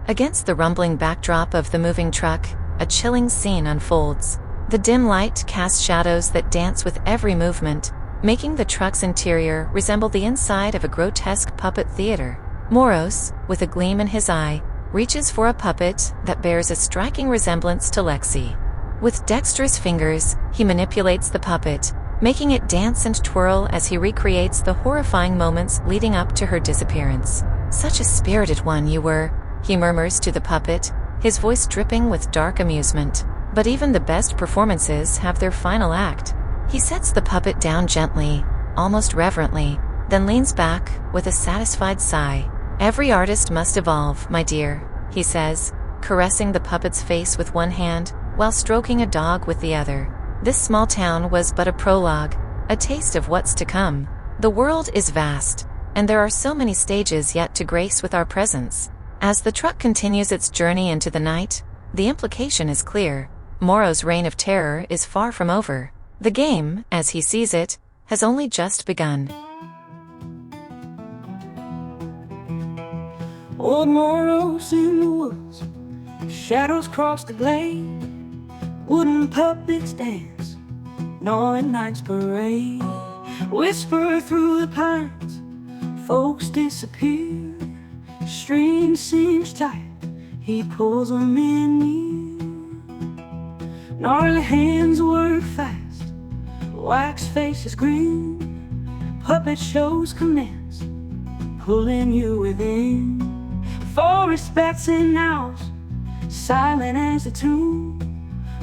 Against the rumbling backdrop of the moving truck, a chilling scene unfolds. The dim light casts shadows that dance with every movement, making the truck's interior resemble the inside of a grotesque puppet theater. Moros, with a gleam in his eye, reaches for a puppet that bears a striking resemblance to Lexi. With dexterous fingers, he manipulates the puppet, making it dance and twirl as he recreates the horrifying moments leading up to her disappearance. "Such a spirited one you were," he murmurs to the puppet, his voice dripping with dark amusement. But even the best performances have their final act. He sets the puppet down gently, almost reverently, then leans back with a satisfied sigh. "Every artist must evolve, my dear," he says, caressing the puppet's face with one hand, while stroking a dog with the other. This small town was but a prologue, a taste of what's to come. The world is vast, and there are so many stages yet to grace with our presence. As the truck continues its journey into the night, the implication is clear. Moro's reign of terror is far from over. The game, as he sees it, has only just begun. Old Moros in the woods, shadows cross the glade, wooden puppets dance, gnawing night's parade. Whisper through the pines, folks disappear. String seems tight, he pulls them in near. Gnarly hands work fast, wax faces grin. Puppet shows commence, pulling you within. Forest bats and owls, silent as a tomb.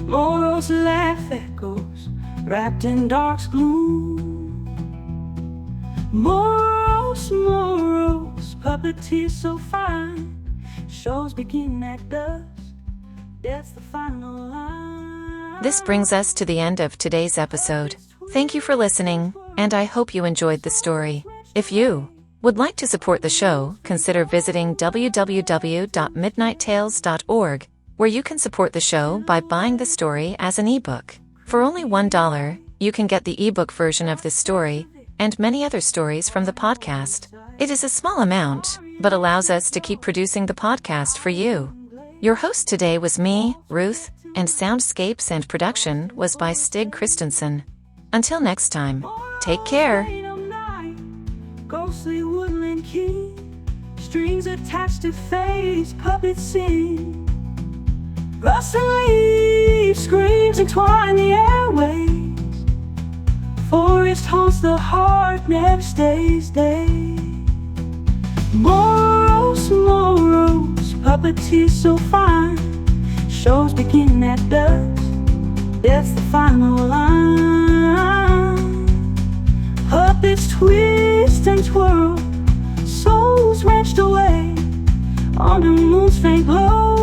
Moros laugh echoes, wrapped in dark's gloom. Moros, Moros, puppeteer so fine. Shows begin at dusk, that's the final line. This brings us to the end of today's episode. Thank you for listening, and I hope you enjoyed the story. If you would like to support the show, consider visiting www.midnighttales.org, where you can support the show by buying the story as an ebook. For only $1, you can get the ebook version of this story and many other stories from the podcast. It is a small amount, but allows us to keep producing the podcast for you. Your host today was me, Ruth, and soundscapes and production was by Stig Christensen. Until next time, take care. Ghostly woodland king, strings attached to face, puppets sing. Rustling leaves, screams entwine the airways. Forest haunts the heart, never stays day. Moros, Moros, puppeteer so fine. Shows begin at dusk, that's the final line. Puppets twist and twirl, souls wrenched away on the moon's faint glow.